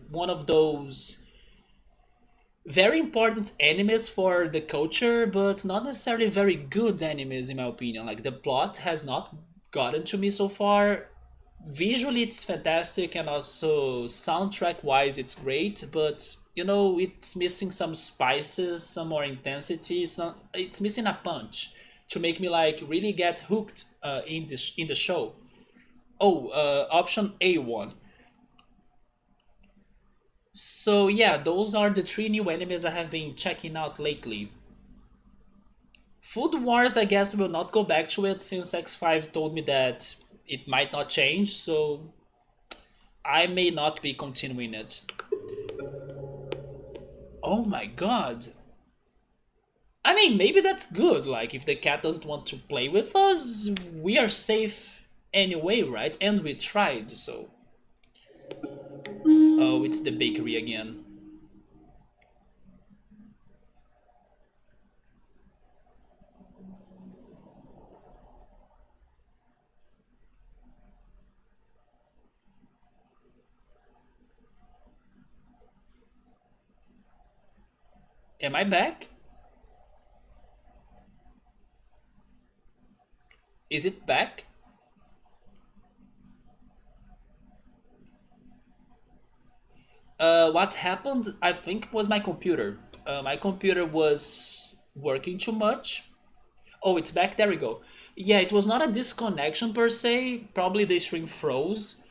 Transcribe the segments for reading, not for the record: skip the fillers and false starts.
one of those very important animes for the culture, but not necessarily very good animes in my opinion. Like the plot has not gotten to me so far. Visually, it's fantastic, and also soundtrack wise, it's great. But you know, it's missing some spices, some more intensity. It's missing a punch to make me like really get hooked in the show. Oh, option A1. So yeah, those are the three new animes I have been checking out lately. Food Wars, I guess, will not go back to it since X5 told me that it might not change, so I may not be continuing it. Oh my god. I mean, maybe that's good. Like, if the cat doesn't want to play with us, we are safe anyway, right? And we tried, so. Oh, it's the bakery again. Am I back? Is it back? What happened, I think, was my computer. My computer was working too much. Oh, it's back. There we go. Yeah, it was not a disconnection per se. Probably the stream froze,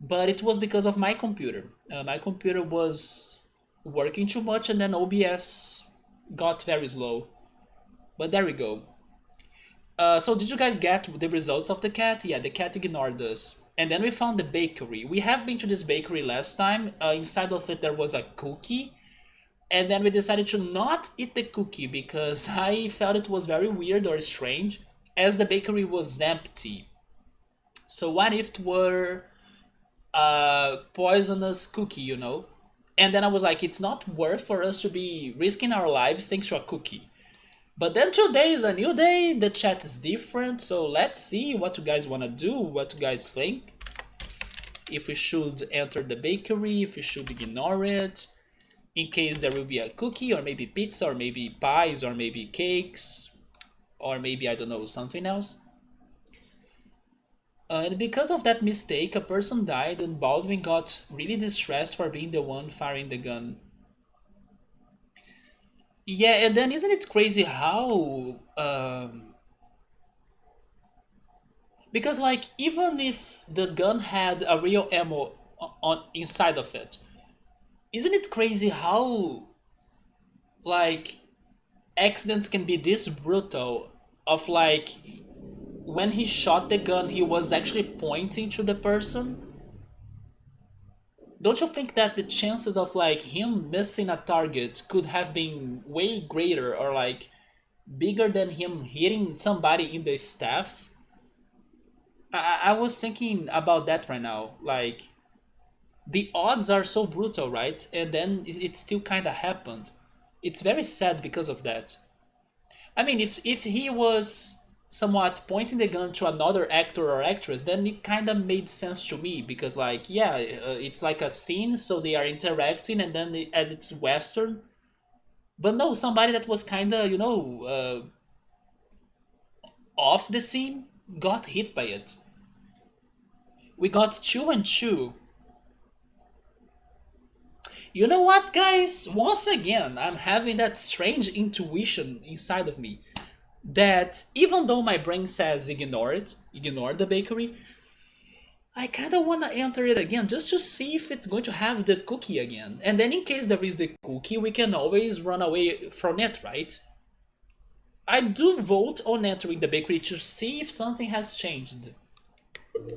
but it was because of my computer. My computer was working too much, and then OBS got very slow. But there we go. So did you guys get the results of the cat? Yeah, the cat ignored us. And then we found the bakery. We have been to this bakery last time. Inside of it there was a cookie. And then we decided to not eat the cookie because I felt it was very weird or strange as the bakery was empty. So what if it were a poisonous cookie, you know? And then I was like, it's not worth for us to be risking our lives thanks to a cookie. But then today is a new day, the chat is different, so let's see what you guys want to do, what you guys think. If we should enter the bakery, if we should ignore it, in case there will be a cookie, or maybe pizza, or maybe pies, or maybe cakes, or maybe, I don't know, something else. And because of that mistake, a person died and Baldwin got really distressed for being the one firing the gun. Yeah, and then isn't it crazy how because like even if the gun had a real ammo on inside of it, isn't it crazy how like accidents can be this brutal of like when he shot the gun he was actually pointing to the person. Don't you think that the chances of like him missing a target could have been way greater or like bigger than him hitting somebody in the staff? I was thinking about that right now. Like the odds are so brutal, right? And then it still kind of happened. It's very sad because of that. I mean, if he was somewhat pointing the gun to another actor or actress, then it kind of made sense to me because, like, yeah, it's like a scene, so they are interacting, and then as it's Western. But no, somebody that was kind of, you know, off the scene got hit by it. We got 2 and 2. You know what, guys? Once again, I'm having that strange intuition inside of me that even though my brain says ignore it, ignore the bakery, I kind of want to enter it again just to see if it's going to have the cookie again. And then in case there is the cookie, we can always run away from it, right? I do vote on entering the bakery to see if something has changed.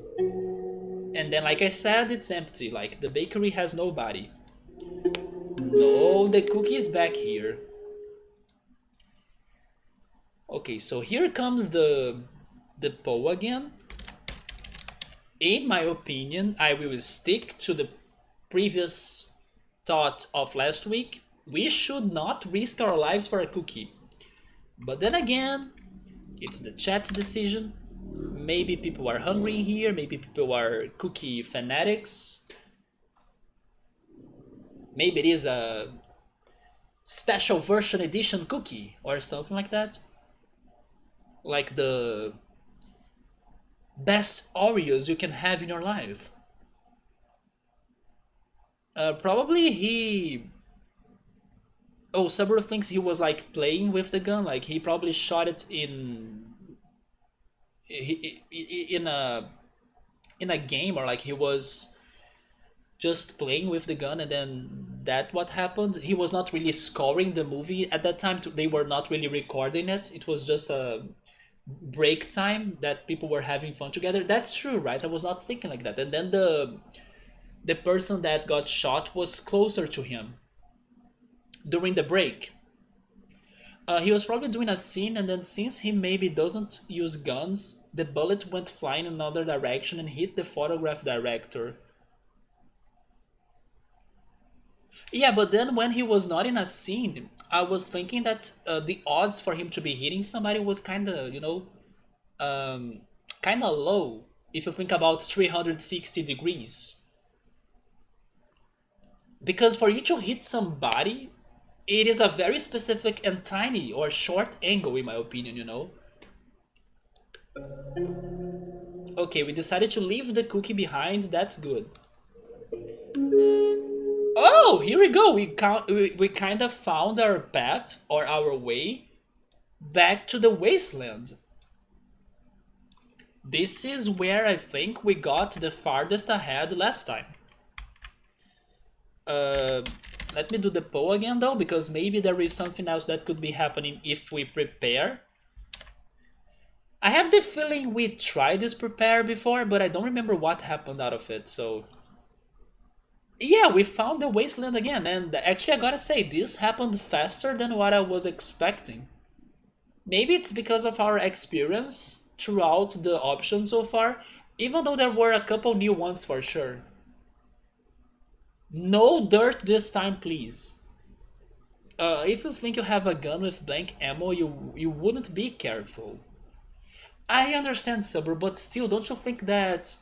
And then, like I said, it's empty. Like, the bakery has nobody. No, the cookie is back here. Okay, so here comes the poll again. In my opinion, I will stick to the previous thought of last week. We should not risk our lives for a cookie. But then again, it's the chat's decision. Maybe people are hungry in here, maybe people are cookie fanatics. Maybe it is a special version edition cookie or something like that. Like the best Oreos you can have in your life. Probably he. Oh, Subaru thinks he was like playing with the gun. Like he probably shot it in a game, or like he was just playing with the gun, and then that what happened. He was not really scoring the movie at that time. They were not really recording it. It was just a break time that people were having fun together. That's true, right? I was not thinking like that. And then the person that got shot was closer to him during the break. He was probably doing a scene, and then since he maybe doesn't use guns, the bullet went flying in another direction and hit the photograph director. Yeah, but then when he was not in a scene, I was thinking that the odds for him to be hitting somebody was kind of, um, kind of low if you think about 360 degrees. Because for you to hit somebody, it is a very specific and tiny or short angle, in my opinion. Okay, we decided to leave the cookie behind. That's good. Oh, here we go. We kind of found our path or our way back to the wasteland. This is where I think we got the farthest ahead last time. Uh, Let me do the poll again though, because maybe there is something else that could be happening if we prepare. I have the feeling we tried this prepare before, but I don't remember what happened out of it, so... Yeah, we found the wasteland again, and actually I gotta say, this happened faster than what I was expecting. Maybe it's because of our experience throughout the options so far, even though there were a couple new ones for sure. No dirt this time, please. If you think you have a gun with blank ammo, you wouldn't be careful. I understand, Saber, but still, don't you think that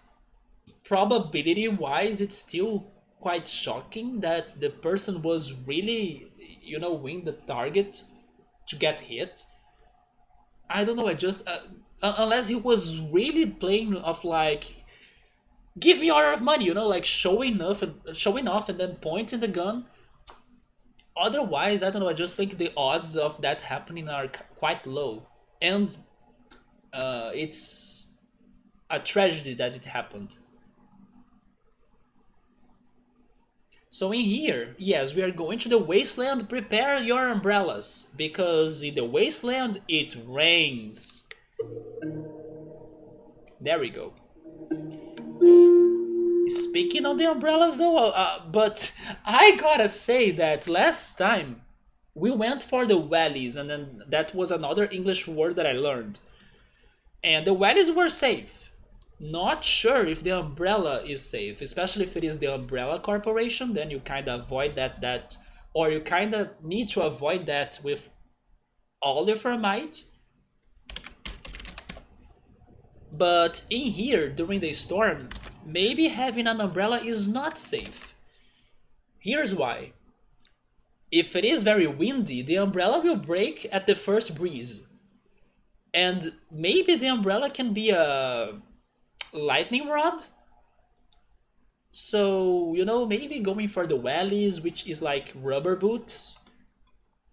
probability-wise, it's still quite shocking that the person was really, win the target to get hit? I don't know. I just unless he was really playing of like, give me order of money, like showing off and then pointing the gun. Otherwise, I don't know. I just think the odds of that happening are quite low, and it's a tragedy that it happened. So in here, yes, we are going to the wasteland. Prepare your umbrellas, because in the wasteland it rains. There we go. Speaking of the umbrellas though, but I gotta say that last time we went for the wellies, and then that was another English word that I learned. And the wellies were safe. Not sure if the umbrella is safe, especially if it is the umbrella corporation, then you kind of avoid that, or you kind of need to avoid that with all of your might. But in here, during the storm, maybe having an umbrella is not safe. Here's why. If it is very windy, the umbrella will break at the first breeze. And maybe the umbrella can be a lightning rod. So, maybe going for the wellies, which is like rubber boots.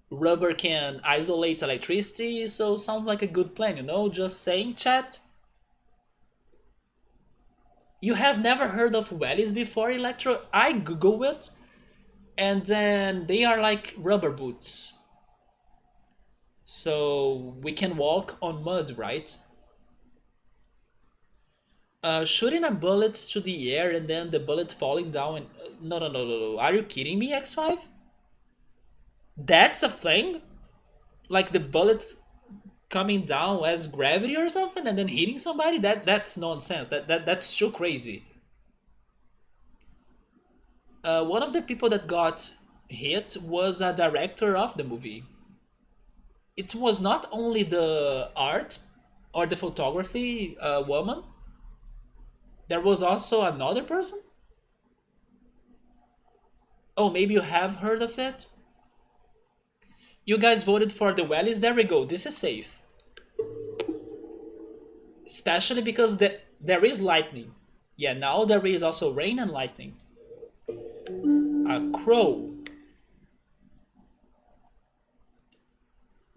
Rubber can isolate electricity, so sounds like a good plan. Just saying, chat. You have never heard of wellies before, Electro? I Google it, and then they are like rubber boots. So we can walk on mud, right? Shooting a bullet to the air and then the bullet falling down and... No, no, no, no, no. Are you kidding me, X5? That's a thing? Like the bullets coming down as gravity or something and then hitting somebody? That's nonsense. That's too crazy. One of the people that got hit was a director of the movie. It was not only the art or the photography woman. There was also another person. Oh, maybe you have heard of it? You guys voted for the wellies. There we go. This is safe. Especially because there is lightning. Yeah, now there is also rain and lightning. A crow.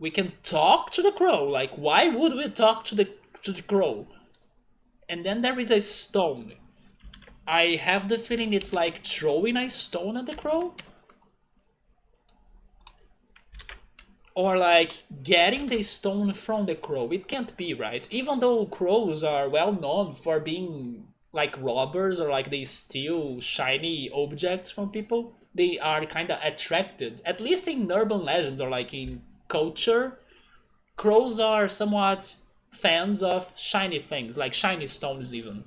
We can talk to the crow. Like, why would we talk to the crow? And then there is a stone. I have the feeling it's like throwing a stone at the crow. Or like getting the stone from the crow. It can't be, right? Even though crows are well known for being like robbers or like they steal shiny objects from people, they are kind of attracted, at least in urban legends or like in culture. Crows are somewhat fans of shiny things, like shiny stones even.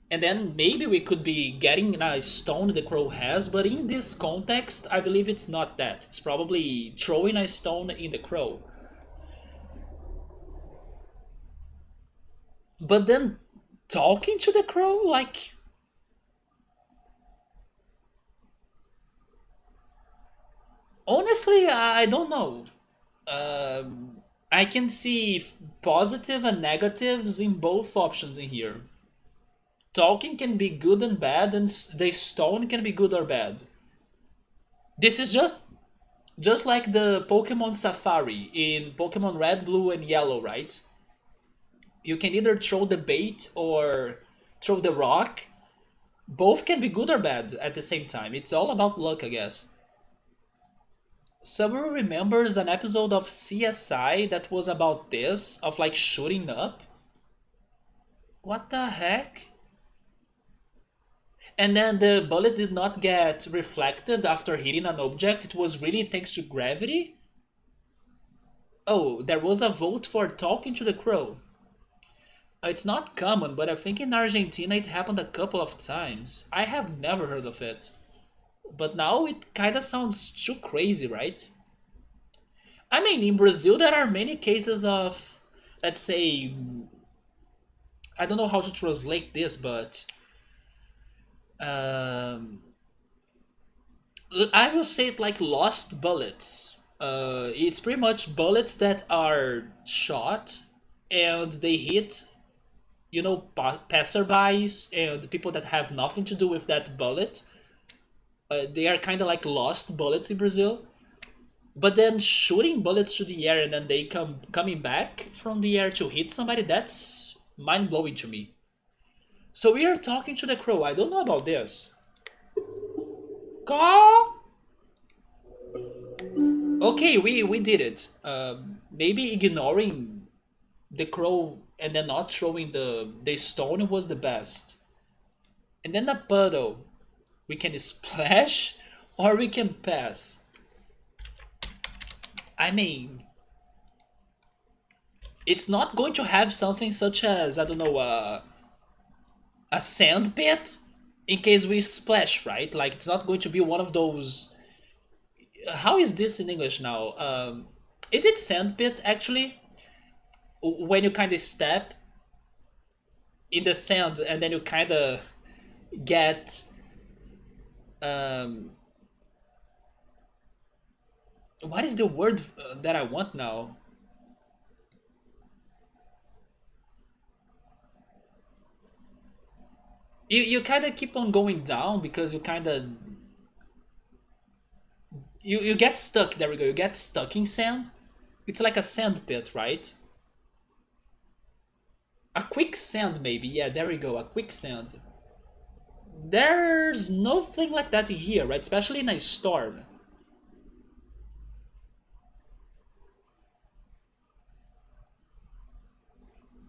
And then maybe we could be getting a stone the crow has, but in this context, I believe it's not that. It's probably throwing a stone in the crow. But then talking to the crow, like, honestly, I don't know. I can see positive and negatives in both options in here. Talking can be good and bad, and the stone can be good or bad. This is just like the Pokemon Safari in Pokemon Red, Blue, and Yellow, right? You can either throw the bait or throw the rock. Both can be good or bad at the same time. It's all about luck, I guess. Someone remembers an episode of CSI that was about this, of like shooting up? What the heck? And then the bullet did not get reflected after hitting an object. It was really thanks to gravity? Oh, there was a vote for talking to the crow. It's not common, but I think in Argentina it happened a couple of times. I have never heard of it. But now it kinda sounds too crazy, right? I mean, in Brazil there are many cases of, let's say, I don't know how to translate this, but um, I will say it like lost bullets. It's pretty much bullets that are shot and they hit, passerbys and people that have nothing to do with that bullet. They are kind of like lost bullets in Brazil. But then shooting bullets to the air and then they coming back from the air to hit somebody, that's mind blowing to me. So we are talking to the crow. I don't know about this. Caw! Okay, we did it. Maybe ignoring the crow and then not throwing the stone was the best. And then the puddle. We can splash or we can pass. I mean, it's not going to have something such as, I don't know, a sand pit in case we splash, right? Like, it's not going to be one of those. How is this in English now? Is it sand pit actually? When you kind of step in the sand and then you kind of get. Um, what is the word that I want now? You kind of keep on going down because you get stuck. There we go. You get stuck in sand. It's like a sand pit, right? A quicksand, maybe. Yeah, there we go. A quicksand. There's nothing like that in here, right? Especially in a storm.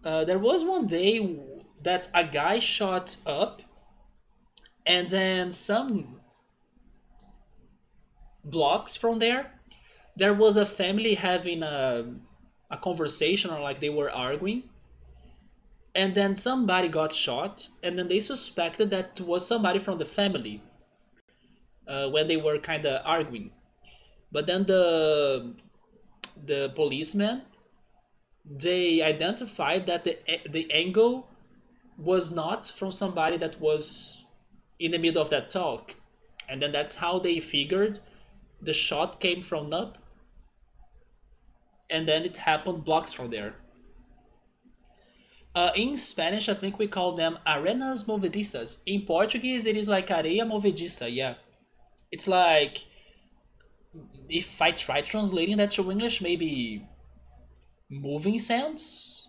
There was one day that a guy shot up, and then some blocks from there was a family having a conversation or like they were arguing, and then somebody got shot, and then they suspected that was somebody from the family when they were kind of arguing. But then the policeman, they identified that the angle was not from somebody that was in the middle of that talk. And then that's how they figured the shot came from up, and then it happened blocks from there. In Spanish, I think we call them arenas movedizas. In Portuguese, it is like areia movediça. Yeah, it's like, if I try translating that to English, maybe moving sands,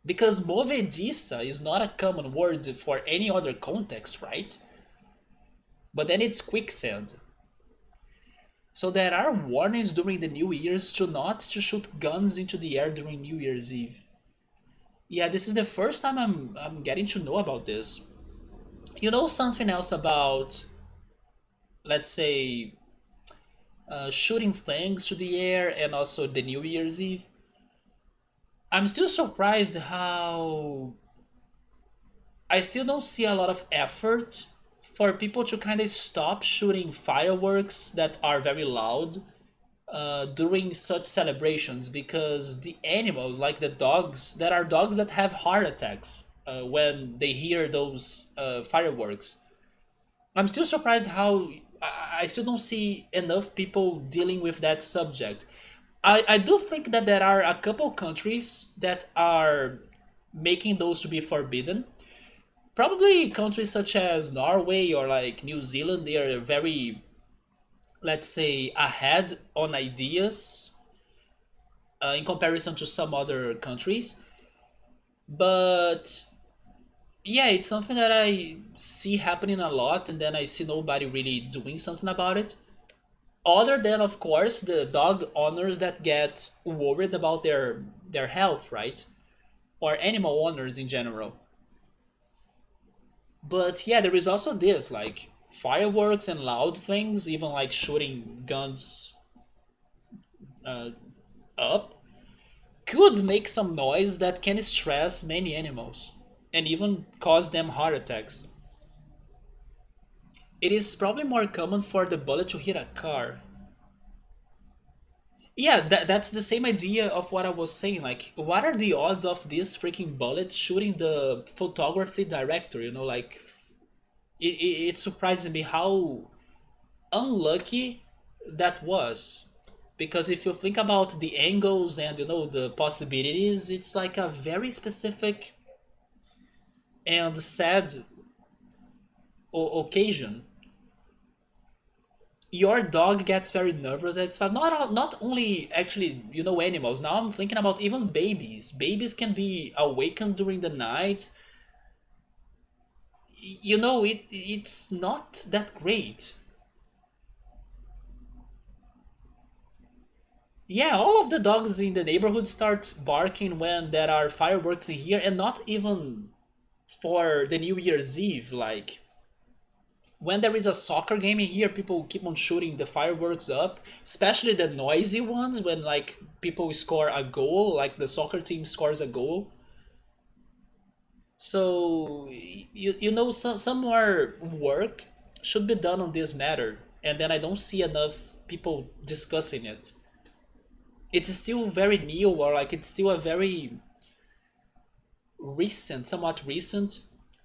because movediça is not a common word for any other context, right? But then it's quicksand. So there are warnings during the New Year's to not to shoot guns into the air during New Year's Eve. Yeah, this is the first time I'm getting to know about this. You know something else about, let's say, shooting things to the air and also the New Year's Eve? I'm still surprised how I still don't see a lot of effort for people to kind of stop shooting fireworks that are very loud during such celebrations, because the animals, like the dogs, there are dogs that have heart attacks when they hear those fireworks. I'm still surprised how I still don't see enough people dealing with that subject. I do think that there are a couple countries that are making those to be forbidden. Probably countries such as Norway or like New Zealand, they are very, let's say, ahead on ideas in comparison to some other countries. But yeah, it's something that I see happening a lot, and then I see nobody really doing something about it. Other than, of course, the dog owners that get worried about their health, right? Or animal owners in general. But yeah, there is also this, like fireworks and loud things, even like shooting guns uh, up, could make some noise that can stress many animals and even cause them heart attacks. It is probably more common for the bullet to hit a car. Yeah, that's the same idea of what I was saying. Like, what are the odds of this freaking bullet shooting the photography director? Like, it surprises me how unlucky that was. Because if you think about the angles and the possibilities, it's like a very specific and sad occasion. Your dog gets very nervous. It's not only actually animals. Now I'm thinking about even babies. Babies can be awakened during the night. It's not that great. Yeah, all of the dogs in the neighborhood start barking when there are fireworks in here, and not even for the New Year's Eve. Like, when there is a soccer game in here, people keep on shooting the fireworks up, especially the noisy ones when like people score a goal, like the soccer team scores a goal. So some more work should be done on this matter, and then I don't see enough people discussing it. It's still very new, or like it's still a very somewhat recent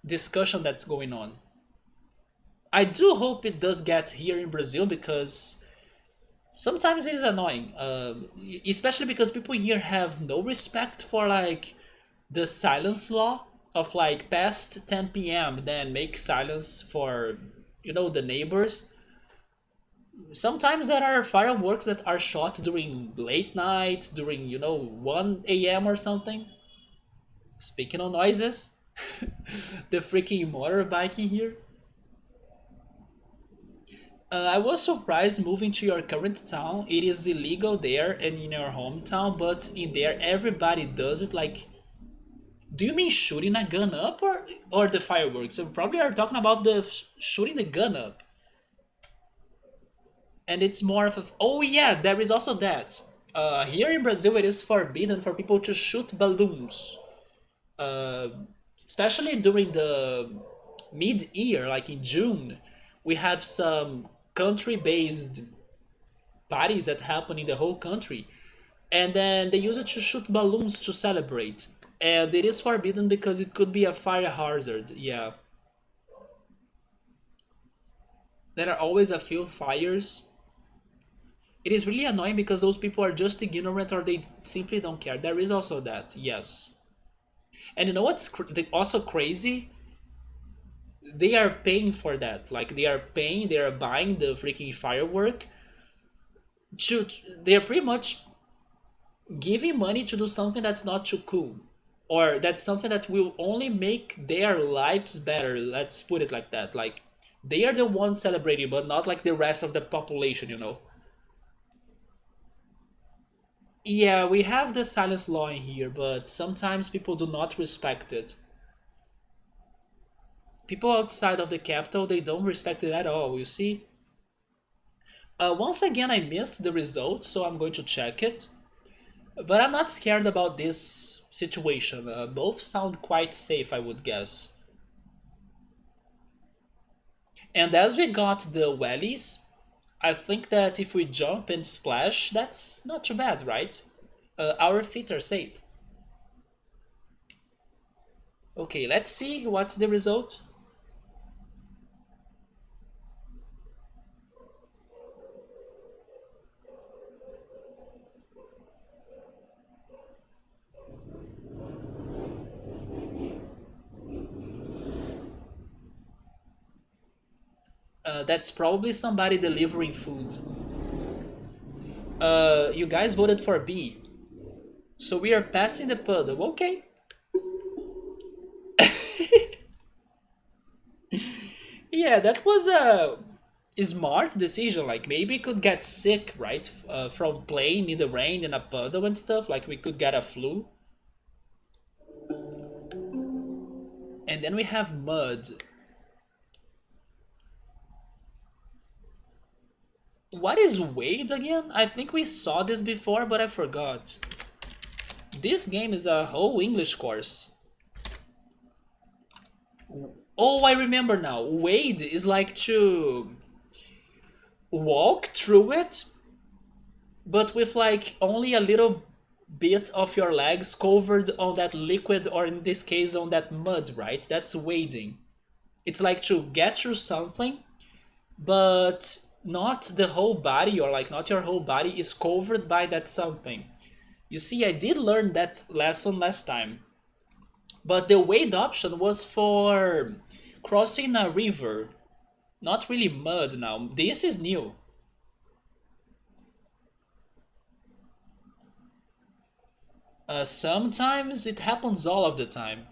discussion that's going on. I do hope it does get here in Brazil, because sometimes it is annoying, especially because people here have no respect for like the silence law of like past 10 p.m. then make silence for the neighbors. Sometimes there are fireworks that are shot during late night, during 1 a.m. or something. Speaking of noises, the freaking motorbiking here. I was surprised moving to your current town. It is illegal there and in your hometown, but in there everybody does it. Like, do you mean shooting a gun up, or the fireworks? So probably are talking about the shooting the gun up. And it's more of a, oh yeah, there is also that. Here in Brazil, it is forbidden for people to shoot balloons, uh, especially during the mid-year, like in June. We have some country-based parties that happen in the whole country, and then they use it to shoot balloons to celebrate. And it is forbidden because it could be a fire hazard. Yeah. There are always a few fires. It is really annoying because those people are just ignorant or they simply don't care. There is also that, yes. And you know what's also crazy? They are paying for that. Like they are paying, they are buying the freaking firework. To, they are pretty much giving money to do something that's not too cool. Or that's something that will only make their lives better. Let's put it like that. Like they are the ones celebrating, but not like the rest of the population, you know. Yeah, we have the silence law in here, but sometimes people do not respect it. People outside of the capital, they don't respect it at all, you see? Once again, I missed the result, so I'm going to check it. But I'm not scared about this situation. Both sound quite safe, I would guess. And as we got the wellies, I think that if we jump and splash, that's not too bad, right? Our feet are safe. Okay, let's see what's the result. That's probably somebody delivering food. You guys voted for B. So we are passing the puddle. Okay. Yeah, that was a smart decision. Like maybe could get sick, right? From playing in the rain in a puddle and stuff. Like we could get a flu. And then we have mud. What is Wade again? I think we saw this before, but I forgot. This game is a whole English course. Oh, I remember now. Wade is like to walk through it, but with like only a little bit of your legs covered on that liquid, or in this case on that mud, right? That's wading. It's like to get through something, but not the whole body, or like not your whole body is covered by that something. You see, I did learn that lesson last time, but the wade option was for crossing a river, not really mud. Now this is new. Sometimes it happens all of the time.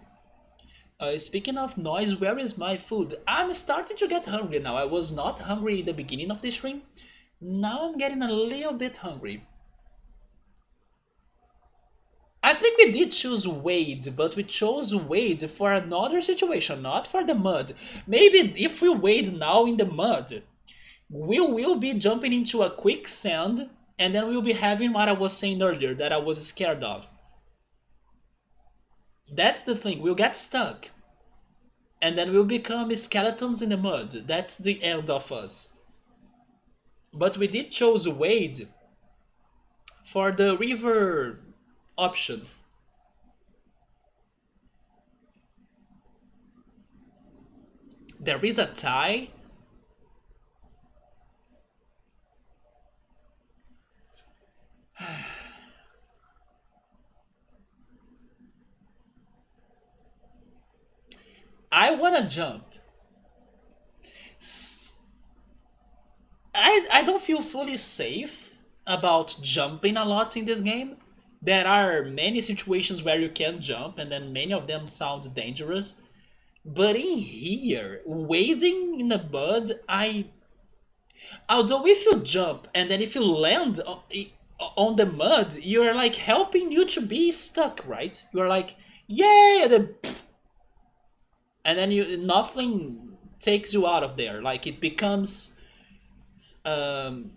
Speaking of noise, where is my food? I'm starting to get hungry now. I was not hungry in the beginning of this stream. Now I'm getting a little bit hungry. I think we did choose Wade, but we chose Wade for another situation, not for the mud. Maybe if we wade now in the mud, we will be jumping into a quicksand, and then we'll be having what I was saying earlier that I was scared of. That's the thing, we'll get stuck. And then we'll become skeletons in the mud. That's the end of us. But we did choose Wade for the river option. There is a tie. I wanna jump. I don't feel fully safe about jumping a lot in this game. There are many situations where you can jump, and then many of them sound dangerous. But in here, wading in the mud, I. Although if you jump and then if you land on the mud, you're like helping you to be stuck, right? You're like, yeah, and then you nothing takes you out of there. Like it becomes um,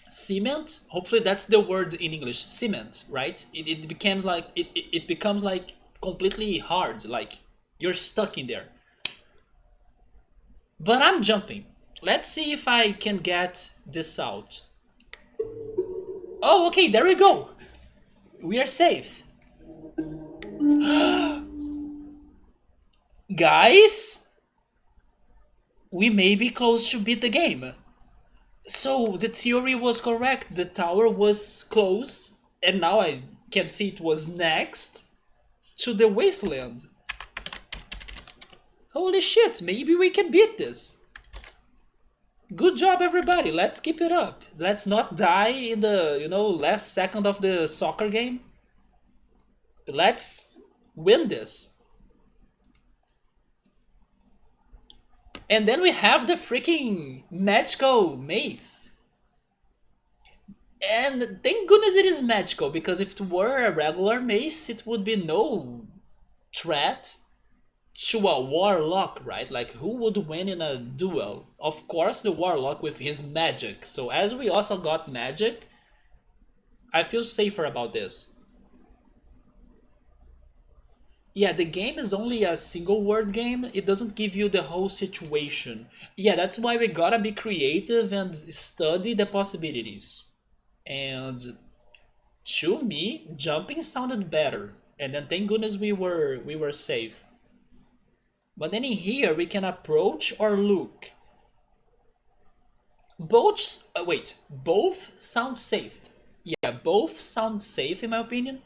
cement. Hopefully that's the word in English, cement, right? It becomes like it becomes like completely hard, like you're stuck in there. But I'm jumping. Let's see if I can get this out. Oh, okay, there we go. We are safe. Guys, we may be close to beat the game. So the theory was correct. The tower was close, and now I can see it was next to the Wasteland. Holy shit, maybe we can beat this. Good job, everybody. Let's keep it up. Let's not die in the, last second of the soccer game. Let's win this. And then we have the freaking magical maze. And thank goodness it is magical, because if it were a regular maze, it would be no threat to a warlock, right? Like, who would win in a duel? Of course, the warlock with his magic. So as we also got magic, I feel safer about this. Yeah, the game is only a single word game. It doesn't give you the whole situation. Yeah, that's why we gotta be creative and study the possibilities. And to me, jumping sounded better. And then thank goodness we were safe. But then in here we can approach or look. Both sound safe. Yeah, both sound safe in my opinion.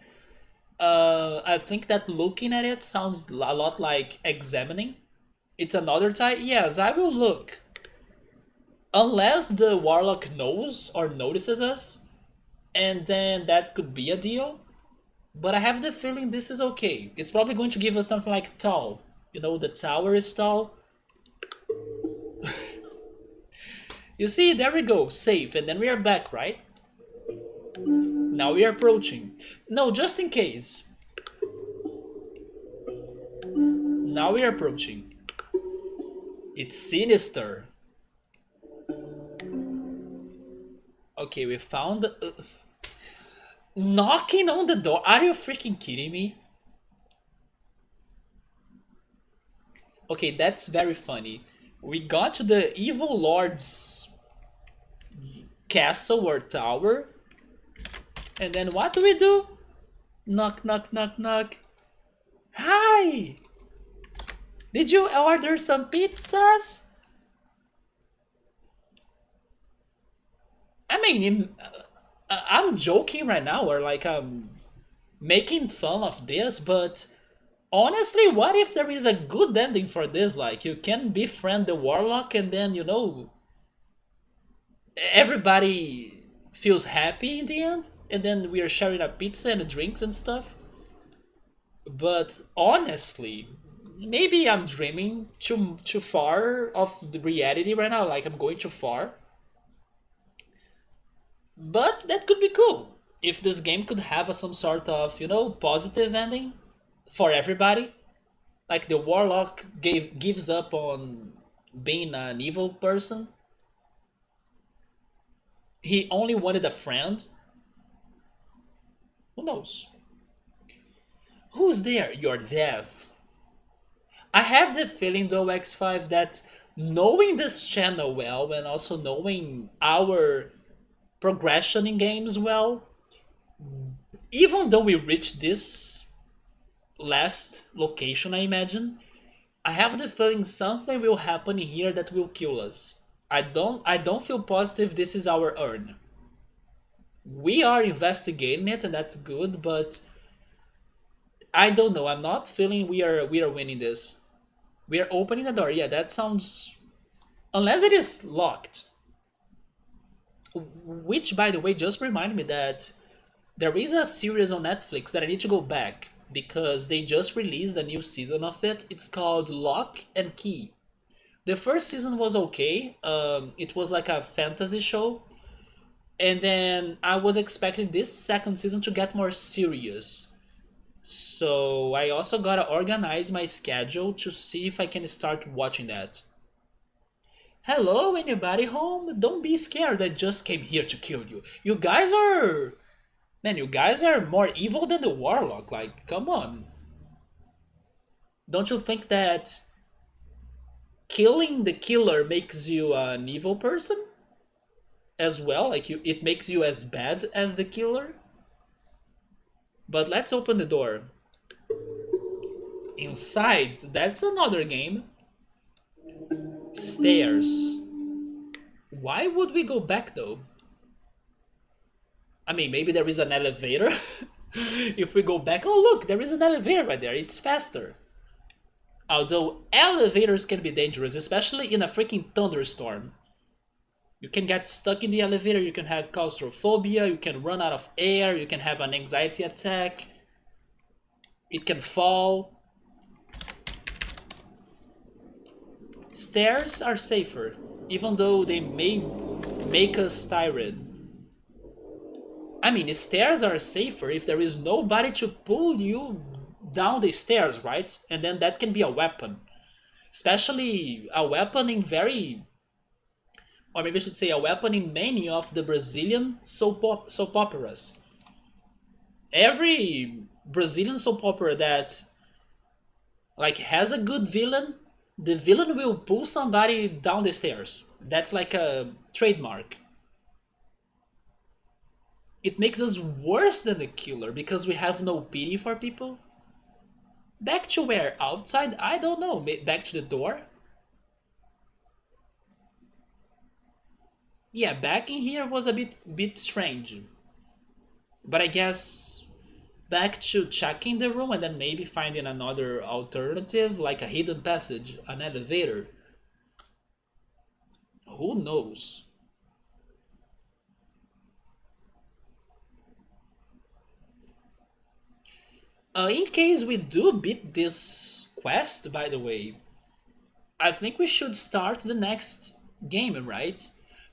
I think that looking at it sounds a lot like examining. It's another type. Yes, I will look. Unless the warlock knows or notices us, and then that could be a deal. But I have the feeling this is okay. It's probably going to give us something like tall. The tower is tall. You see, there we go, safe, and then we are back, right? Now we are approaching. No, just in case. Now we are approaching. It's sinister. Okay, we found... knocking on the door? Are you freaking kidding me? Okay, that's very funny. We got to the evil lord's castle or tower. And then what do we do? Knock, knock, knock, knock. Hi! Did you order some pizzas? I mean, I'm joking right now, or like I'm making fun of this, but honestly, what if there is a good ending for this? Like, you can befriend the warlock and then, everybody feels happy in the end, and then we are sharing a pizza and drinks and stuff. But honestly, maybe I'm dreaming too far of the reality right now, like I'm going too far. But that could be cool if this game could have some sort of, positive ending for everybody. Like the warlock gives up on being an evil person. He only wanted a friend. Who knows? Who's there? Your death. I have the feeling though, X5, that knowing this channel well and also knowing our progression in games well, even though we reach this last location, I imagine, I have the feeling something will happen here that will kill us. I don't feel positive this is our urn. We are investigating it and that's good, but I don't know. I'm not feeling we are winning this. We are opening the door. Yeah, that sounds, unless it is locked. Which, by the way, just reminded me that there is a series on Netflix that I need to go back because they just released a new season of it. It's called Lock and Key. The first season was okay. It was like a fantasy show, and then I was expecting this second season to get more serious. So I also gotta organize my schedule to see if I can start watching that. Hello, anybody home? Don't be scared. I just came here to kill you. You guys are more evil than the warlock. Like, come on. Don't you think that killing the killer makes you an evil person as well? Like, it makes you as bad as the killer? But let's open the door. Inside, that's another game. Stairs. Why would we go back though? I mean, maybe there is an elevator. If we go back, oh look, there is an elevator right there. It's faster. Although elevators can be dangerous, especially in a freaking thunderstorm. You can get stuck in the elevator, you can have claustrophobia, you can run out of air, you can have an anxiety attack. It can fall. Stairs are safer, even though they may make us tired. I mean, stairs are safer if there is nobody to pull you down the stairs, right? And then that can be a weapon. Especially a weapon in very, or maybe I should say a weapon in many of the Brazilian soap operas. Every Brazilian soap opera that like has a good villain, the villain will pull somebody down the stairs. That's like a trademark. It makes us worse than the killer because we have no pity for people. Back to where? Outside? I don't know. Back to the door? Yeah, back in here was a bit strange. But I guess back to checking the room and then maybe finding another alternative like a hidden passage, an elevator. Who knows? In case we do beat this quest, by the way, I think we should start the next game, right?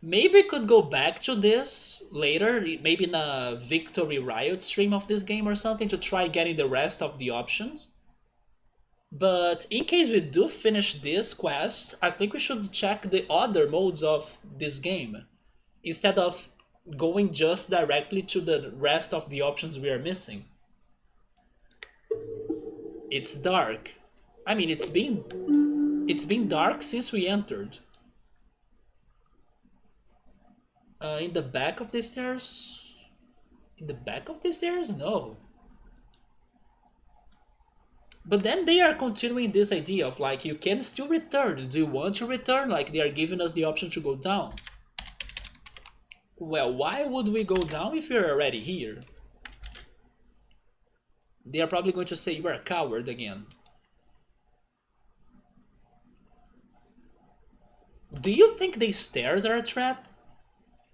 Maybe we could go back to this later, maybe in a Victory Riot stream of this game or something to try getting the rest of the options. But in case we do finish this quest, I think we should check the other modes of this game instead of going just directly to the rest of the options we are missing. It's dark. I mean, it's been dark since we entered. In the back of the stairs? In the back of the stairs? No. But then they are continuing this idea of like, you can still return. Do you want to return? Like, they are giving us the option to go down. Well, why would we go down if you're already here? They are probably going to say you are a coward again. Do you think these stairs are a trap?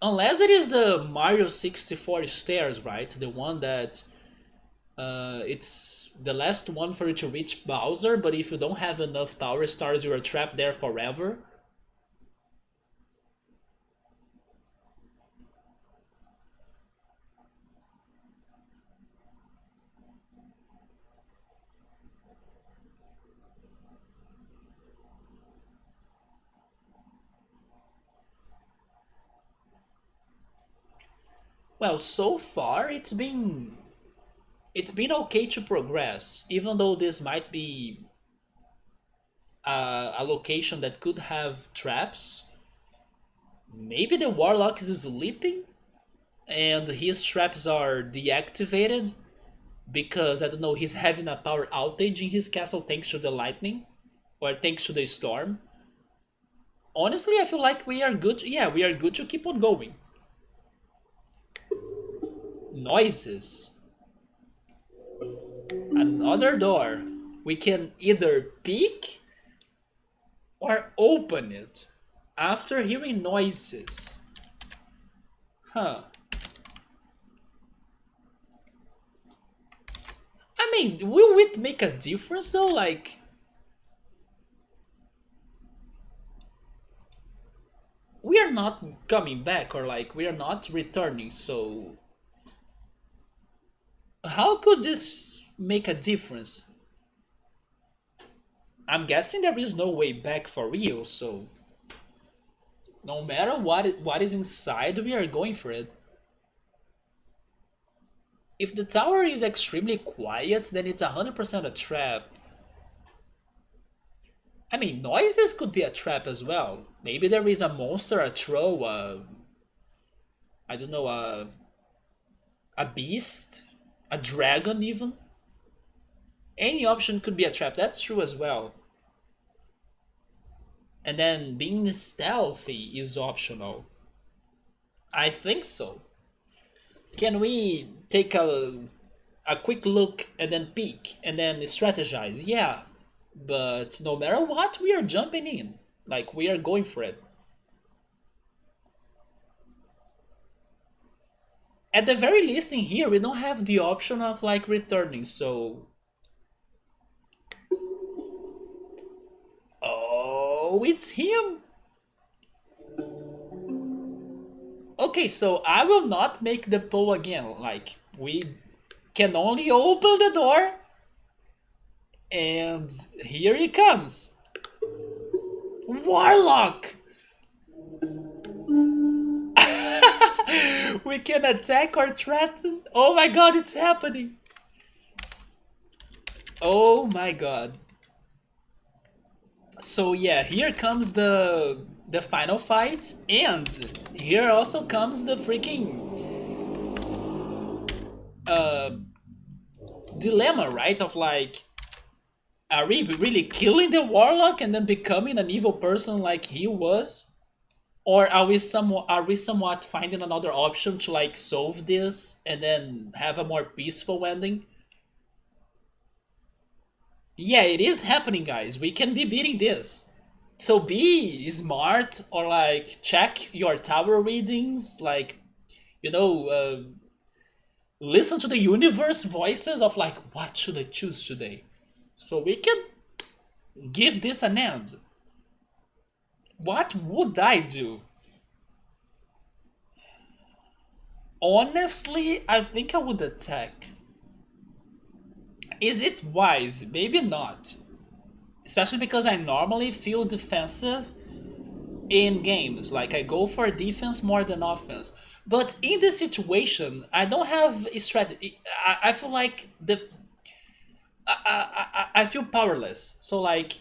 Unless it is the Mario 64 stairs, right? The one that it's the last one for you to reach Bowser, but if you don't have enough Tower Stars, you are trapped there forever. Well, so far it's been okay to progress, even though this might be a location that could have traps. Maybe the Warlock is sleeping and his traps are deactivated because, I don't know, he's having a power outage in his castle thanks to the lightning or thanks to the storm. Honestly, I feel like we are good. Yeah, we are good to keep on going. Noises. Another door. We can either peek or open it after hearing noises. Huh. I mean, will it make a difference though? Like, we are not coming back or like we are not returning, so how could this make a difference? I'm guessing there is no way back for real, so no matter what is inside, we are going for it. If the tower is extremely quiet, then it's 100% a trap. I mean, noises could be a trap as well. Maybe there is a monster, a troll, I don't know, a beast, a dragon even. Any option could be a trap, that's true as well. And then being stealthy is optional. I think so. Can we take a quick look and then peek and then strategize? Yeah. But no matter what, we are jumping in. Like, we are going for it. At the very least in here, we don't have the option of like returning, so... Oh, it's him! Okay, so I will not make the poll again. Like, we can only open the door, and here he comes. Warlock! We can attack or threaten. Oh my god, it's happening. Oh my god. So yeah, here comes the final fight, and here also comes the freaking uh dilemma, right? Of like, are we really killing the warlock and then becoming an evil person like he was? Or are we somewhat finding another option to like solve this and then have a more peaceful ending? Yeah, it is happening, guys. We can be beating this. So be smart, or like check your tower readings, like, you know, listen to the universe voices of like, what should I choose today? So we can give this an end. What would I do? Honestly, I think I would attack. Is it wise? Maybe not. Especially because I normally feel defensive in games. Like, I go for defense more than offense. But in this situation, I don't have a strategy. I feel like I feel powerless. So like,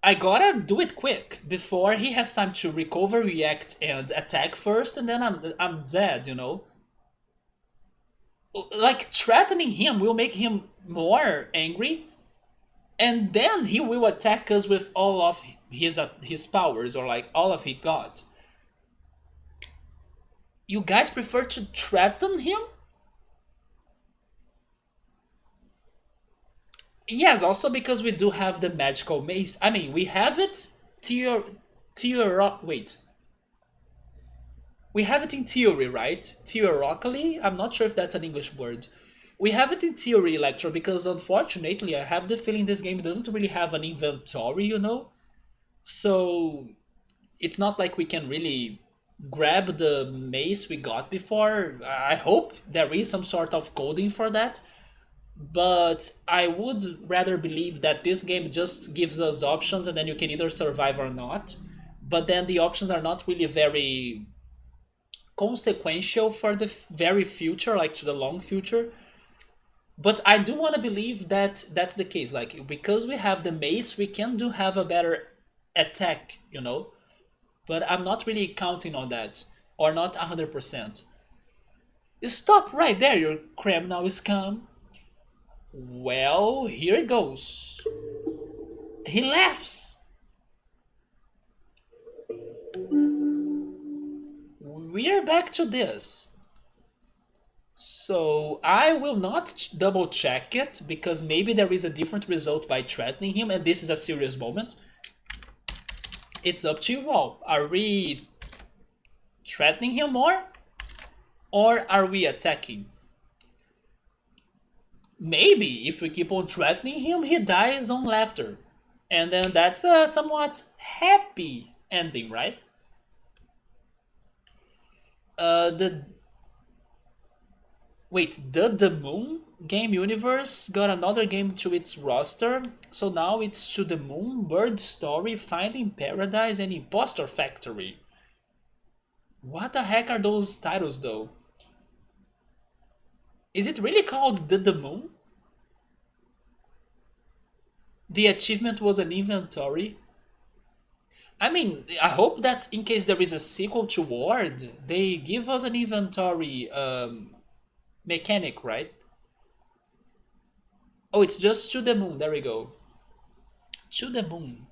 I gotta do it quick before he has time to recover, react, and attack first, and then I'm dead. Like, threatening him will make him more angry, and then he will attack us with all of his powers, or like all of he got. You guys prefer to threaten him? Yes, also because we do have the magical mace. I mean, we have it. Tier, wait. We have it in theory, right? Theoretically, I'm not sure if that's an English word. We have it in theory, Electro, because unfortunately, I have the feeling this game doesn't really have an inventory. So it's not like we can really grab the mace we got before. I hope there is some sort of coding for that. But I would rather believe that this game just gives us options and then you can either survive or not. But then the options are not really very consequential for the very future, like to the long future. But I do want to believe that that's the case. Like, because we have the mace, we can do have a better attack. But I'm not really counting on that, or not 100%. Stop right there, you criminal scum. Well, here it goes. He laughs. We're back to this. So I will not double check it, because maybe there is a different result by threatening him, and this is a serious moment. It's up to you all. Are we threatening him more? Or are we attacking? Maybe if we keep on threatening him, he dies on laughter. And then that's a somewhat happy ending, right? The Wait, the Moon game universe got another game to its roster, so now it's To the Moon, Bird Story, Finding Paradise, and Imposter Factory. What the heck are those titles, though? Is it really called the Moon? The achievement was an inventory. I mean, I hope that in case there is a sequel to Ward, they give us an inventory mechanic, right? Oh, it's just To the Moon. There we go. To the Moon.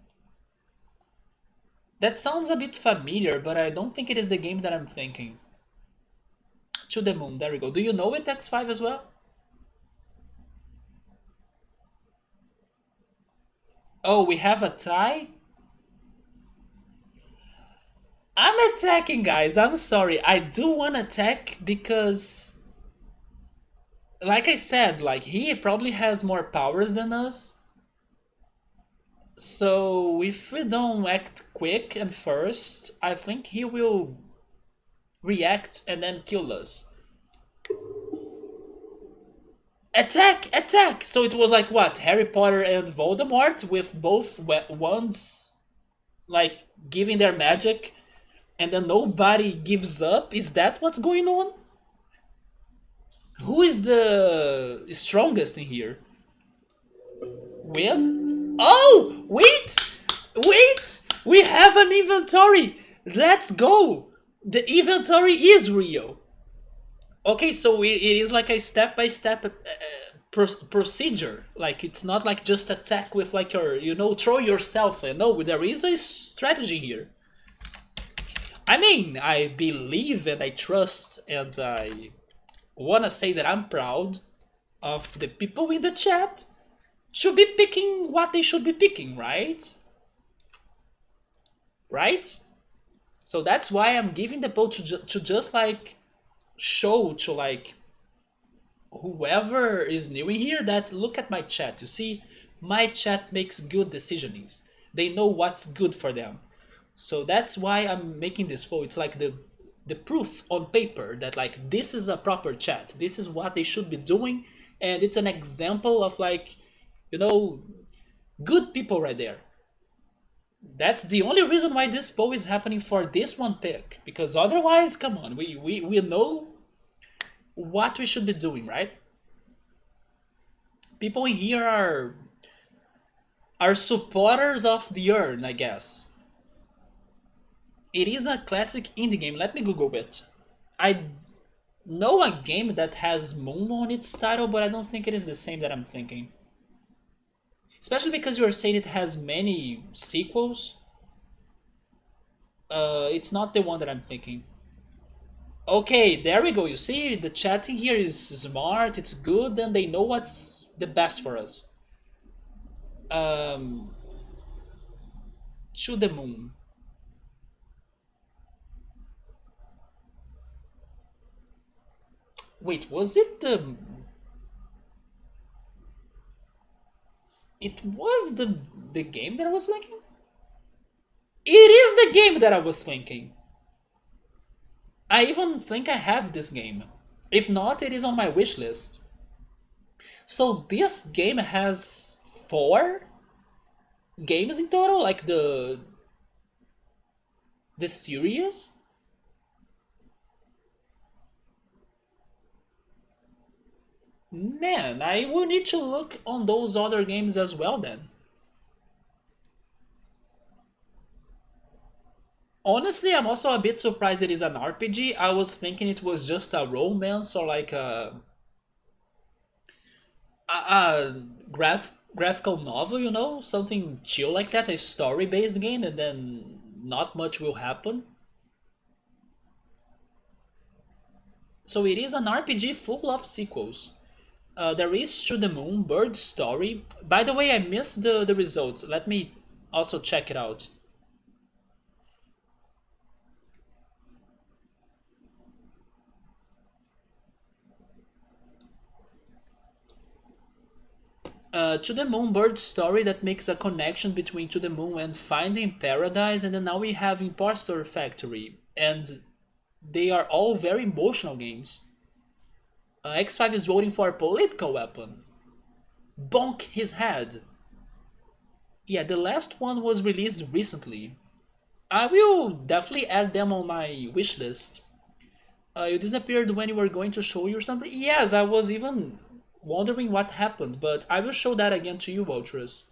That sounds a bit familiar, but I don't think it is the game that I'm thinking. To the Moon, there we go. Do you know it, X5 as well? Oh, we have a tie? I'm attacking, guys. I'm sorry. I do want to attack because, like I said, like he probably has more powers than us. So if we don't act quick and first, I think he will react and then kill us. Attack! Attack! So it was like what? Harry Potter and Voldemort with both wands like giving their magic and then nobody gives up? Is that what's going on? Who is the strongest in here? With? Oh! Wait! Wait! We have an inventory! Let's go! The inventory is real. Okay, so it is like a step-by-step procedure. Like it's not like just attack with like your, throw yourself. No, there is a strategy here. I mean, I believe and I trust and I wanna say that I'm proud of the people in the chat to be picking what they should be picking, right? Right? So that's why I'm giving the vote to just like show to like whoever is new in here that look at my chat. You see, my chat makes good decisions. They know what's good for them. So that's why I'm making this vote. It's like the proof on paper that like this is a proper chat. This is what they should be doing, and it's an example of like, good people right there. That's the only reason why this poll is happening for this one pick. Because otherwise, come on, we know what we should be doing, right? People in here are supporters of the urn, I guess. It is a classic indie game. Let me Google it. I know a game that has moon on its title, but I don't think it is the same that I'm thinking. Especially because you are saying it has many sequels. It's not the one that I'm thinking. Okay, there we go. You see, the chatting here is smart, it's good, and they know what's the best for us. Um, to the moon. Wait, was it the... It was the game that I was thinking? It is the game that I was thinking. I even think I have this game. If not, it is on my wish list. So this game has 4 games in total, like the series. Man, I will need to look on those other games as well then. Honestly, I'm also a bit surprised it is an RPG. I was thinking it was just a romance or like a graphical novel, something chill like that, a story-based game, and then not much will happen. So it is an RPG full of sequels. There is To the Moon, Bird Story. By the way, I missed the results. Let me also check it out. To the Moon, Bird Story, that makes a connection between To the Moon and Finding Paradise, and then now we have Imposter Factory, and they are all very emotional games. X5 is voting for Political Weapon. Bonk his head. Yeah, the last one was released recently. I will definitely add them on my wish list. You disappeared when you were going to show you something? Yes, I was even wondering what happened, but I will show that again to you, Ultras.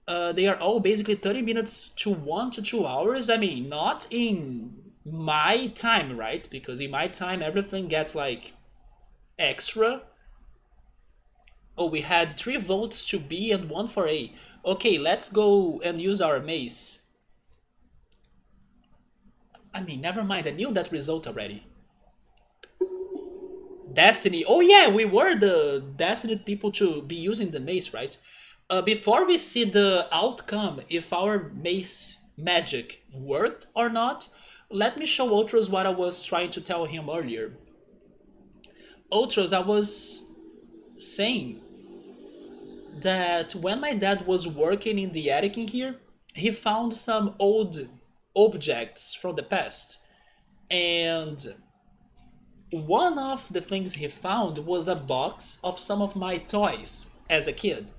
They are all basically 30 minutes to 1 to 2 hours. I mean, not in my time, right? Because in my time, everything gets like extra. Oh, we had 3 votes to B and 1 for A. Okay, let's go and use our mace. I mean, never mind, I knew that result already. Destiny. Oh yeah, we were the destined people to be using the mace, right? Before we see the outcome, if our mace magic worked or not, let me show Ultros what I was trying to tell him earlier. Ultros, I was saying that when my dad was working in the attic in here, he found some old objects from the past. And one of the things he found was a box of some of my toys as a kid.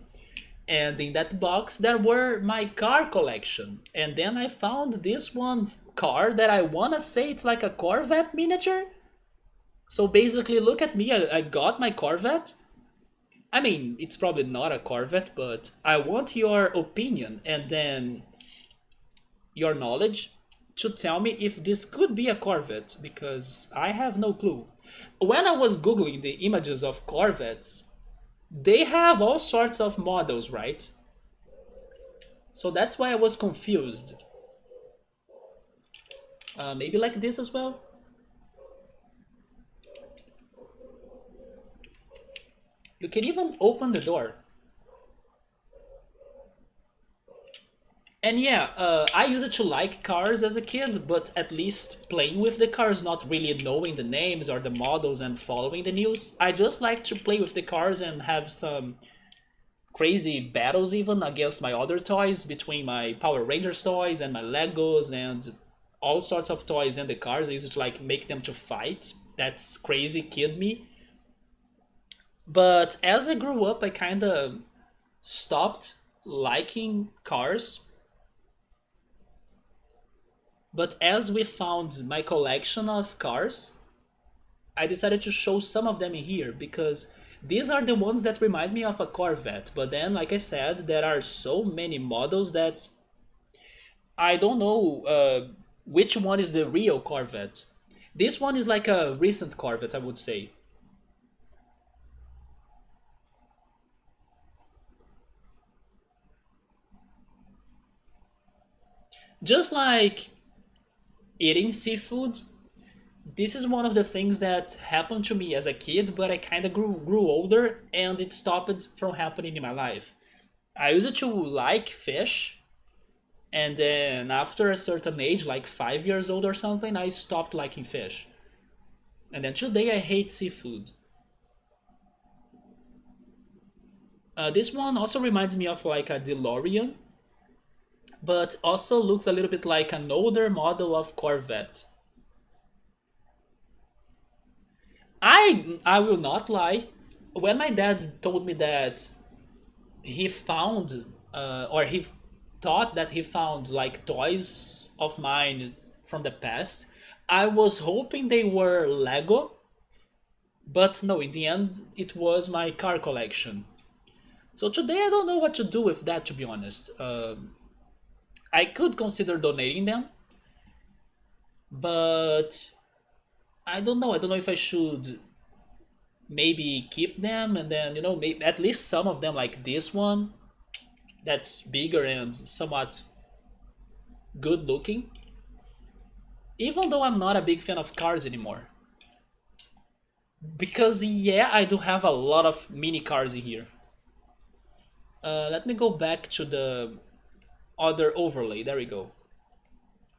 And in that box, there were my car collection. And then I found this one car that I wanna say it's like a Corvette miniature. So basically, look at me, I got my Corvette. I mean, it's probably not a Corvette, but I want your opinion and then your knowledge to tell me if this could be a Corvette, because I have no clue. When I was googling the images of Corvettes, they have all sorts of models, right? So that's why I was confused. Maybe like this as well? You can even open the door. And yeah, I used to like cars as a kid, but at least playing with the cars, not really knowing the names or the models and following the news. I just like to play with the cars and have some crazy battles even against my other toys, between my Power Rangers toys and my Legos and all sorts of toys and the cars. I used to like make them to fight. That's crazy kid me. But as I grew up, I kind of stopped liking cars. But as we found my collection of cars, I decided to show some of them in here because these are the ones that remind me of a Corvette. But then, like I said, there are so many models that I don't know which one is the real Corvette. This one is like a recent Corvette, I would say. Just like eating seafood, this is one of the things that happened to me as a kid, but I kind of grew older and it stopped from happening in my life. I used to like fish, and then after a certain age, like 5 years old or something, I stopped liking fish. And then today I hate seafood. This one also reminds me of like a DeLorean, but also looks a little bit like an older model of Corvette. I will not lie. When my dad told me that he found or he thought that he found like toys of mine from the past, I was hoping they were Lego, but no, in the end it was my car collection. So today I don't know what to do with that, to be honest. I could consider donating them, but I don't know if I should maybe keep them and then, maybe at least some of them, like this one that's bigger and somewhat good looking, even though I'm not a big fan of cars anymore. Because yeah, I do have a lot of mini cars in here. Let me go back to the other overlay. There we go.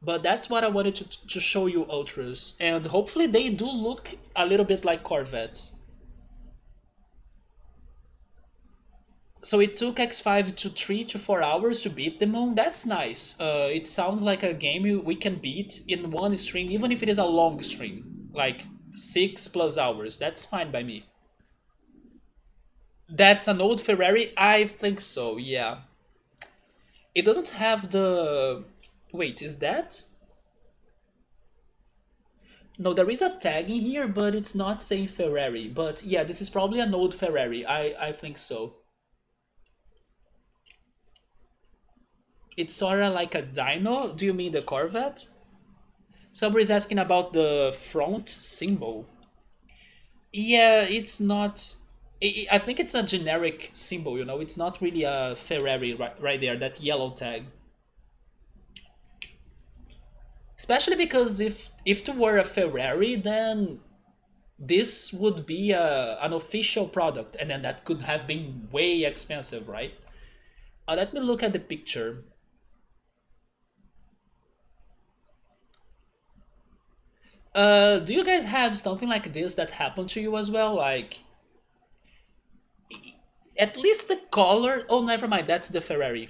But that's what I wanted to show you, Ultras, and hopefully they do look a little bit like Corvettes. So it took X5 to 3 to 4 hours to beat the moon. That's nice. It sounds like a game we can beat in one stream, even if it is a long stream, like 6+ hours. That's fine by me. That's an old Ferrari? I think so, yeah. It doesn't have the... Wait, is that? No, there is a tag in here, but it's not saying Ferrari. But yeah, this is probably an old Ferrari. I think so. It's sorta like a dyno. Do you mean the Corvette? Somebody's asking about the front symbol. Yeah, it's not. I think it's a generic symbol, it's not really a Ferrari right there, that yellow tag. Especially because if it were a Ferrari, then this would be an official product, and then that could have been way expensive, right? Let me look at the picture. Do you guys have something like this that happened to you as well? Like, at least the color. Oh, never mind. That's the Ferrari.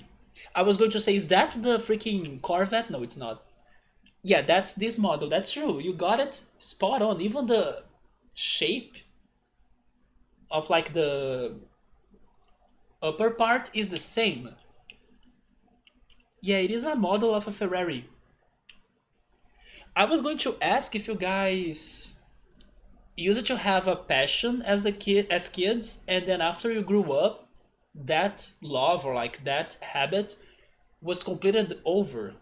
I was going to say, is that the freaking Corvette? No, it's not. Yeah, that's this model. That's true. You got it spot on. Even the shape of like the upper part is the same. Yeah, it is a model of a Ferrari. I was going to ask if you guys used to have a passion as kids, and then after you grew up, that love or like that habit was completely over.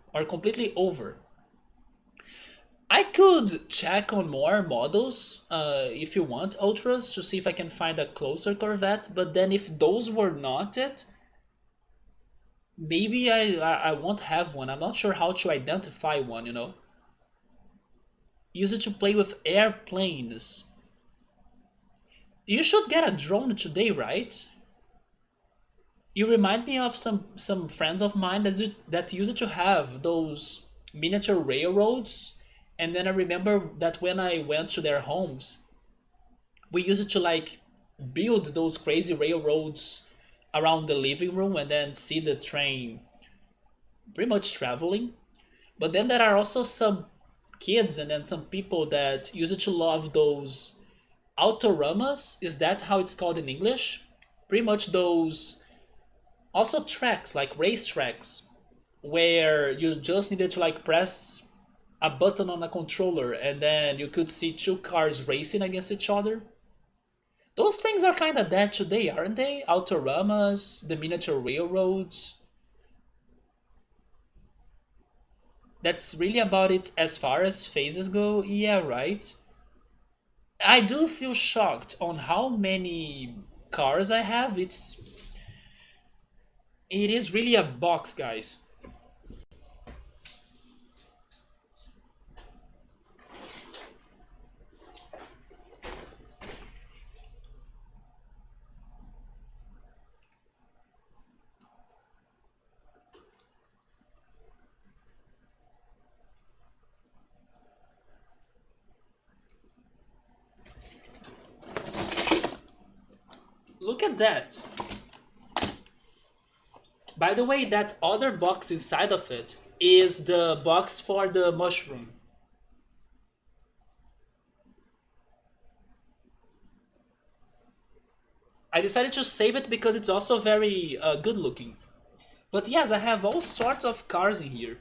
I could check on more models if you want ultras to see if I can find a closer Corvette, but then if those were not it, maybe I won't have one. I'm not sure how to identify one. Use it to play with airplanes. You should get a drone today, right? You remind me of some friends of mine that used to have those miniature railroads, and then I remember that when I went to their homes, we used to like build those crazy railroads around the living room and then see the train pretty much traveling. But then there are also some kids and then some people that used to love those autoramas. Is that how it's called in English? Pretty much those also tracks, like race tracks, where you just needed to like press a button on a controller and then you could see two cars racing against each other. Those things are kind of dead today, aren't they? Autoramas, the miniature railroads. That's really about it as far as phases go. Yeah, right. I do feel shocked on how many cars I have. It is really a box, guys. Look at that. By the way, that other box inside of it is the box for the mushroom. I decided to save it because it's also very good looking. But yes, I have all sorts of cars in here.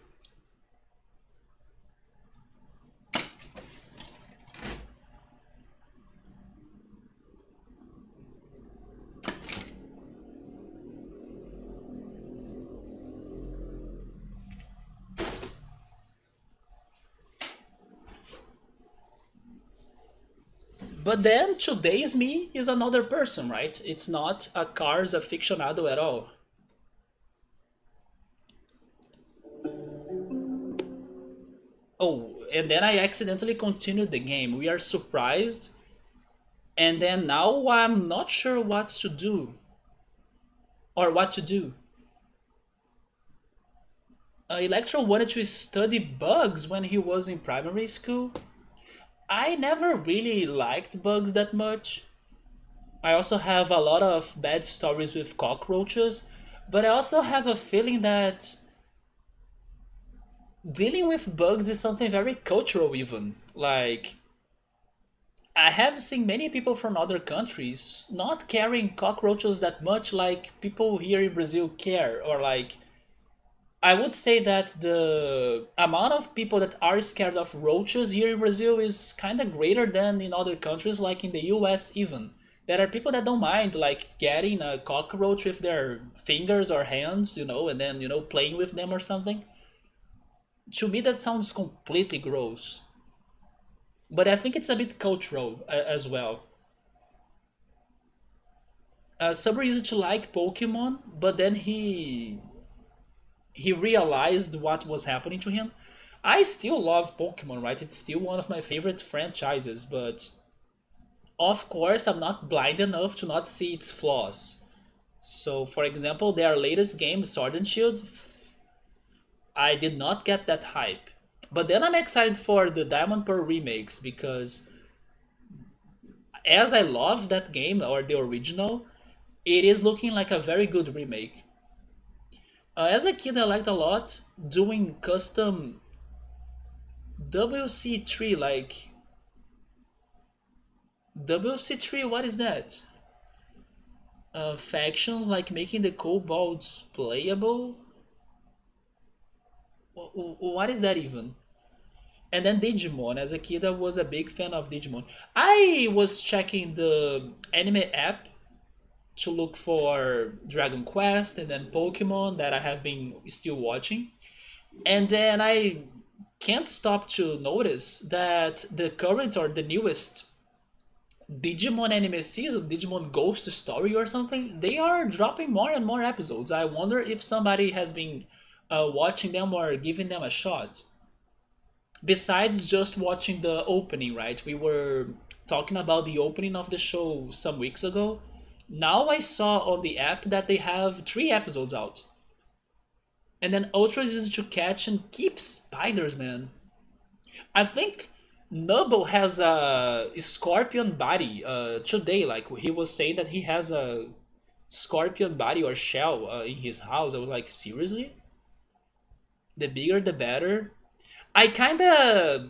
But then today's me is another person, right? It's not a cars aficionado at all. Oh, and then I accidentally continued the game. We are surprised, and then now I'm not sure what to do or what to do. Electro wanted to study bugs when he was in primary school. I never really liked bugs that much. I also have a lot of bad stories with cockroaches, but I also have a feeling that dealing with bugs is something very cultural, even. Like, I have seen many people from other countries not caring cockroaches that much like people here in Brazil care, or like I would say that the amount of people that are scared of roaches here in Brazil is kind of greater than in other countries, like in the US even. There are people that don't mind like getting a cockroach with their fingers or hands, and then, playing with them or something. To me, that sounds completely gross. But I think it's a bit cultural as well. Summer used to like Pokemon, but then he realized what was happening to him. I still love Pokemon, right? It's still one of my favorite franchises, but of course I'm not blind enough to not see its flaws. So, for example, their latest game, Sword and Shield, I did not get that hype. But then I'm excited for the Diamond Pearl remakes because as I love that game or the original, it is looking like a very good remake. As a kid, I liked a lot doing custom WC3, like WC3. What is that? Factions like making the kobolds playable. What is that even? And then Digimon. As a kid, I was a big fan of Digimon. I was checking the anime app to look for Dragon Quest and then Pokemon that I have been still watching. And then I can't stop to notice that the current or the newest Digimon anime season, Digimon Ghost Story or something, they are dropping more and more episodes. I wonder if somebody has been watching them or giving them a shot. Besides just watching the opening, right? We were talking about the opening of the show some weeks ago. Now I saw on the app that they have 3 episodes out. And then Ultra is used to catch and keep spiders, man. I think Nubble has a scorpion body today. Like he was saying that he has a scorpion body or shell in his house. I was like, seriously? The bigger the better. I kind of,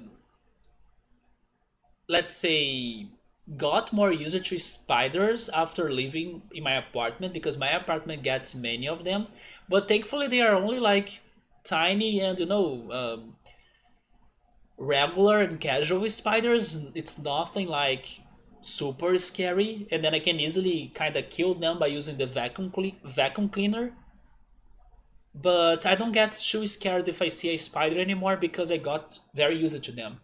let's say, got more used to spiders after living in my apartment because my apartment gets many of them. But thankfully, they are only like tiny and regular and casual spiders. It's nothing like super scary, and then I can easily kind of kill them by using the vacuum cleaner. But I don't get too scared if I see a spider anymore because I got very used to them.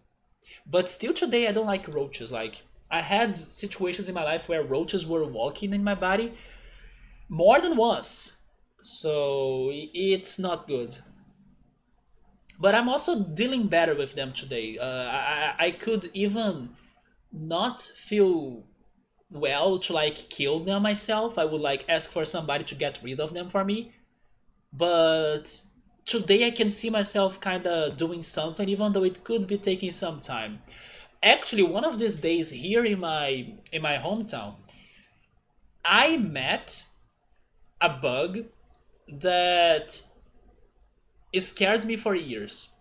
But still today I don't like roaches. Like I had situations in my life where roaches were walking in my body more than once. So it's not good. But I'm also dealing better with them today. I could even not feel well to like kill them myself. I would like ask for somebody to get rid of them for me. But today I can see myself kind of doing something, even though it could be taking some time. Actually, one of these days here in my hometown, I met a bug that scared me for years.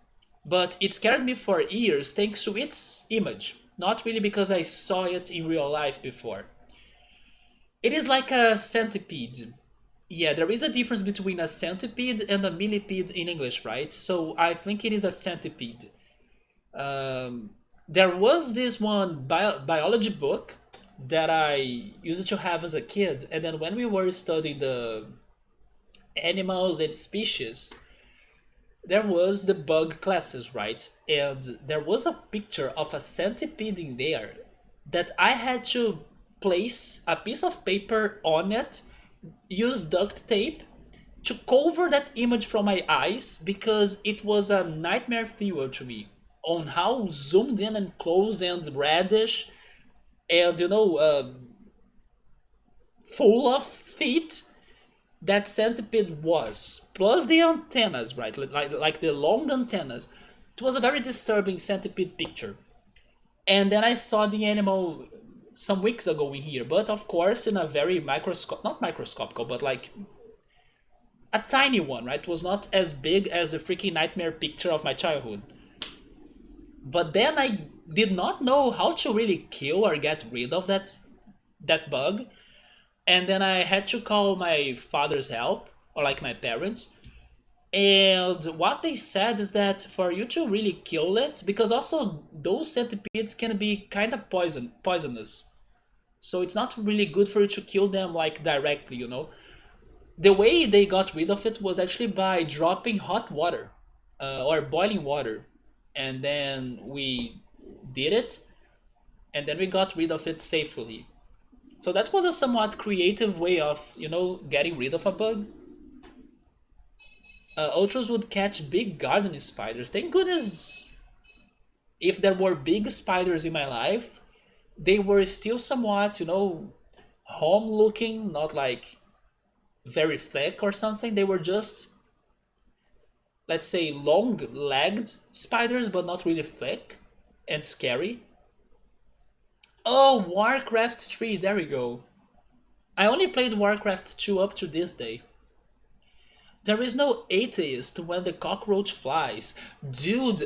But it scared me for years thanks to its image, not really because I saw it in real life before. It is like a centipede. Yeah, there is a difference between a centipede and a millipede in English, right? So I think it is a centipede. Um, there was this one biology book that I used to have as a kid, and then when we were studying the animals and species, there was the bug classes, right? And there was a picture of a centipede in there that I had to place a piece of paper on it, use duct tape to cover that image from my eyes because it was a nightmare fuel to me on how zoomed in and close and reddish and full of feet that centipede was, plus the antennas, right? Like the long antennas. It was a very disturbing centipede picture. And then I saw the animal some weeks ago in here, but of course in a very not microscopical, but like a tiny one, right? It was not as big as the freaking nightmare picture of my childhood. But then I did not know how to really kill or get rid of that bug, and then I had to call my father's help or like my parents. And what they said is that for you to really kill it, because also those centipedes can be kind of poisonous. So it's not really good for you to kill them like directly. The way they got rid of it was actually by dropping hot water or boiling water. And then we did it, and then we got rid of it safely. So that was a somewhat creative way of, getting rid of a bug. Ultras would catch big garden spiders. Thank goodness, if there were big spiders in my life, they were still somewhat, home looking, not like very thick or something. They were just, let's say, long legged spiders, but not really thick and scary. Oh, Warcraft 3, there we go. I only played Warcraft 2 up to this day. There is no atheist when the cockroach flies. Dude,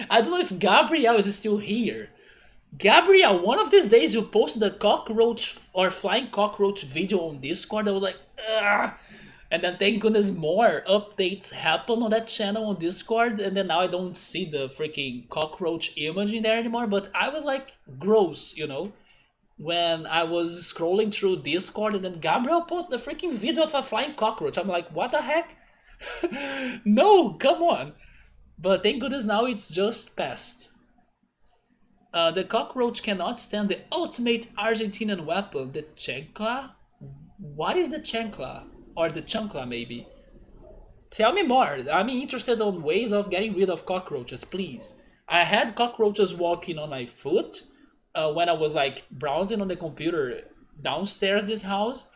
I don't know if Gabriel is still here. Gabriel, one of these days you posted a cockroach or flying cockroach video on Discord. I was like, ugh. And then thank goodness more updates happen on that channel on Discord. And then now I don't see the freaking cockroach image in there anymore. But I was like, gross, when I was scrolling through Discord and then Gabriel posted a freaking video of a flying cockroach. I'm like, what the heck? No, come on. But thank goodness now it's just past. The cockroach cannot stand the ultimate Argentinian weapon, the chancla. What is the chancla? Or the chancla, maybe? Tell me more. I'm interested on ways of getting rid of cockroaches, please. I had cockroaches walking on my foot when I was like browsing on the computer downstairs this house.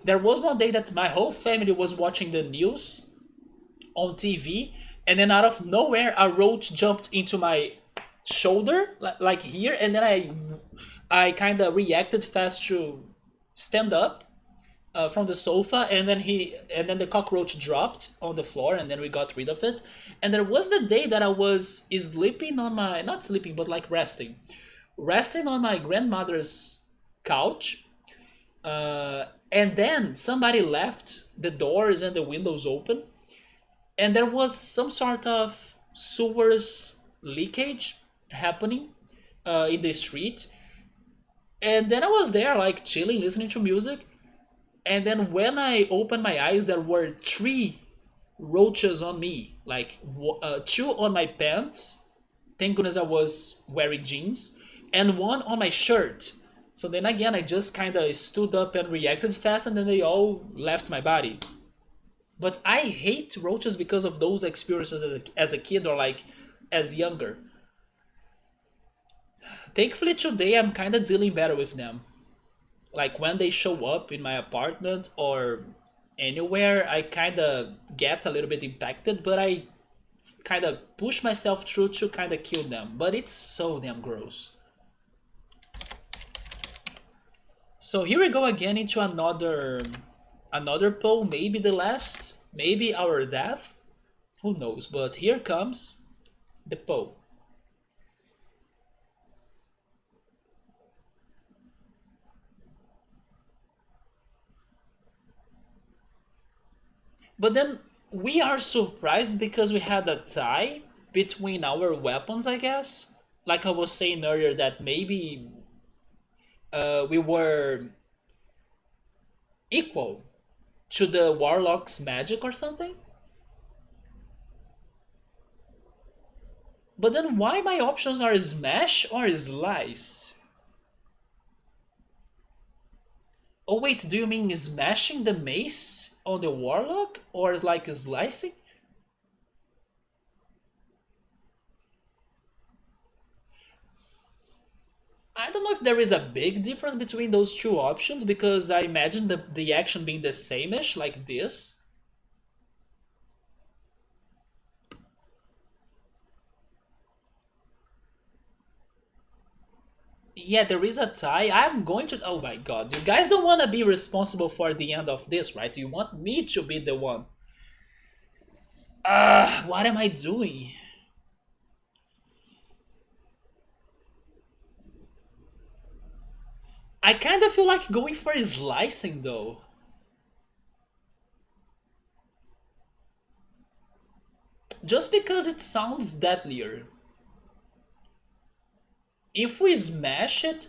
There was one day that my whole family was watching the news on TV, and then out of nowhere a roach jumped into my shoulder like here, and then I kind of reacted fast to stand up from the sofa, and then the cockroach dropped on the floor, and then we got rid of it. And there was the day that I was sleeping on my, not sleeping, but like resting on my grandmother's couch, and then somebody left the doors and the windows open, and there was some sort of sewers leakage happening in the street. And then I was there like chilling, listening to music, and then when I opened my eyes, there were three roaches on me, like two on my pants. Thank goodness I was wearing jeans, and one on my shirt. So then again, I just kind of stood up and reacted fast, and then they all left my body. But I hate roaches because of those experiences as a kid or like as younger. Thankfully today I'm kind of dealing better with them. Like when they show up in my apartment or anywhere, I kind of get a little bit impacted, but I kind of push myself through to kind of kill them. But it's so damn gross. So here we go again into another poll, maybe the last, maybe our death, who knows, but here comes the poll. But then we are surprised because we had a tie between our weapons, I guess. Like I was saying earlier, that maybe we were equal to the warlock's magic or something. But then why my options are smash or slice? Oh wait, do you mean smashing the mace on the warlock or like slicing? I don't know if there is a big difference between those two options because I imagine the action being the same-ish, like this. Yeah, there is a tie. I'm going to. Oh my god, you guys don't want to be responsible for the end of this, right? You want me to be the one. What am I doing? I kind of feel like going for slicing though. Just because it sounds deadlier. If we smash it,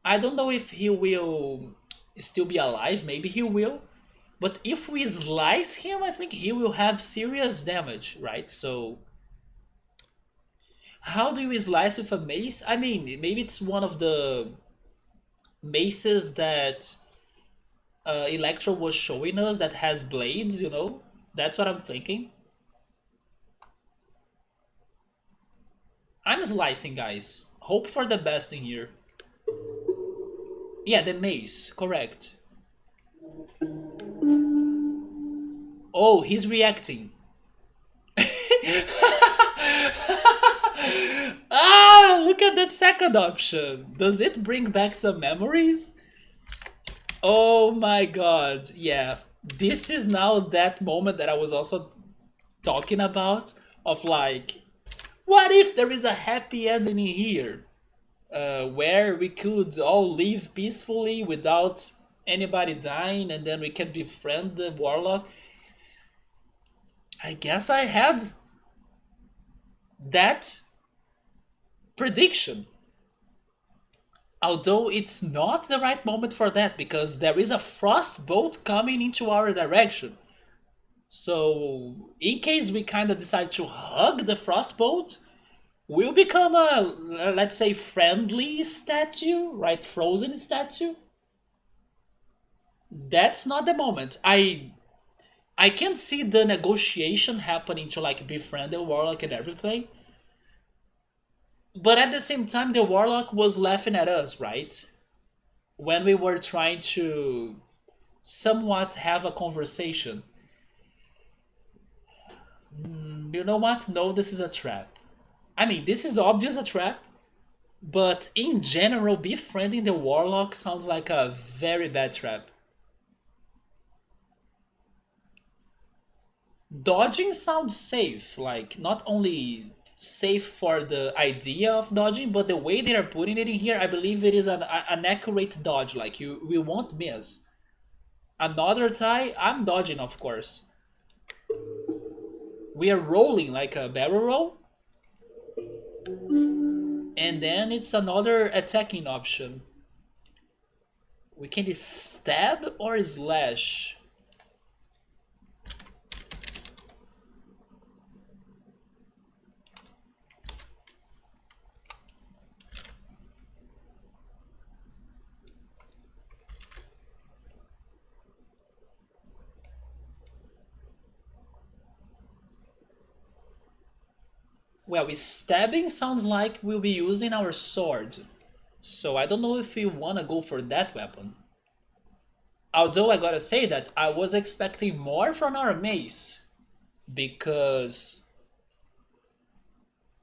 I don't know if he will still be alive. Maybe he will. But if we slice him, I think he will have serious damage, right? So, how do you slice with a mace? I mean, maybe it's one of the maces that Electro was showing us that has blades, you know? That's what I'm thinking. I'm slicing, guys. Hope for the best in here. Yeah, the mace, correct. Oh, he's reacting. Ah, look at that second option. Does it bring back some memories? Oh my god, yeah. This is now that moment that I was also talking about of like, what if there is a happy ending in here? Where we could all live peacefully without anybody dying and then we can befriend the warlock. I guess I had that prediction. Although it's not the right moment for that because there is a frost bolt coming into our direction. So, in case we kind of decide to hug the frost bolt, we'll become a, let's say, friendly statue, right? Frozen statue. That's not the moment. I can see the negotiation happening to like befriend the warlock and everything. But at the same time, the warlock was laughing at us, right? When we were trying to somewhat have a conversation. You know what? No, this is a trap. I mean, this is obvious a trap, but in general, befriending the warlock sounds like a very bad trap. Dodging sounds safe, like not only safe for the idea of dodging, but the way they are putting it in here, I believe it is an accurate dodge. Like you, we won't miss. Another tie, I'm dodging, of course. We are rolling like a barrel roll, and then it's another attacking option. We can stab or slash. Well, stabbing sounds like we'll be using our sword. So I don't know if we wanna go for that weapon. Although I gotta say that I was expecting more from our mace. Because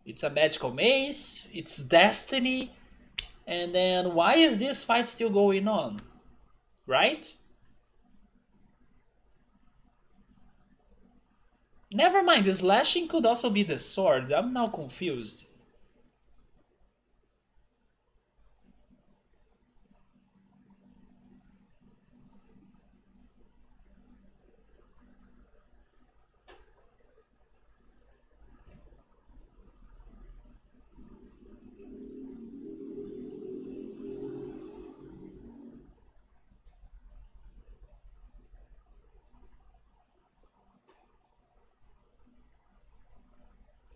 it's a magical mace, it's destiny, and then why is this fight still going on? Right? Never mind, the slashing could also be the sword. I'm now confused.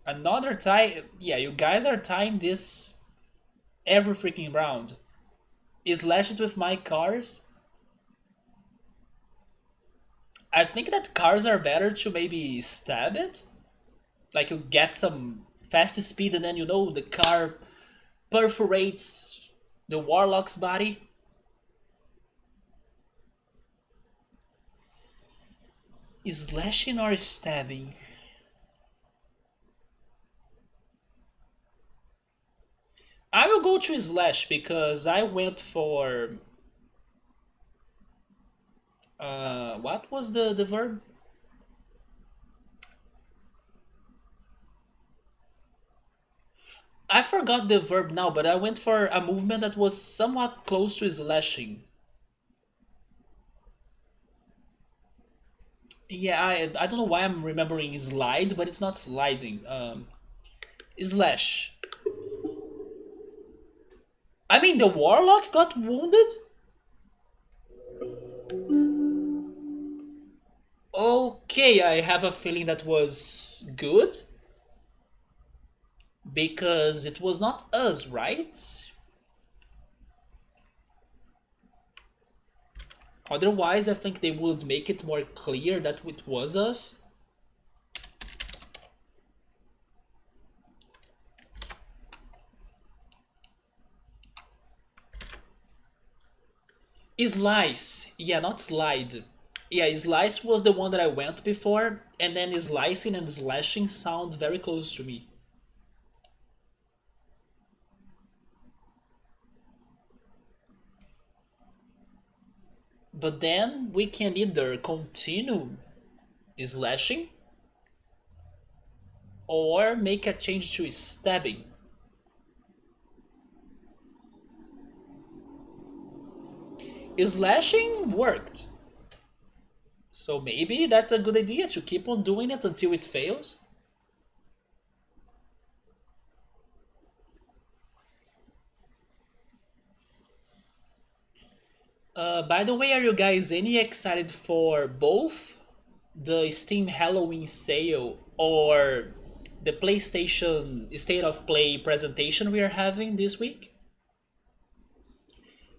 Another tie. Yeah, you guys are tying this every freaking round. Slash it with my cars. I think that cars are better to maybe stab it. Like you get some fast speed and then you know the car perforates the warlock's body. Slashing or stabbing? I will go to slash because I went for what was the verb? I forgot the verb now, but I went for a movement that was somewhat close to slashing. Yeah, I don't know why I'm remembering slide, but it's not sliding. Slash. I mean, the warlock got wounded? Okay, I have a feeling that was good. Because it was not us, right? Otherwise, I think they would make it more clear that it was us. Slice. Yeah, not slide. Yeah, slice was the one that I went before, and then slicing and slashing sound very close to me. But then we can either continue slashing or make a change to stabbing. Slashing worked, so maybe that's a good idea to keep on doing it until it fails. By the way, are you guys any excited for both the Steam Halloween sale or the PlayStation State of Play presentation we are having this week?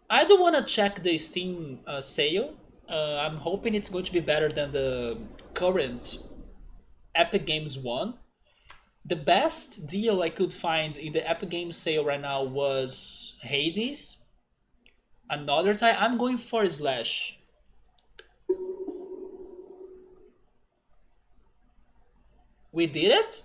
I do want to check the Steam sale. I'm hoping it's going to be better than the current Epic Games one. The best deal I could find in the Epic Games sale right now was Hades. Another time, I'm going for Slash. We did it?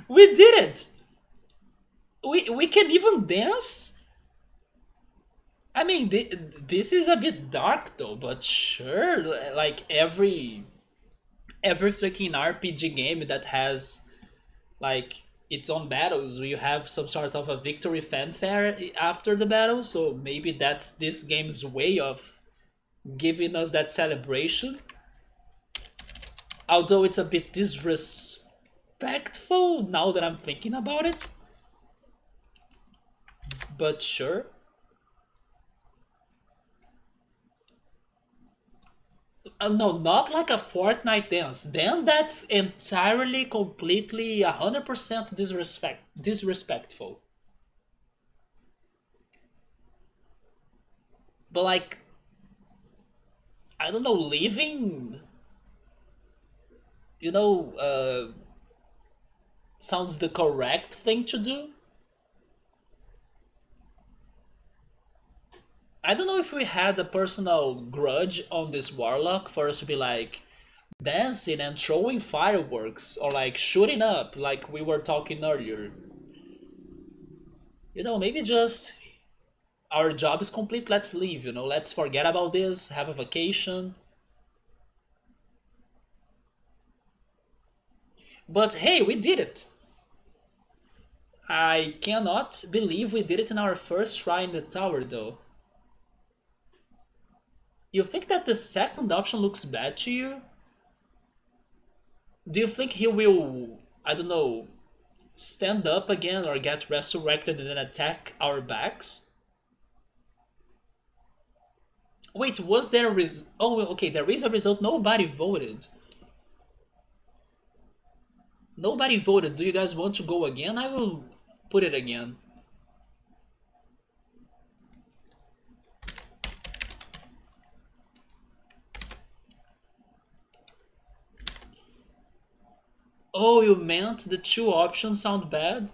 We did it! We can even dance? I mean, this is a bit dark though, but sure, like every freaking RPG game that has like its own battles, you have some sort of a victory fanfare after the battle, so maybe that's this game's way of giving us that celebration. Although it's a bit disrespectful now that I'm thinking about it, but sure. No, not like a Fortnite dance. Then that's entirely, completely, 100% disrespectful. But like, I don't know, leaving, you know, sounds the correct thing to do. I don't know if we had a personal grudge on this warlock for us to be like dancing and throwing fireworks or like shooting up like we were talking earlier. Maybe just our job is complete, let's leave, let's forget about this, have a vacation. But hey, we did it. I cannot believe we did it in our first try in the tower though. You think that the second option looks bad to you? Do you think he will, I don't know, stand up again or get resurrected and then attack our backs? Wait, was there a oh, okay, there is a result. Nobody voted. Nobody voted. Do you guys want to go again? I will put it again. Oh, you meant the two options sound bad?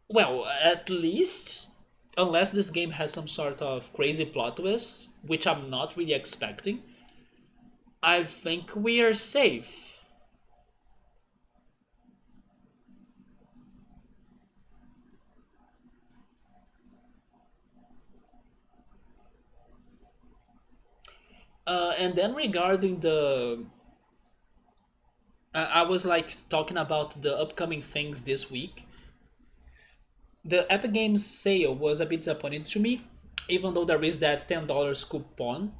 Well, at least, unless this game has some sort of crazy plot twist, which I'm not really expecting, I think we are safe. And then regarding I was like talking about the upcoming things this week. The Epic Games sale was a bit disappointing to me, even though there is that $10 coupon.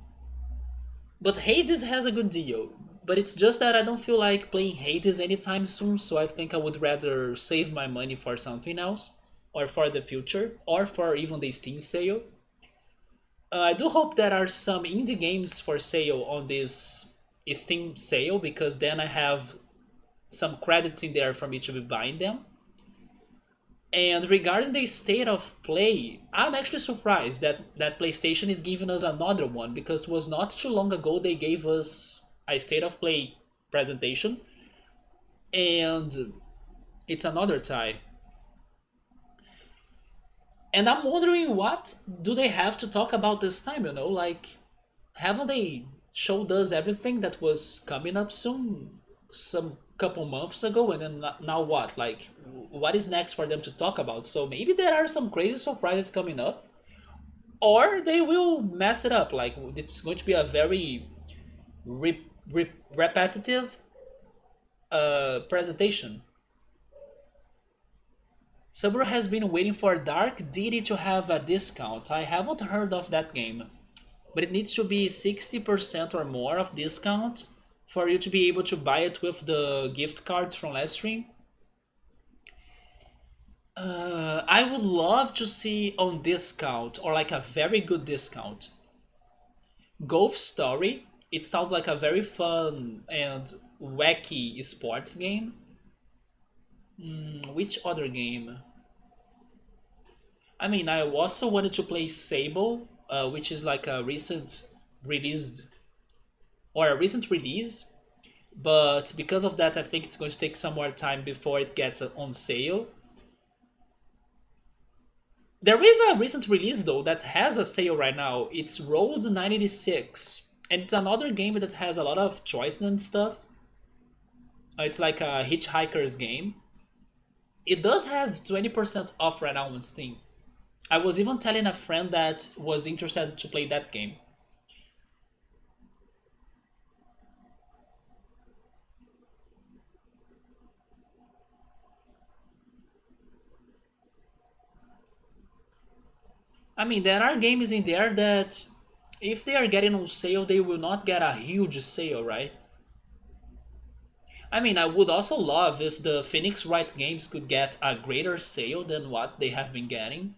But Hades has a good deal. But it's just that I don't feel like playing Hades anytime soon, so I think I would rather save my money for something else, or for the future, or for even the Steam sale. I do hope there are some indie games for sale on this Steam sale, because then I have some credits in there for me to be buying them. And regarding the state of play, I'm actually surprised that PlayStation is giving us another one, because it was not too long ago they gave us a state of play presentation, and it's another tie. And I'm wondering, what do they have to talk about this time, you know? Like, haven't they showed us everything that was coming up soon, some couple months ago, and then now what? Like, what is next for them to talk about? So maybe there are some crazy surprises coming up, or they will mess it up. Like, it's going to be a very repetitive presentation. Subaru has been waiting for Dark Deity to have a discount. I haven't heard of that game, but it needs to be 60% or more of discount for you to be able to buy it with the gift cards from last stream. I would love to see on discount, or like a very good discount, Golf Story. It sounds like a very fun and wacky sports game. Which other game? I mean, I also wanted to play Sable, which is like a released a recent release, but because of that, I think it's going to take some more time before it gets on sale. There is a recent release though that has a sale right now. It's Road 986, and it's another game that has a lot of choices and stuff. It's like a hitchhiker's game. It does have 20% off right now on Steam. I was even telling a friend that was interested to play that game. I mean, there are games in there that if they are getting on sale, they will not get a huge sale, right? I mean, I would also love if the Phoenix Wright games could get a greater sale than what they have been getting.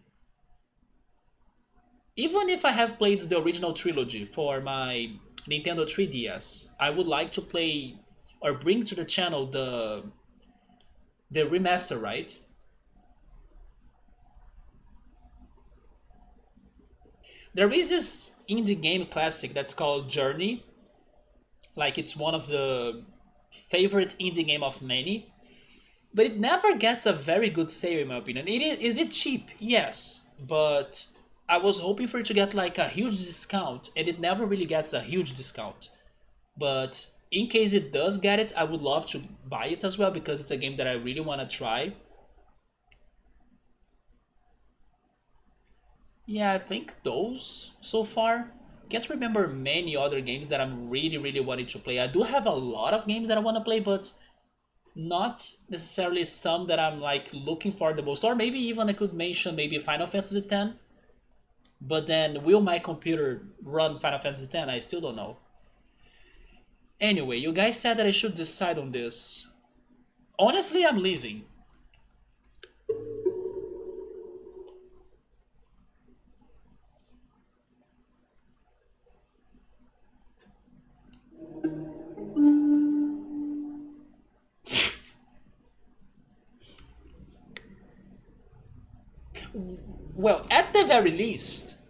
Even if I have played the original trilogy for my Nintendo 3DS, I would like to play or bring to the channel the remaster, right? There is this indie game classic that's called Journey. Like, it's one of the favorite indie game of many, but it never gets a very good sale in my opinion. Is it cheap? Yes, but I was hoping for it to get like a huge discount, and it never really gets a huge discount. But in case it does get it, I would love to buy it as well, because it's a game that I really want to try. Yeah, I think those so far. Can't remember many other games that I'm really wanting to play. I do have a lot of games that I want to play, but not necessarily some that I'm like looking for the most. Or maybe even I could mention maybe Final Fantasy X. But then will my computer run Final Fantasy X? I still don't know. Anyway, you guys said that I should decide on this. Honestly, I'm leaving. Well, at the very least,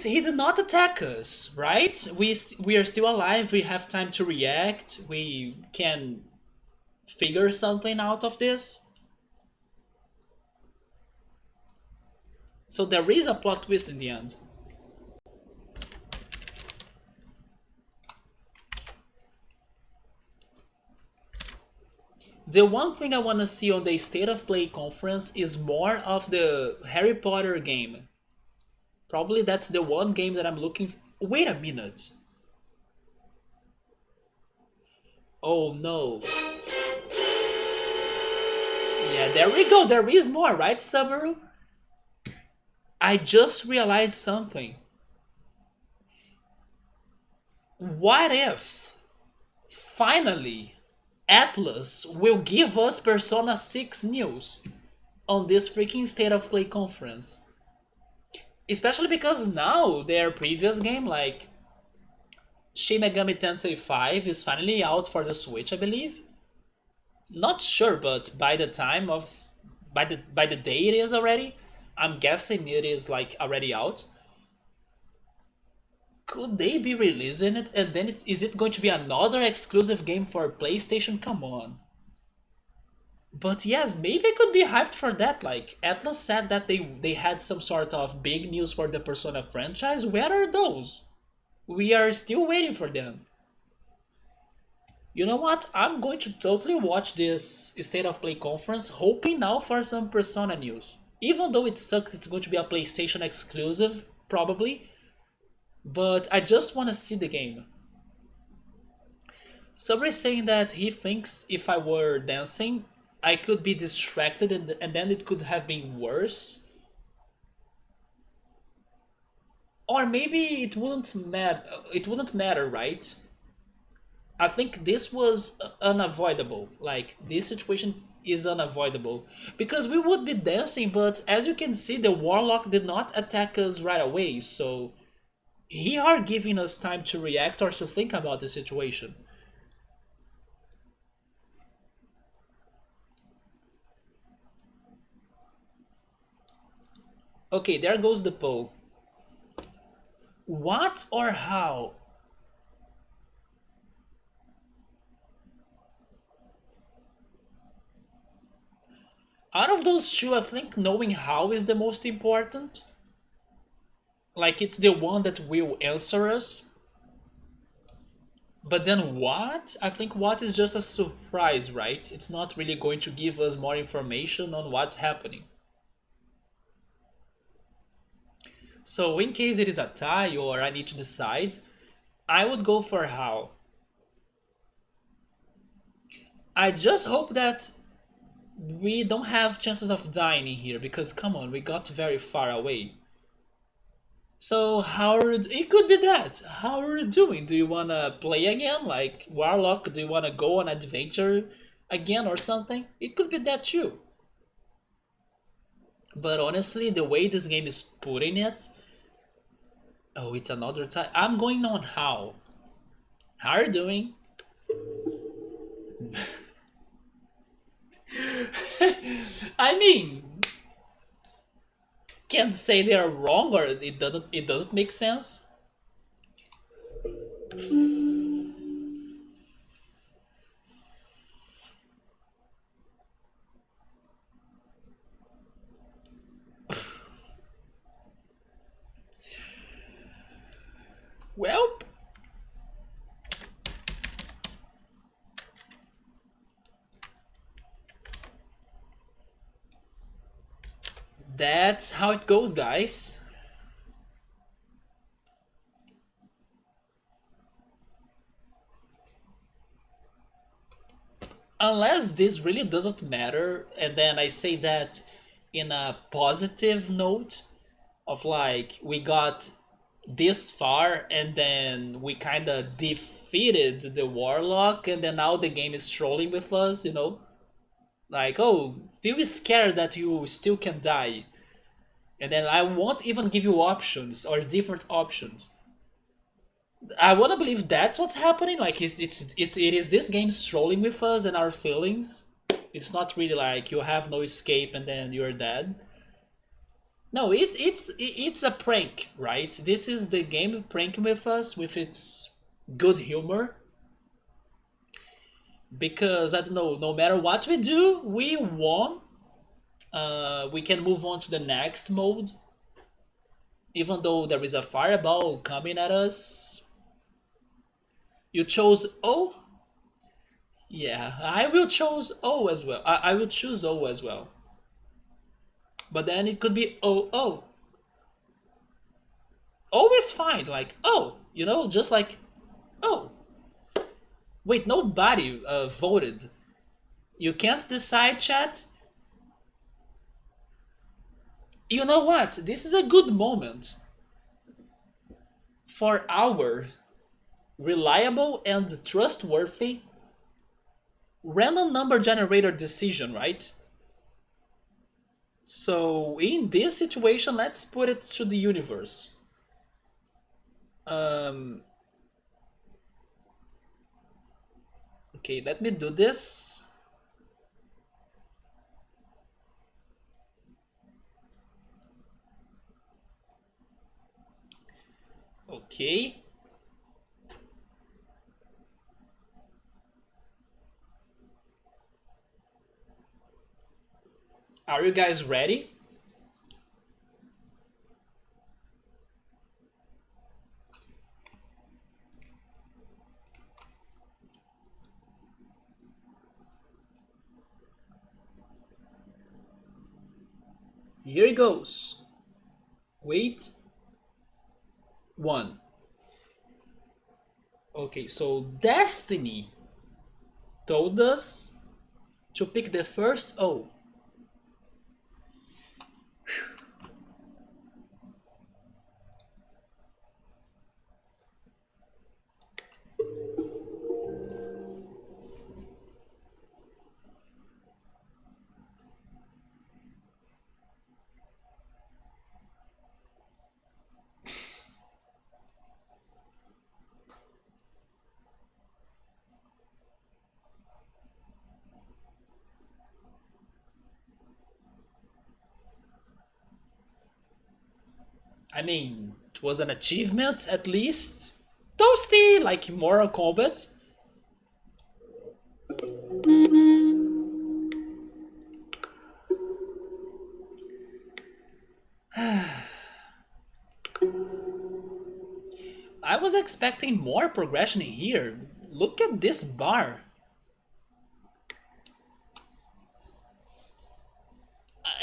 he did not attack us, right? We are still alive. We have time to react. We can figure something out of this. So there is a plot twist in the end. The one thing I want to see on the State of Play conference is more of the Harry Potter game. Probably that's the one game that I'm looking for. Wait a minute. Oh no. Yeah, there we go. There is more, right, Subaru? I just realized something. What if, finally, Atlas will give us Persona 6 news on this freaking State of Play conference? Especially because now their previous game, like Shin Megami Tensei 5 is finally out for the Switch, I believe. Not sure, but by the day it is already, I'm guessing it is like already out. Could they be releasing it and then is it going to be another exclusive game for PlayStation? Come on. But yes, maybe I could be hyped for that. Like Atlas said that they had some sort of big news for the Persona franchise. Where are those? We are still waiting for them. You know what? I'm going to totally watch this State of Play conference, hoping now for some Persona news. Even though it sucks, it's going to be a PlayStation exclusive, probably. But I just want to see the game. Somebody saying that he thinks if I were dancing, I could be distracted and then it could have been worse. Or maybe it wouldn't matter. It wouldn't matter, right? I think this was unavoidable. Like this situation is unavoidable because we would be dancing, but as you can see, the warlock did not attack us right away. So he are giving us time to react or to think about the situation. Okay, there goes the poll. What or how? Out of those two, I think knowing how is the most important. Like it's the one that will answer us. But then what? I think what is just a surprise, right? It's not really going to give us more information on what's happening. So in case it is a tie or I need to decide, I would go for how. I just hope that we don't have chances of dying in here because come on, we got very far away. So how are it could be that. How are you doing? Do you wanna play again? Like Warlock, do you wanna go on adventure again or something? It could be that too. But honestly, the way this game is putting it, oh, it's another time. I'm going on how. How are you doing? I mean, can't say they are wrong or it doesn't make sense. Well, that's how it goes, guys. Unless this really doesn't matter, and then I say that in a positive note of like we got this far and then we kind of defeated the warlock and then now the game is trolling with us. Like, oh, feel scared that you still can die. And then I won't even give you options or different options. I want to believe that's what's happening. Like, it is this game strolling with us and our feelings. It's not really like you have no escape and then you're dead. No, it's a prank, right? This is the game pranking with us with its good humor. Because I don't know, no matter what we do, we won. We can move on to the next mode, even though there is a fireball coming at us. You chose O. Yeah, I will choose O as well. I will choose O as well. But then it could be O O. O is fine, like O. Just like O. Wait, nobody voted. You can't decide, chat. You know what? This is a good moment for our reliable and trustworthy random number generator decision, right? So in this situation, let's put it to the universe. Um, Okay, let me do this. Okay. Are you guys ready? Here it goes. Wait. One. Okay, so Destiny told us to pick the first O. I mean, it was an achievement at least. Toasty, like Mortal Kombat. I was expecting more progression in here. Look at this bar.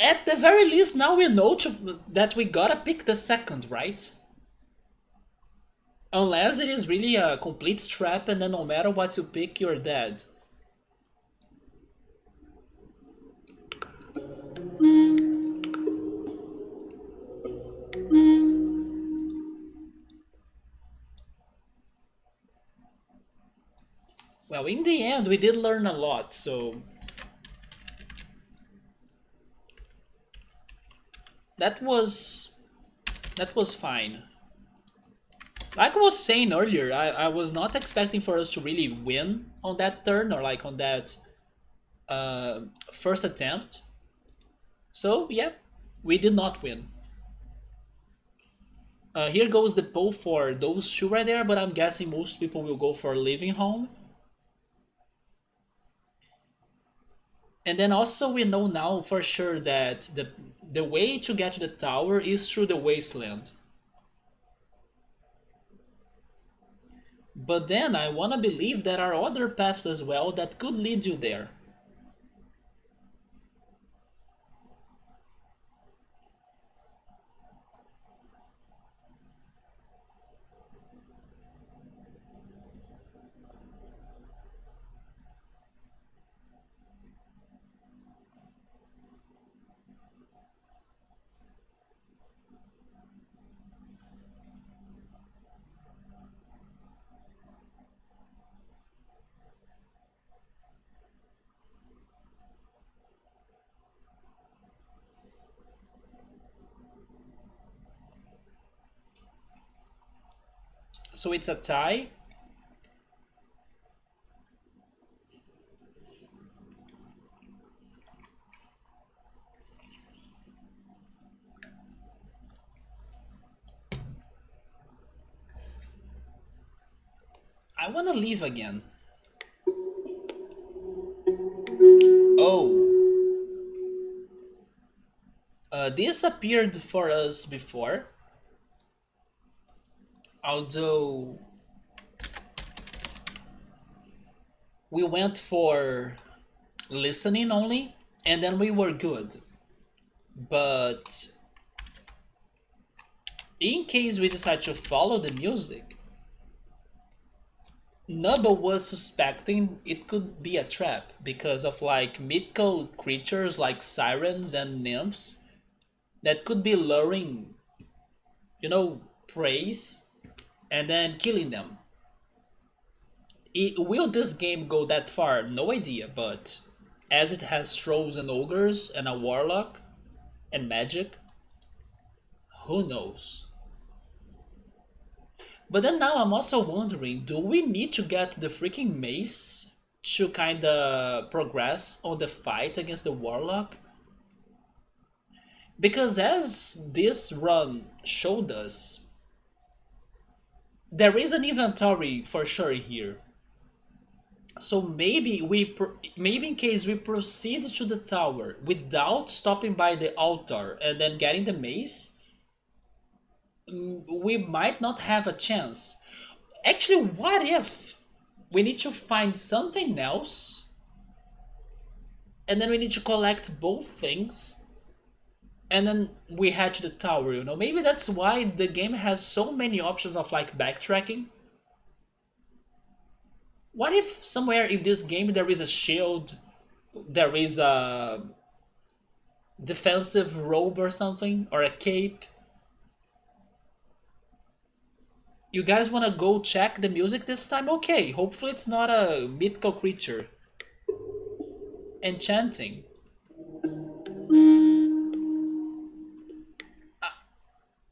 At the very least, now we know that we gotta pick the second, right? Unless it is really a complete trap and then no matter what you pick, you're dead. Well, in the end, we did learn a lot, so that was fine. Like I was saying earlier, I was not expecting for us to really win on that turn or like on that first attempt. So yeah, we did not win. Here goes the poll for those two right there, but I'm guessing most people will go for living home. And then also we know now for sure that the way to get to the tower is through the Wasteland. But then I wanna believe there are other paths as well that could lead you there. So it's a tie. I wanna leave again. Oh, this appeared for us before. Although we went for listening only, and then we were good. But in case we decide to follow the music, Nubba was suspecting it could be a trap because of like mythical creatures like sirens and nymphs that could be luring, praise and then killing them. Will this game go that far? No idea, but as it has trolls and ogres and a warlock and magic, who knows? But then now I'm also wondering, do we need to get the freaking mace to kind of progress on the fight against the warlock, because as this run showed us, there is an inventory for sure here. So maybe maybe in case we proceed to the tower without stopping by the altar and then getting the mace, we might not have a chance. Actually, what if we need to find something else and then we need to collect both things and then we head to the tower, you know? Maybe that's why the game has so many options of like backtracking. What if somewhere in this game there is a shield, there is a defensive robe or something, or a cape? You guys want to go check the music this time? Okay, hopefully it's not a mythical creature. Enchanting.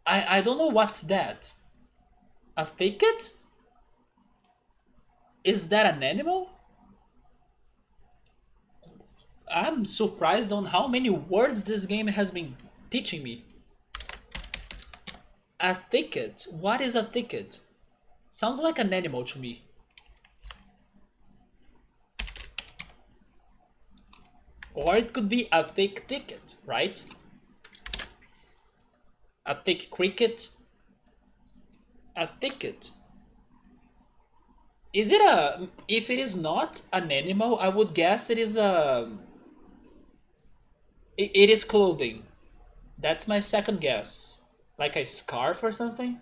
I don't know what's that. A thicket? Is that an animal? I'm surprised on how many words this game has been teaching me. A thicket? What is a thicket? Sounds like an animal to me. Or it could be a thick ticket, right? A thick cricket. A thicket. Is it a... If it is not an animal, I would guess it is a... It is clothing. That's my second guess. Like a scarf or something?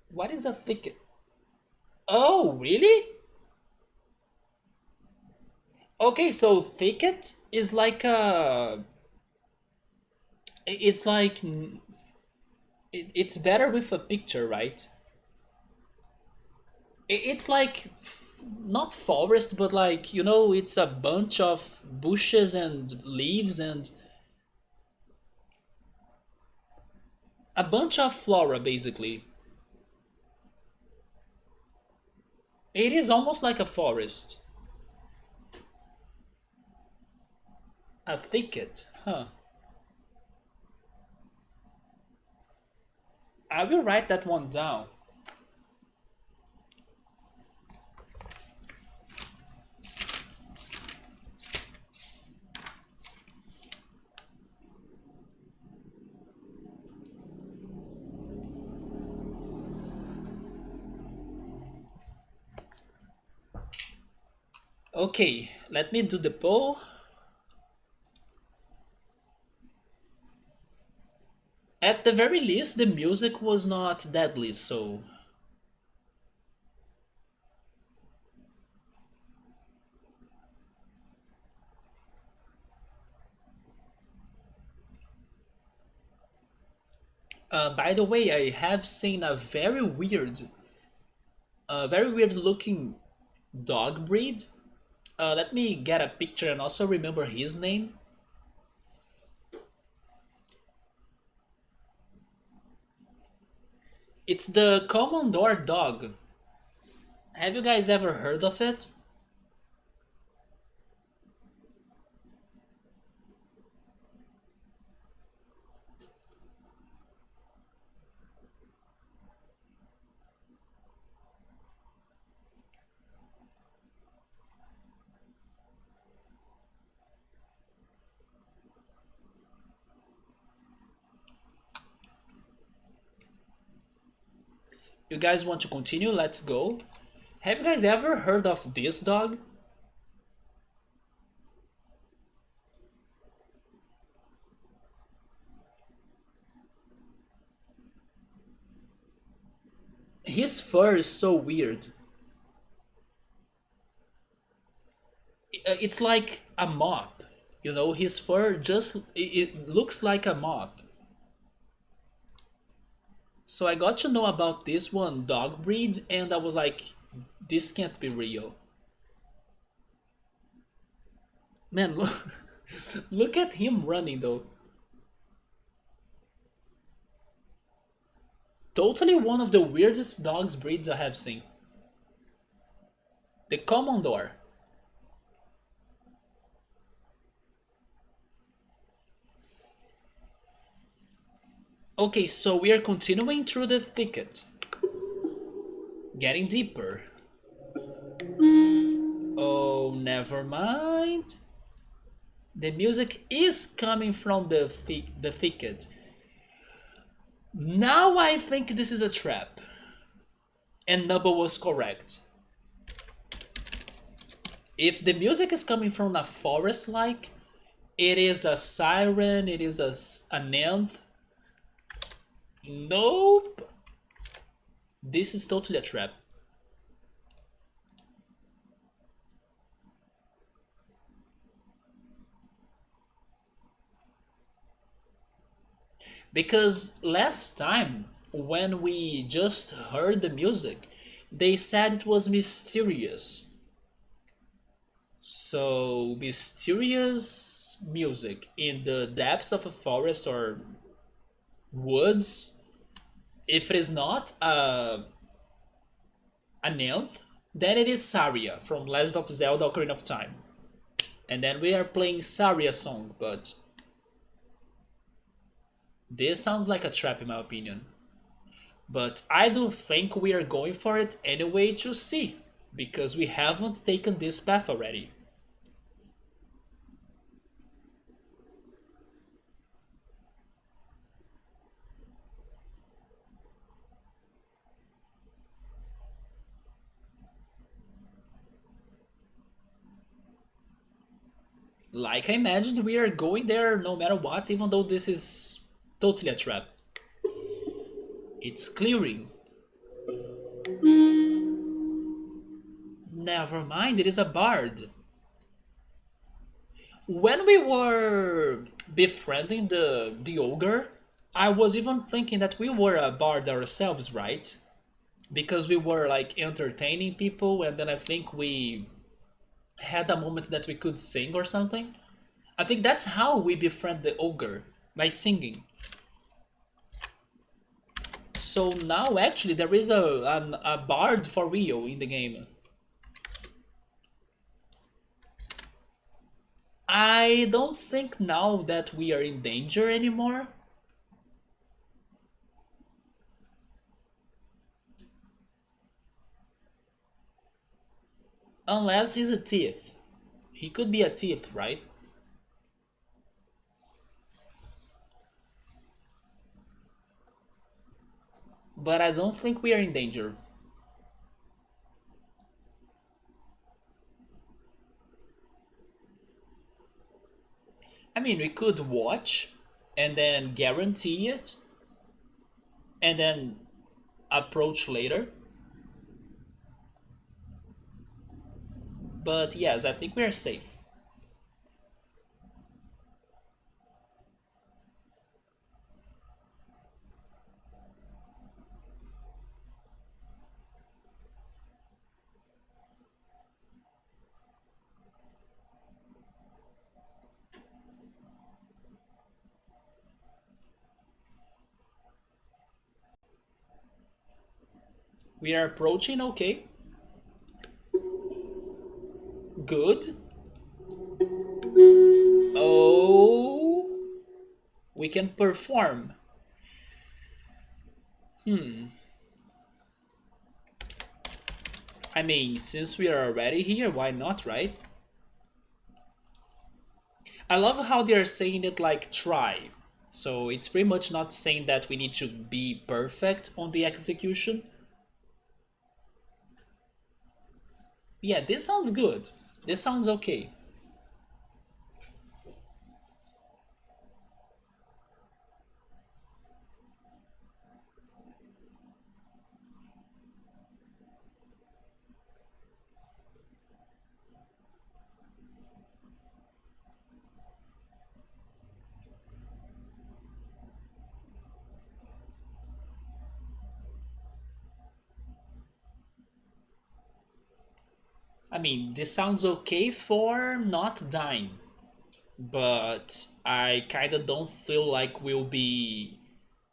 What is a thicket? Oh, really? Okay, so thicket is like a... It's like... It's better with a picture, right? It's like... Not forest, but like, you know, it's a bunch of bushes and leaves and... A bunch of flora, basically. It is almost like a forest. A thicket, huh? I will write that one down. Okay, let me do the poll. At the very least, the music was not deadly, so... by the way, I have seen a very weird looking dog breed. Let me get a picture and also remember his name. It's the Commodore dog. Have you guys ever heard of it? You guys want to continue? Let's go. Have you guys ever heard of this dog? His fur is so weird. It's like a mop. You know, his fur just it looks like a mop. So I got to know about this one dog breed and I was like, this can't be real. Man, look, look at him running though. Totally one of the weirdest dogs breeds I have seen. The common door. Okay, so we are continuing through the thicket. Getting deeper. Oh, never mind. The music is coming from the thicket. Now I think this is a trap. And Nubble was correct. If the music is coming from a forest like, it is a siren, it is a nymph. Nope. This is totally a trap. Because last time, when we just heard the music, they said it was mysterious. So, mysterious music in the depths of a forest or woods, if it is not a nymph, then it is Saria from Legend of Zelda Ocarina of Time. And then we are playing Saria song, but this sounds like a trap in my opinion. But I do think we are going for it anyway to see, because we haven't taken this path already. Like I imagined, we are going there no matter what, even though this is totally a trap. It's clearing. Never mind, it is a bard. When we were befriending the ogre, I was even thinking that we were a bard ourselves, right? Because we were like entertaining people, and then I think we had a moment that we could sing or something. I think that's how we befriend the ogre, by singing. So now actually there is a bard for real in the game. I don't think now that we are in danger anymore. Unless he's a thief. He could be a thief, right? But I don't think we are in danger. I mean, we could watch and then guarantee it and then approach later. But yes, I think we are safe. We are approaching, okay. Good. Oh, we can perform. Hmm. I mean, since we are already here, why not, right? I love how they are saying it like try. So it's pretty much not saying that we need to be perfect on the execution. Yeah, this sounds good. This sounds okay. I mean, this sounds okay for not dying, but I kinda don't feel like we'll be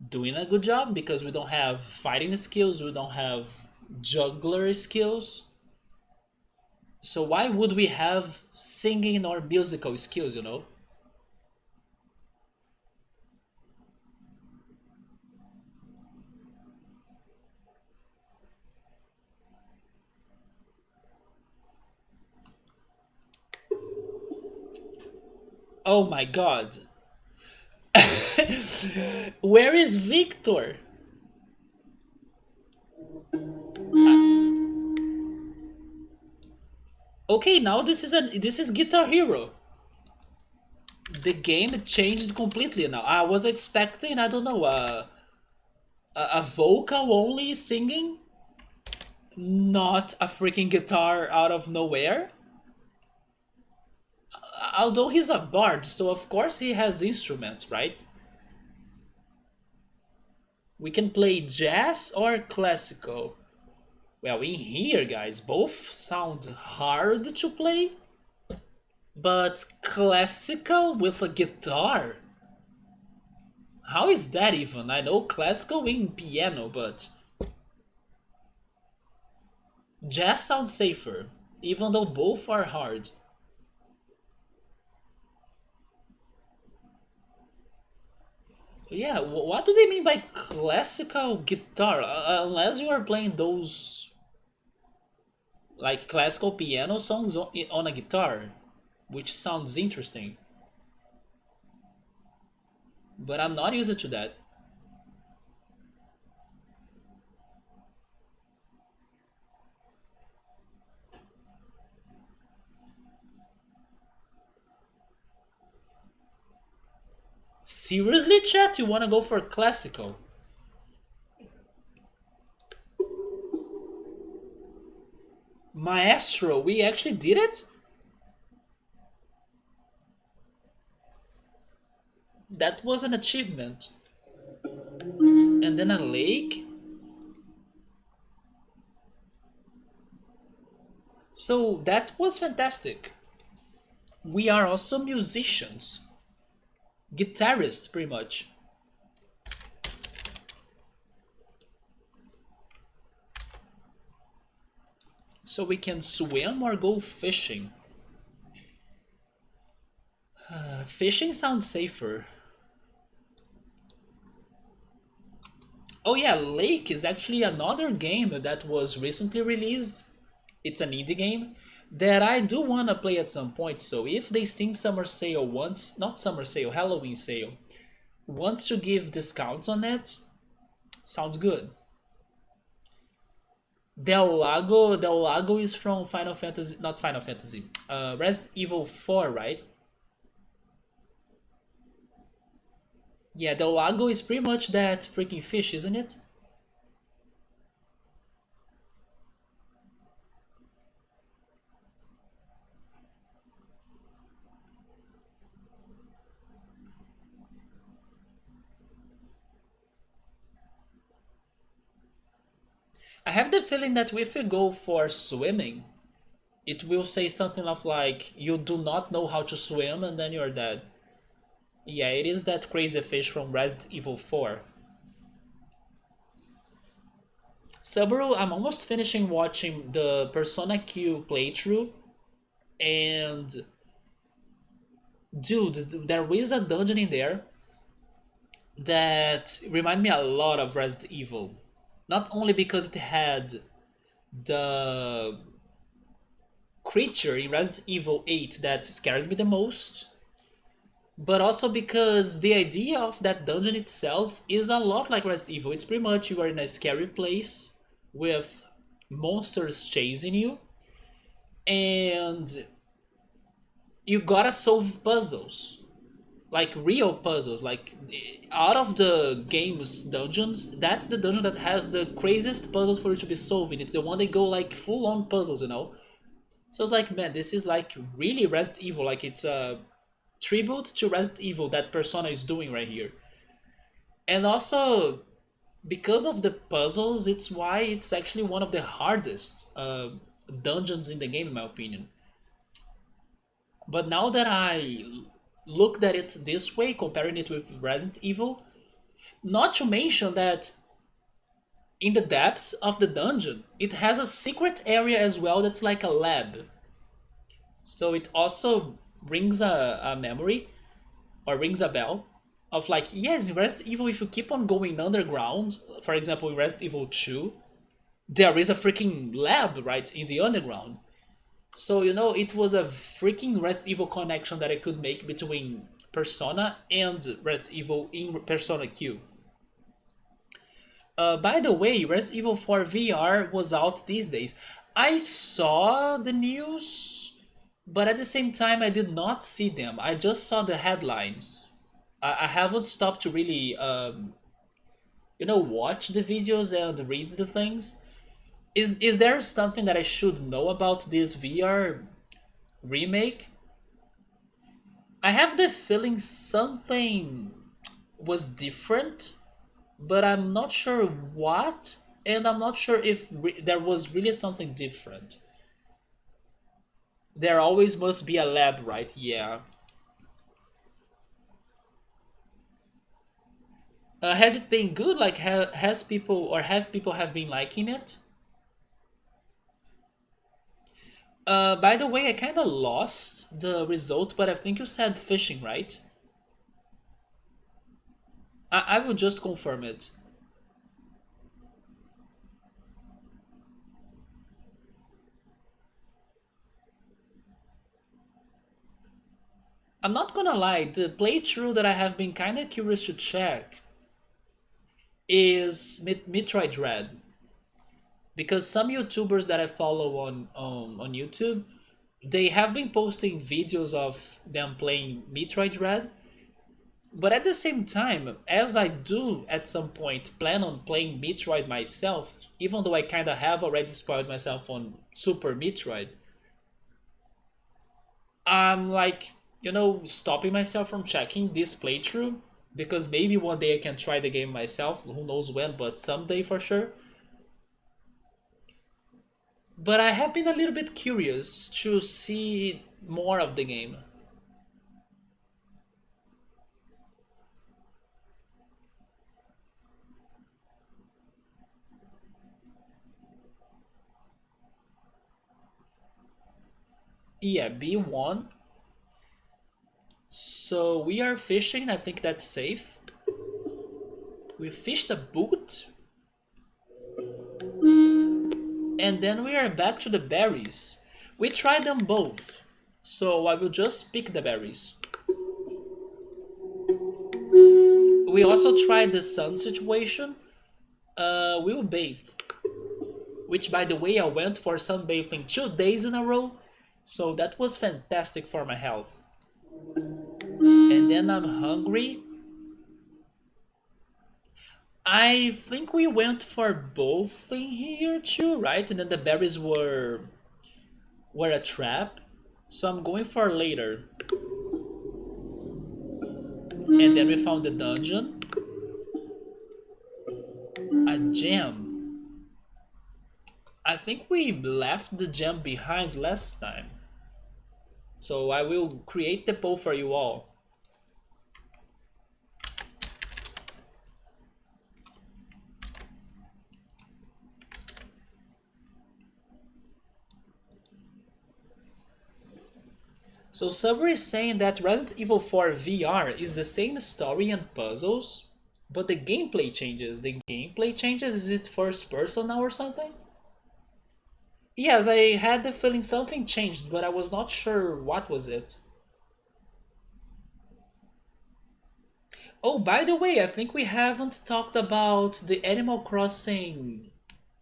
doing a good job because we don't have fighting skills, we don't have juggler skills. So why would we have singing or musical skills, you know? Oh my god. Where is Victor? Okay, now this is Guitar Hero. The game changed completely now. I was expecting, I don't know, a vocal only singing, not a freaking guitar out of nowhere. Although he's a bard, so of course he has instruments, right? We can play jazz or classical. Well, in here, guys, both sound hard to play, but classical with a guitar? How is that even? I know classical in piano, but jazz sounds safer, even though both are hard. Yeah, what do they mean by classical guitar? Unless you are playing those like classical piano songs on a guitar, which sounds interesting. But I'm not used to that. Seriously, chat? You wanna go for classical? Maestro, we actually did it? That was an achievement. And then a lake? So that was fantastic. We are also musicians. Guitarists, pretty much. So we can swim or go fishing. Fishing sounds safer. Oh yeah, Lake is actually another game that was recently released. It's an indie game that I do want to play at some point. So if they Steam Summer Sale wants, not Summer Sale, Halloween Sale, wants to give discounts on it, sounds good. Del Lago is from Final Fantasy, not Final Fantasy, Resident Evil 4, right? Yeah, Del Lago is pretty much that freaking fish, isn't it? I have the feeling that if we go for swimming, it will say something of like, you do not know how to swim and then you're dead. Yeah, it is that crazy fish from Resident Evil 4. Subaru, I'm almost finishing watching the Persona Q playthrough, and dude, there is a dungeon in there that remind me a lot of Resident Evil. Not only because it had the creature in Resident Evil 8 that scared me the most, but also because the idea of that dungeon itself is a lot like Resident Evil. It's pretty much you are in a scary place with monsters chasing you, and you gotta solve puzzles, like real puzzles. Like out of the game's dungeons, that's the dungeon that has the craziest puzzles for you to be solving. It's the one that go like full on puzzles, you know. So it's like, man, this is like really Resident Evil. Like it's a tribute to Resident Evil that Persona is doing right here. And also because of the puzzles, it's why it's actually one of the hardest dungeons in the game, in my opinion. But now that I looked at it this way, comparing it with Resident Evil, not to mention that in the depths of the dungeon, it has a secret area as well that's like a lab. So it also rings a memory or rings a bell of like, yes, in Resident Evil, if you keep on going underground, for example, in Resident Evil 2, there is a freaking lab right in the underground. So, it was a freaking Resident Evil connection that I could make between Persona and Resident Evil in Persona Q. By the way, Resident Evil 4 VR was out these days. I saw the news, but at the same time, I did not see them. I just saw the headlines. I haven't stopped to really, watch the videos and read the things. Is there something that I should know about this VR remake? I have the feeling something was different, but I'm not sure what, and I'm not sure if there was really something different. There always must be a lab, right? Yeah. Has it been good? Like, has people or have people have been liking it? By the way, I kind of lost the result, but I think you said fishing, right? I will just confirm it. I'm not gonna lie, the playthrough that I have been kind of curious to check is Metroid Dread, because some YouTubers that I follow on YouTube, they have been posting videos of them playing Metroid Dread. But at the same time, as I do at some point plan on playing Metroid myself, even though I kind of have already spoiled myself on Super Metroid, I'm like, stopping myself from checking this playthrough because maybe one day I can try the game myself. Who knows when, but someday for sure. But I have been a little bit curious to see more of the game. Yeah, B1. So we are fishing. I think that's safe. We fished a boot. And then we are back to the berries. We tried them both. So I will just pick the berries. We also tried the sun situation. We will bathe. Which, by the way, I went for sunbathing 2 days in a row. So that was fantastic for my health. And then I'm hungry. I think we went for both in here too, right? And then the berries were a trap. So I'm going for later. And then we found the dungeon. A gem. I think we left the gem behind last time. So I will create the poll for you all. So Subway is saying that Resident Evil 4 VR is the same story and puzzles, but the gameplay changes. The gameplay changes? Is it first person now or something? Yes, I had the feeling something changed, but I was not sure what was it. Oh, by the way, I think we haven't talked about the Animal Crossing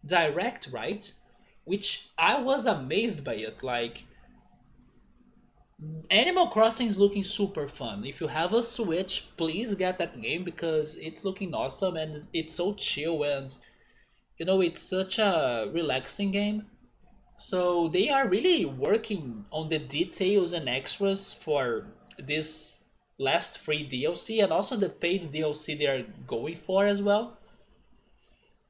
Direct, right? Which I was amazed by it. Like, Animal Crossing is looking super fun. If you have a Switch, please get that game because it's looking awesome and it's so chill and it's such a relaxing game. So they are really working on the details and extras for this last free DLC and also the paid DLC they are going for as well.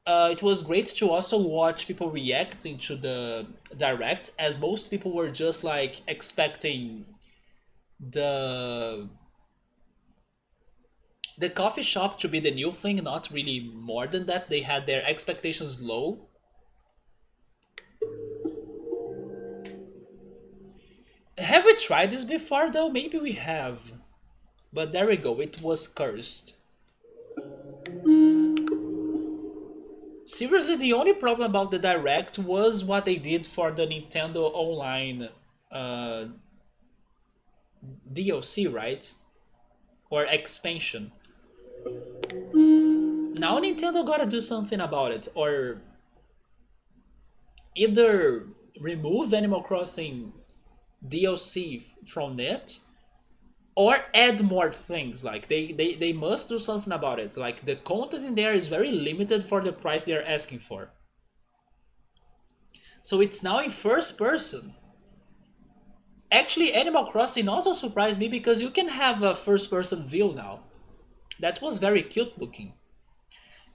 It was great to also watch people reacting to the direct, as most people were just like expecting the the coffee shop to be the new thing, not really more than that. They had their expectations low. Have we tried this before though? Maybe we have. But there we go, it was cursed. Seriously, the only problem about the Direct was what they did for the Nintendo Online uh, DLC, right? Or expansion. Now Nintendo gotta do something about it, or either remove Animal Crossing DLC from it, or add more things. Like they must do something about it. Like the content in there is very limited for the price they're asking for. So it's now in first person. Actually, Animal Crossing also surprised me because you can have a first person view now. That was very cute looking.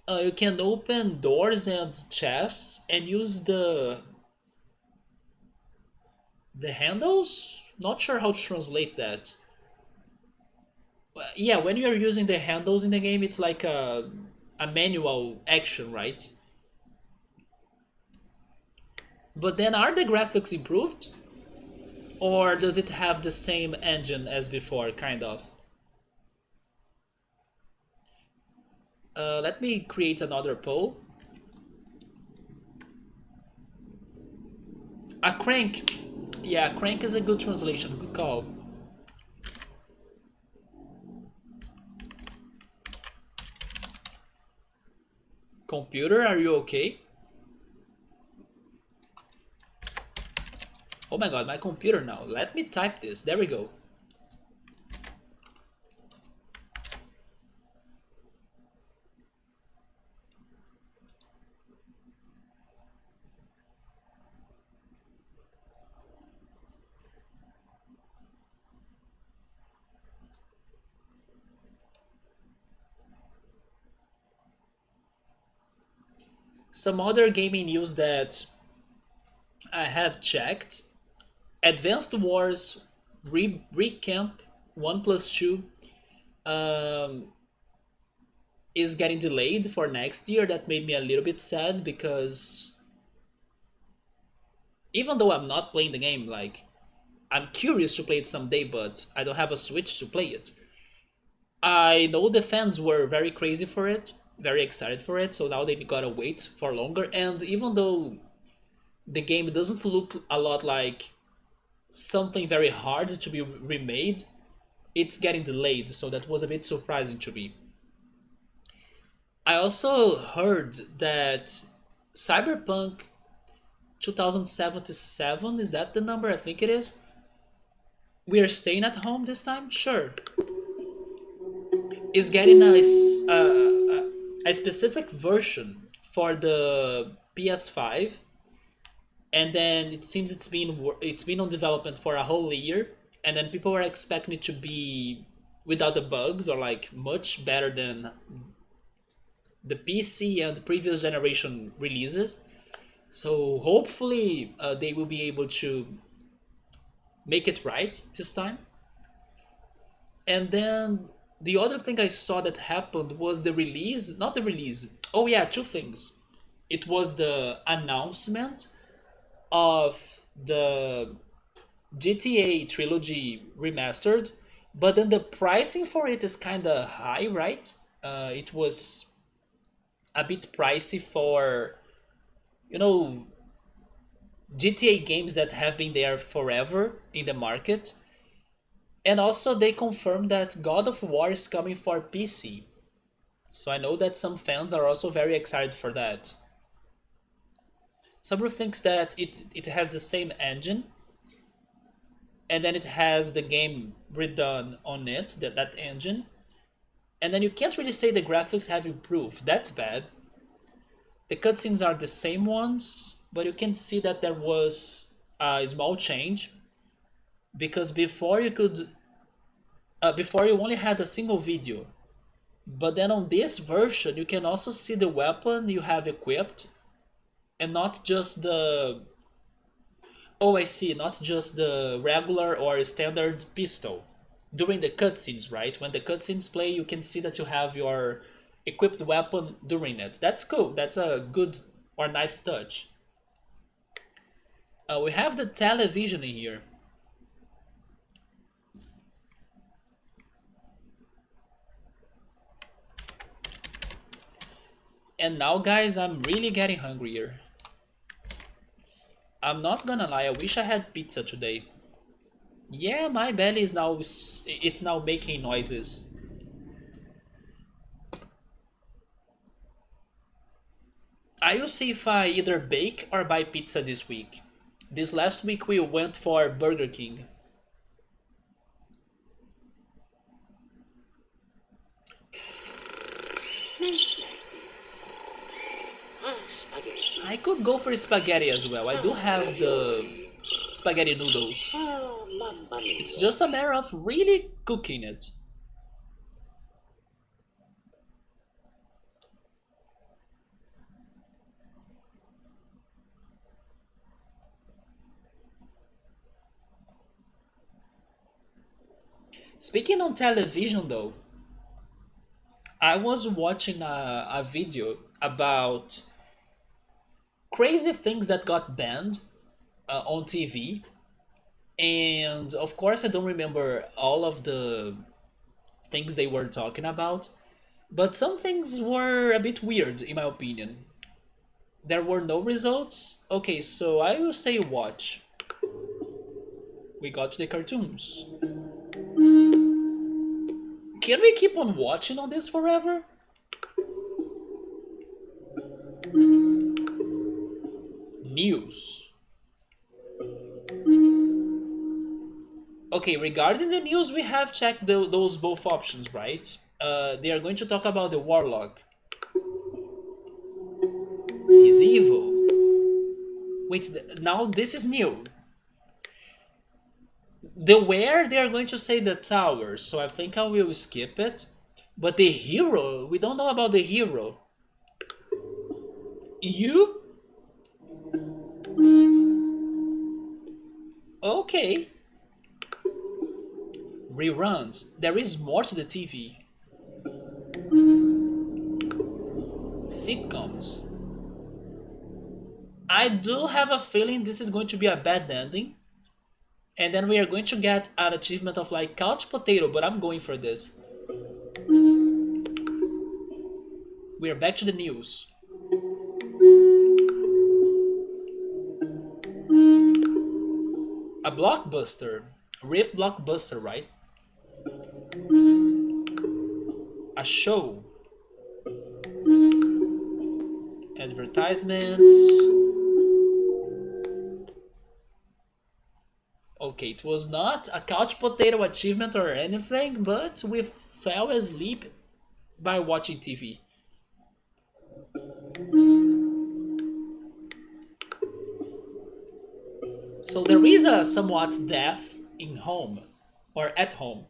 You can open doors and chests and use the handles. Not sure how to translate that. Yeah, when you're using the handles in the game, it's like a manual action, right? But then are the graphics improved? Or does it have the same engine as before, kind of? Let me create another poll. A crank. Yeah, crank is a good translation. Good call. Computer, are you okay? Oh my god, my computer now. Let me type this. There we go. Some other gaming news that I have checked. Advanced Wars Recamp 1 plus 2 um, is getting delayed for next year. That made me a little bit sad because even though I'm not playing the game, like I'm curious to play it someday, but I don't have a Switch to play it. I know the fans were very crazy for it, very excited for it, so now they gotta wait for longer. And even though the game doesn't look a lot like something very hard to be remade, it's getting delayed, so that was a bit surprising to me. I also heard that Cyberpunk 2077, is that the number? I think it is. We are staying at home this time? Sure. Is getting a specific version for the PS5, and then it seems it's been on development for a whole year, and then people are expecting it to be without the bugs or like much better than the PC and previous generation releases. So hopefully they will be able to make it right this time. And then the other thing I saw that happened was the release, not the release. Oh yeah, two things. It was the announcement of the GTA trilogy remastered, but then the pricing for it is kind of high, right? It was a bit pricey for, you know, GTA games that have been there forever in the market. And also they confirmed that God of War is coming for PC. So I know that some fans are also very excited for that. Some thinks that it has the same engine, and then it has the game redone on it, that engine. And then you can't really say the graphics have improved. That's bad. The cutscenes are the same ones, but you can see that there was a small change because before you only had a single video, but then on this version you can also see the weapon you have equipped, and not just the, oh I see, not just the regular or standard pistol. During the cutscenes, right? When the cutscenes play, you can see that you have your equipped weapon during it. That's cool. That's a good or nice touch. We have the television in here. And now, guys, I'm really getting hungrier. I'm not gonna lie, I wish I had pizza today. Yeah, my belly is now it's now making noises. I will see if I either bake or buy pizza this week. This last week we went for Burger King. I could go for spaghetti as well. I do have the spaghetti noodles. It's just a matter of really cooking it. Speaking on television though, I was watching a video about crazy things that got banned on TV. And of course, I don't remember all of the things they were talking about, but some things were a bit weird, in my opinion. There were no results. Okay, so I will say watch. We got to the cartoons. Can we keep on watching on this forever? News. Okay, regarding the news, we have checked those both options, right? They are going to talk about the warlock. He's evil. Wait, now this is new. The where, they are going to say the tower, so I think I will skip it. But the hero, we don't know about the hero. You? Okay. Reruns. There is more to the TV. Sitcoms. I do have a feeling this is going to be a bad ending. And then we are going to get an achievement of like couch potato, but I'm going for this. We are back to the news. A blockbuster. Rip blockbuster, right? A show. Advertisements. Okay, it was not a couch potato achievement or anything, but we fell asleep by watching TV. So there is a somewhat death in home or at home.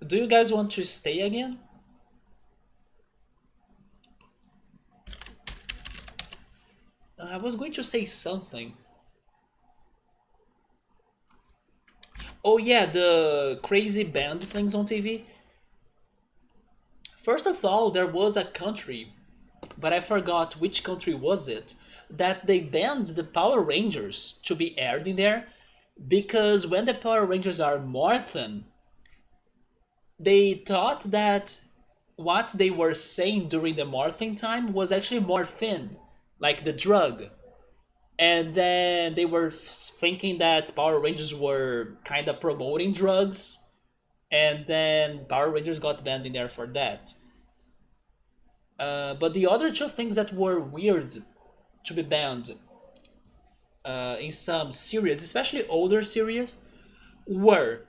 Do you guys want to stay again? I was going to say something. Oh yeah, the crazy band things on TV. First of all, there was a country, but I forgot which country was it, that they banned the Power Rangers to be aired in there because when the Power Rangers are Morphin, they thought that what they were saying during the morphing time was actually morphine, like the drug. And then they were thinking that Power Rangers were kind of promoting drugs, and then Power Rangers got banned in there for that. But the other two things that were weird to be banned in some series, especially older series, were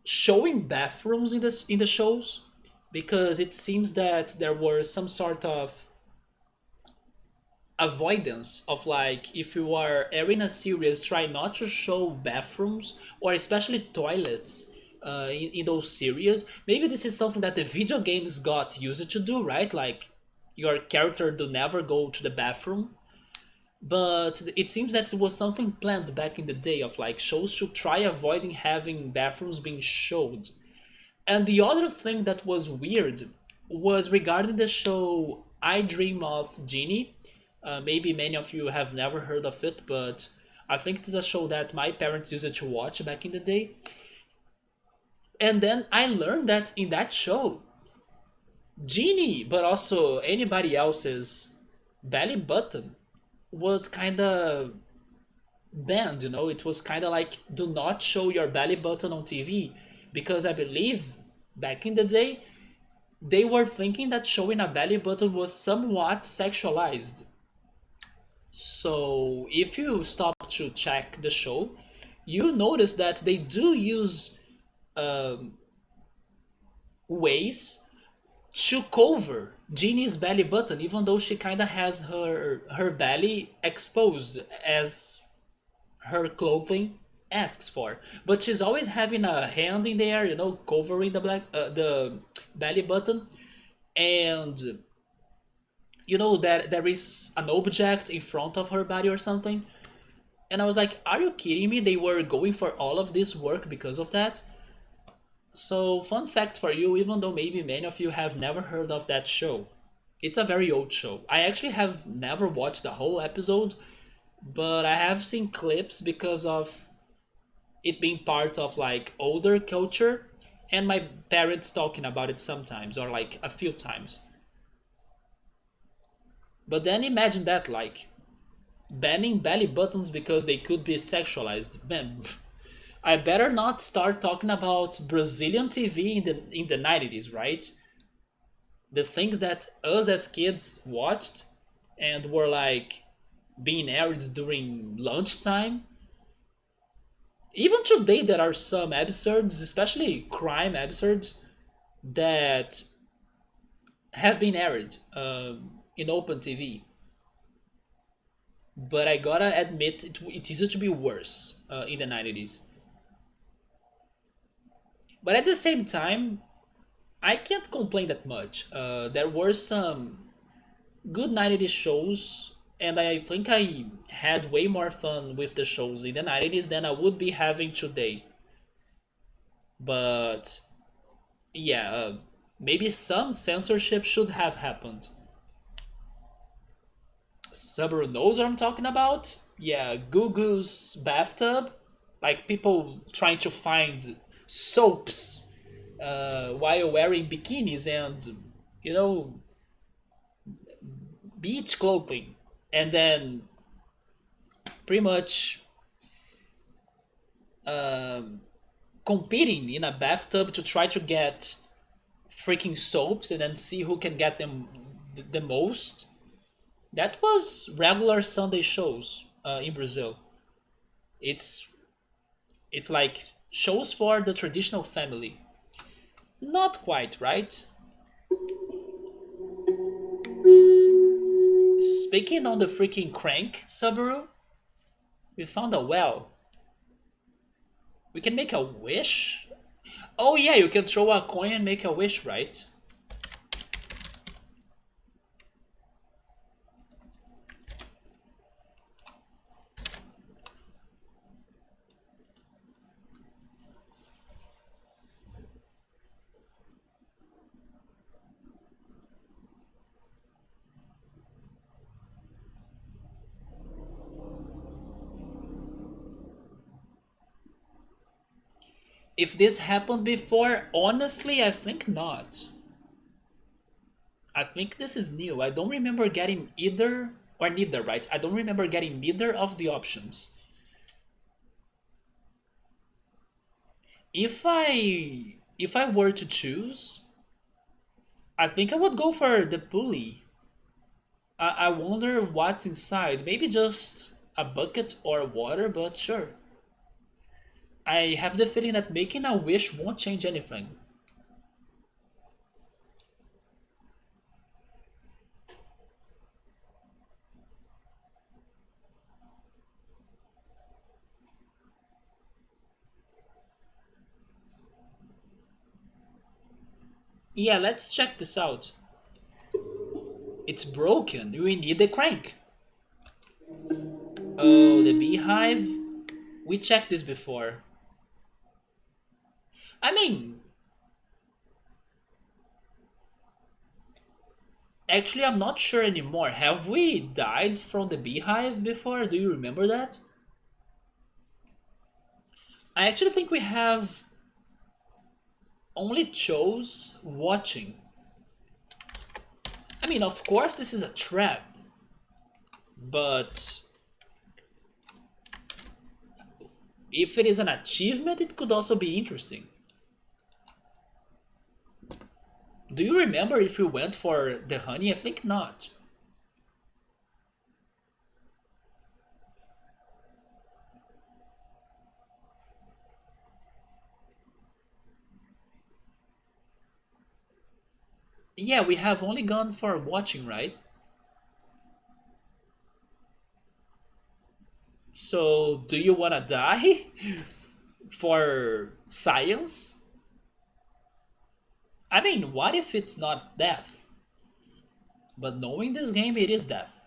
showing bathrooms in the shows, because it seems that there were some sort of avoidance of like if you are airing a series, try not to show bathrooms or especially toilets in those series. Maybe this is something that the video games got used to do, right? Like your character do never go to the bathroom. But it seems that it was something planned back in the day of like shows to try avoiding having bathrooms being showed. And the other thing that was weird was regarding the show I Dream of Jeannie. Maybe many of you have never heard of it, but I think it's a show that my parents used to watch back in the day. And then I learned that in that show, Genie, but also anybody else's belly button was kind of banned, you know? It was kind of like, do not show your belly button on TV, because I believe back in the day, they were thinking that showing a belly button was somewhat sexualized. So if you stop to check the show, you notice that they do use um, ways to cover Jeannie's belly button, even though she kind of has her belly exposed as her clothing asks for. But she's always having a hand in there, you know, covering the belly button, and you know that there is an object in front of her body or something. And I was like, are you kidding me? They were going for all of this work because of that? So, fun fact for you, even though maybe many of you have never heard of that show, it's a very old show. I actually have never watched the whole episode, but I have seen clips because of it being part of like older culture and my parents talking about it sometimes or like a few times. But then imagine that, like banning belly buttons because they could be sexualized. Man, I better not start talking about Brazilian TV in the 90s, right? The things that us as kids watched and were like being aired during lunchtime. Even today, there are some episodes, especially crime episodes, that have been aired in open TV. But I gotta admit, it used to be worse in the 90s. But at the same time, I can't complain that much. There were some good 90s shows, and I think I had way more fun with the shows in the 90s than I would be having today. But yeah, maybe some censorship should have happened. Subaru knows what I'm talking about? Yeah, Gugu's bathtub. Like people trying to find soaps while wearing bikinis and, you know, beach clothing. And then pretty much um, competing in a bathtub to try to get freaking soaps and then see who can get them the most. That was regular Sunday shows in Brazil. It's it's like shows for the traditional family. Not quite, right? Speaking on the freaking crank, Subaru, we found a well. We can make a wish? Oh yeah, you can throw a coin and make a wish, right? If this happened before, honestly, I think not. I think this is new. I don't remember getting either or neither, right? I don't remember getting neither of the options. If I were to choose, I think I would go for the pulley. I wonder what's inside. Maybe just a bucket or water, but sure. I have the feeling that making a wish won't change anything. Yeah, let's check this out. It's broken. We need a crank. Oh, the beehive? We checked this before. I mean, actually, I'm not sure anymore. Have we died from the beehive before? Do you remember that? I actually think we have only chose watching. I mean, of course, this is a trap, but if it is an achievement, it could also be interesting. Do you remember if we went for the honey? I think not. Yeah, we have only gone for watching, right? So, do you wanna die for science? I mean, what if it's not death? But knowing this game, it is death.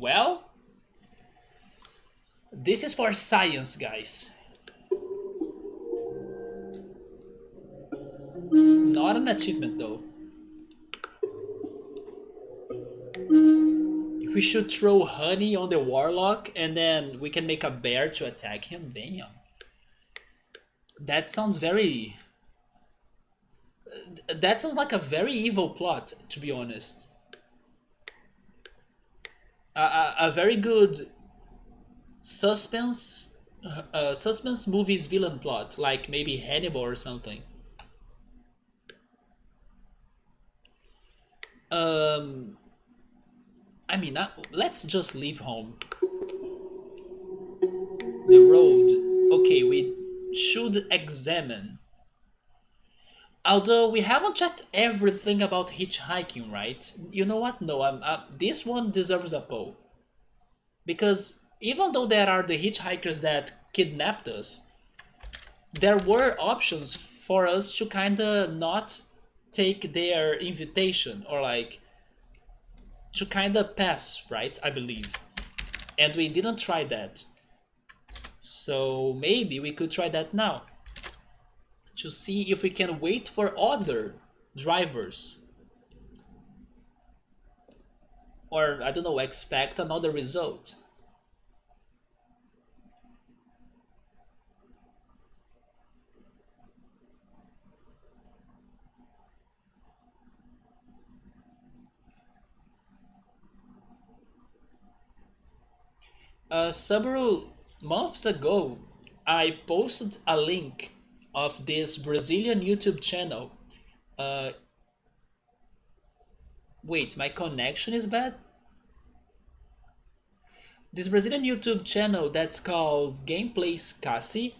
Well, this is for science, guys. Not an achievement, though. We should throw honey on the warlock and then we can make a bear to attack him. Damn. That sounds very. That sounds like a very evil plot, to be honest. A very good suspense suspense movies villain plot, like maybe Hannibal or something. Um, I mean, let's just leave home. The road. Okay, we should examine. Although we haven't checked everything about hitchhiking, right? You know what? No, this one deserves a poll. Because even though there are the hitchhikers that kidnapped us, there were options for us to kinda not take their invitation or like to kinda pass, right? I believe. And we didn't try that. So maybe we could try that now to see if we can wait for other drivers or I don't know, expect another result. Several months ago, I posted a link of this Brazilian YouTube channel. Uh, Wait, my connection is bad? This Brazilian YouTube channel that's called Gameplays Cassie,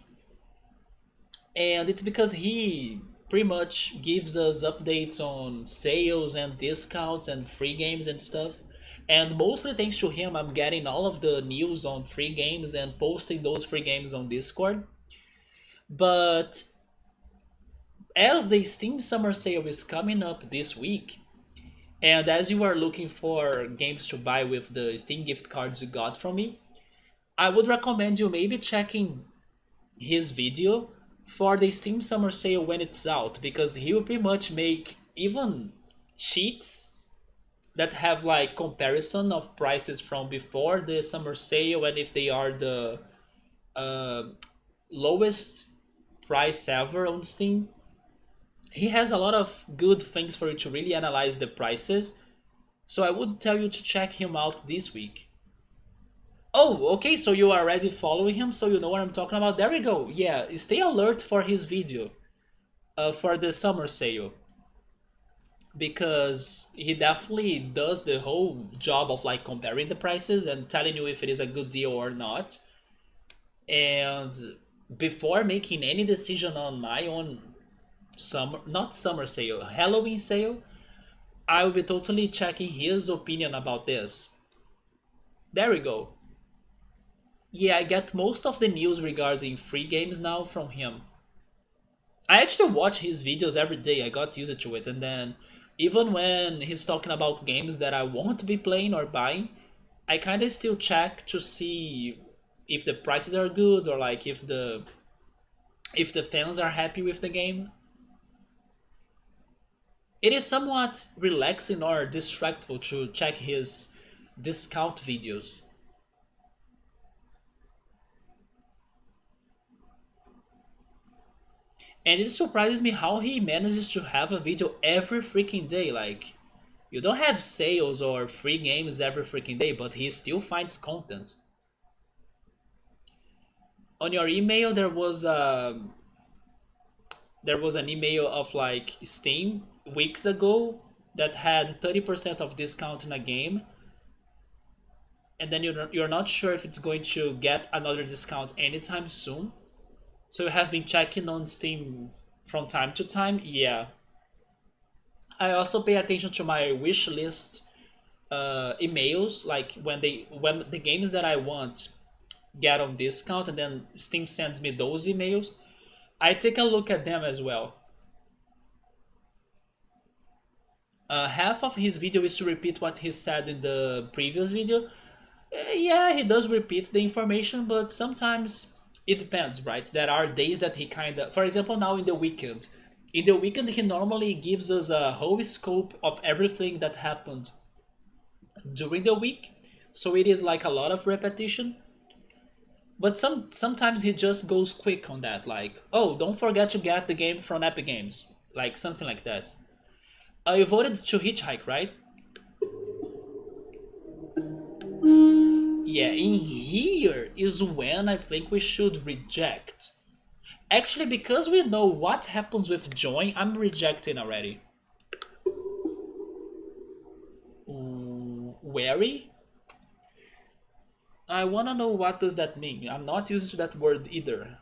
and it's because he pretty much gives us updates on sales and discounts and free games and stuff. And mostly thanks to him, I'm getting all of the news on free games and posting those free games on Discord. But as the Steam Summer Sale is coming up this week, and as you are looking for games to buy with the Steam gift cards you got from me, I would recommend you maybe checking his video for the Steam Summer Sale when it's out, because he will pretty much make even sheets that have like comparison of prices from before the summer sale and if they are the uh, lowest price ever on Steam. He has a lot of good things for you to really analyze the prices. So I would tell you to check him out this week. Oh, okay, so you are already following him, so you know what I'm talking about. There we go. Yeah, stay alert for his video for the summer sale because he definitely does the whole job of like comparing the prices and telling you if it is a good deal or not. And before making any decision on my own summer, not summer sale, Halloween sale, I will be totally checking his opinion about this. There we go. Yeah, I get most of the news regarding free games now from him. I actually watch his videos every day. I got used to it, and then Even when he's talking about games that I won't be playing or buying, I kind of still check to see if the prices are good or like if the fans are happy with the game. It is somewhat relaxing or distractful to check his discount videos. And it surprises me how he manages to have a video every freaking day. Like, you don't have sales or free games every freaking day, but he still finds content. On your email, there was an email of like Steam weeks ago that had 30% of discount in a game, and then you're not sure if it's going to get another discount anytime soon. So you have been checking on Steam from time to time. Yeah, I also pay attention to my wish list emails, like when the games that I want get on discount, and then Steam sends me those emails. I take a look at them as well. Half of his video is to repeat what he said in the previous video. Yeah, he does repeat the information, but sometimes it depends, right? There are days that he kind of, for example, now in the weekend. In the weekend, he normally gives us a whole scope of everything that happened during the week, so it is like a lot of repetition. But sometimes he just goes quick on that, like, oh, don't forget to get the game from Epic Games, like something like that. You voted to Hitchhike, right? Yeah, in here is when I think we should reject. Actually, because we know what happens with Join, I'm rejecting already. Wary? I wanna know what does that mean. I'm not used to that word either.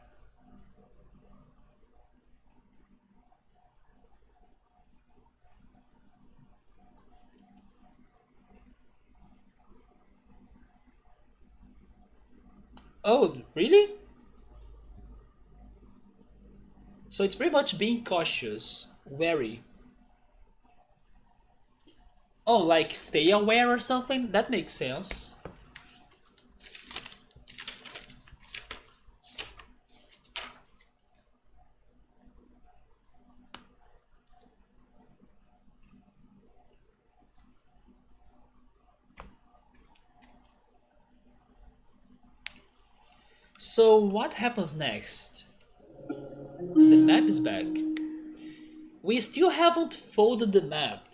Oh, really? So it's pretty much being cautious, wary. Oh, like stay aware or something? That makes sense. So what happens next? The map is back. We still haven't folded the map.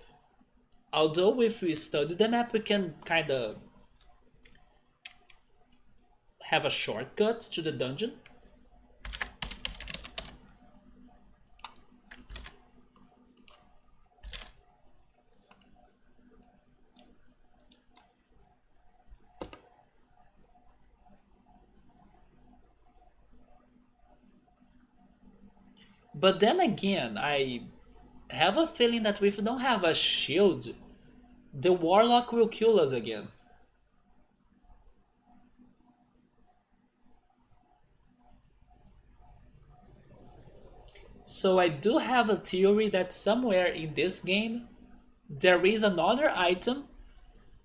Although if we study the map, we can kinda have a shortcut to the dungeon. But then again, I have a feeling that if we don't have a shield, the warlock will kill us again. So I do have a theory that somewhere in this game there is another item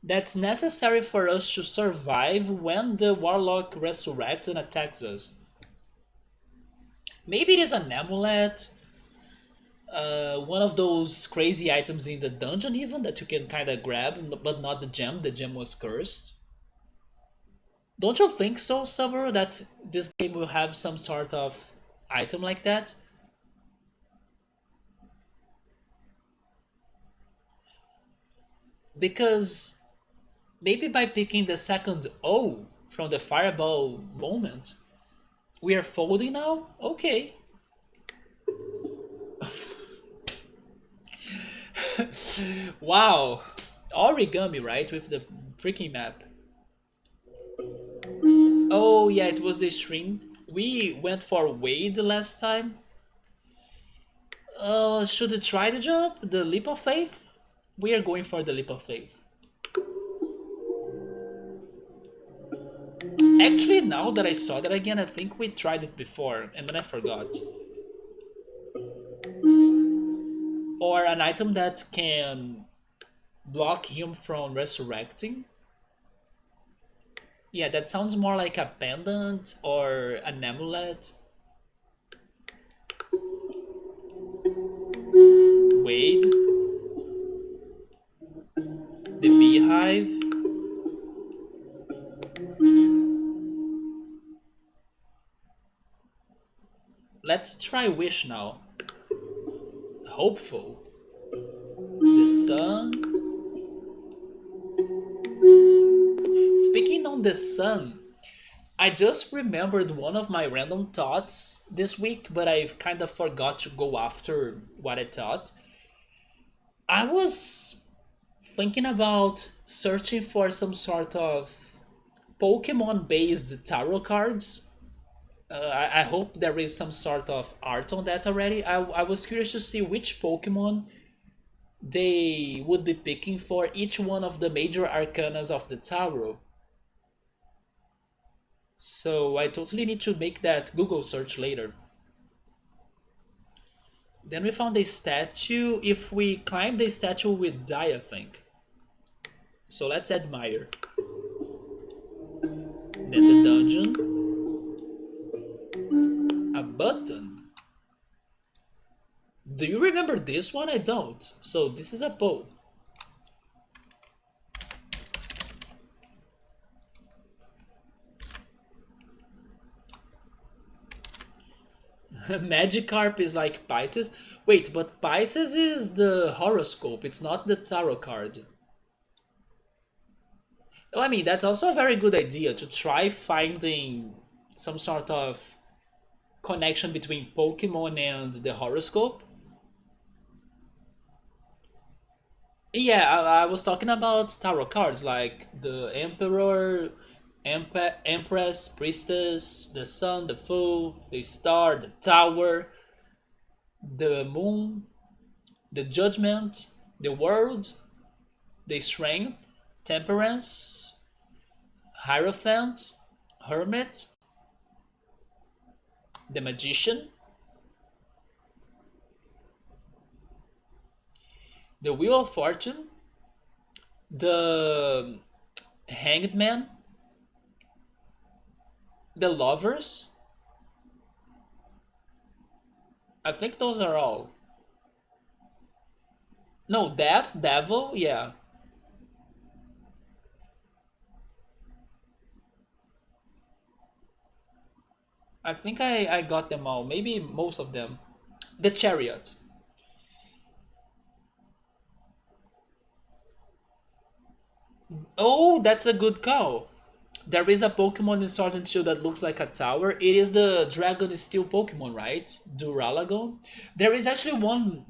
that's necessary for us to survive when the warlock resurrects and attacks us. Maybe it is an amulet, one of those crazy items in the dungeon even that you can kind of grab, but not the gem. The gem was cursed. Don't you think so, Summer, that this game will have some sort of item like that? Because maybe by picking the second O from the fireball moment, we are folding now? Okay. Wow. Origami, right? With the freaking map. Oh, yeah, it was the stream. We went for Wade last time. Should we try the jump? The leap of faith? We are going for the leap of faith. Actually, now that I saw that again, I think we tried it before, and then I forgot. Or an item that can block him from resurrecting. Yeah, that sounds more like a pendant or an amulet. Wade, the beehive. Let's try wish now. Hopeful. The sun. Speaking on the sun, I just remembered one of my random thoughts this week, but I've kind of forgot to go after what I thought. I was thinking about searching for some sort of Pokemon based tarot cards. I hope there is some sort of art on that already. I was curious to see which Pokemon they would be picking for each one of the major arcanas of the tarot. So I totally need to make that Google search later. Then we found a statue. If we climb the statue, we die, I think. So let's admire. Then the dungeon. A button. Do you remember this one? I don't. So this is a bow. Magikarp is like Pisces. Wait, but Pisces is the horoscope. It's not the tarot card. Well, I mean, that's also a very good idea to try finding some sort of connection between Pokemon and the horoscope. Yeah, I was talking about tarot cards like the Emperor, Empress, Priestess, the Sun, the Fool, the Star, the Tower, the Moon, the Judgment, the World, the Strength, Temperance, Hierophant, Hermit, the Magician, the Wheel of Fortune, the Hanged Man, the Lovers. I think those are all. No, Death, Devil, yeah. I think I got them all. Maybe most of them. The Chariot. Oh, that's a good call. There is a Pokemon in Sword and Shield that looks like a tower. It is the Dragon Steel Pokemon, right? Duralagon. There is actually one.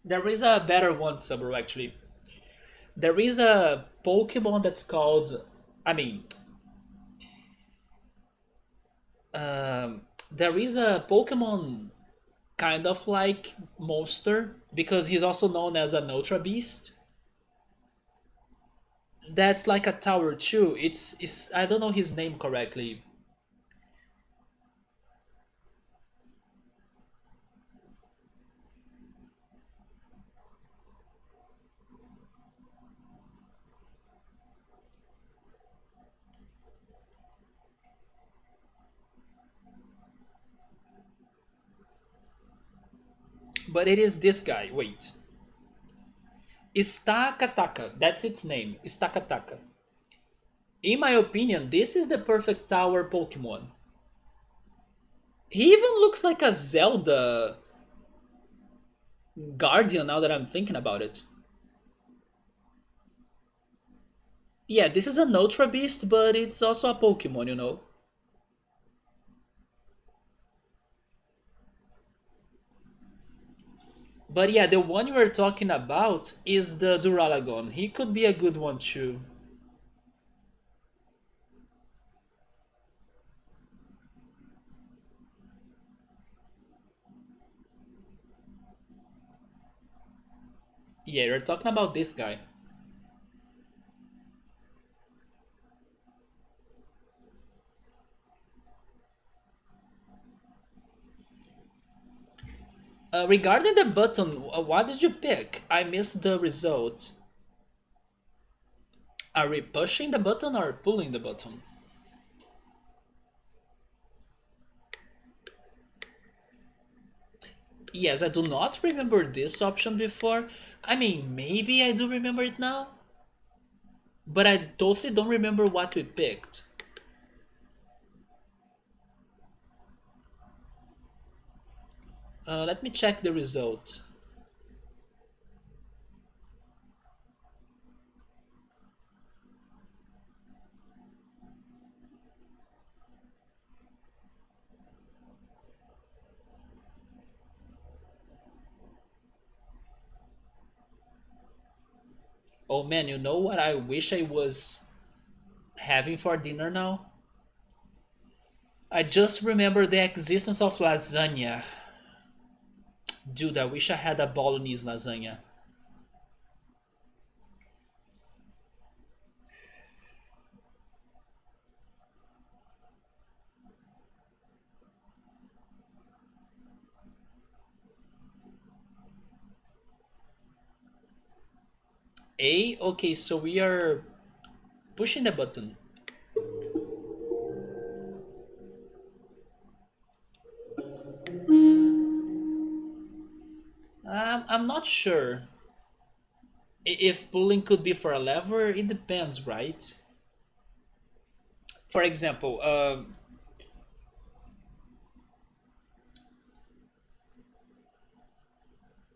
There is a better one, Sabro, actually. There is a Pokemon that's called. I mean, there is a Pokemon kind of like Monster because he's also known as an Ultra Beast. That's like a tower too. It's I don't know his name correctly. But it is this guy. Wait. Istakataka. That's its name. Istakataka. In my opinion, this is the perfect tower Pokemon. He even looks like a Zelda Guardian now that I'm thinking about it. Yeah, this is an Ultra Beast, but it's also a Pokemon, you know. But yeah, the one you were talking about is the Duralagon. He could be a good one too. Yeah, you're talking about this guy. Regarding the button, what did you pick? I missed the result. Are we pushing the button or pulling the button? Yes, I do not remember this option before. I mean, maybe I do remember it now, but I totally don't remember what we picked. Let me check the result. Oh man, you know what I wish I was having for dinner now? I just remember the existence of lasagna. Dude, I wish I had a bolognese lasagna. A? Okay, so we are pushing the button. I'm not sure. If pulling could be for a lever, it depends, right? For example,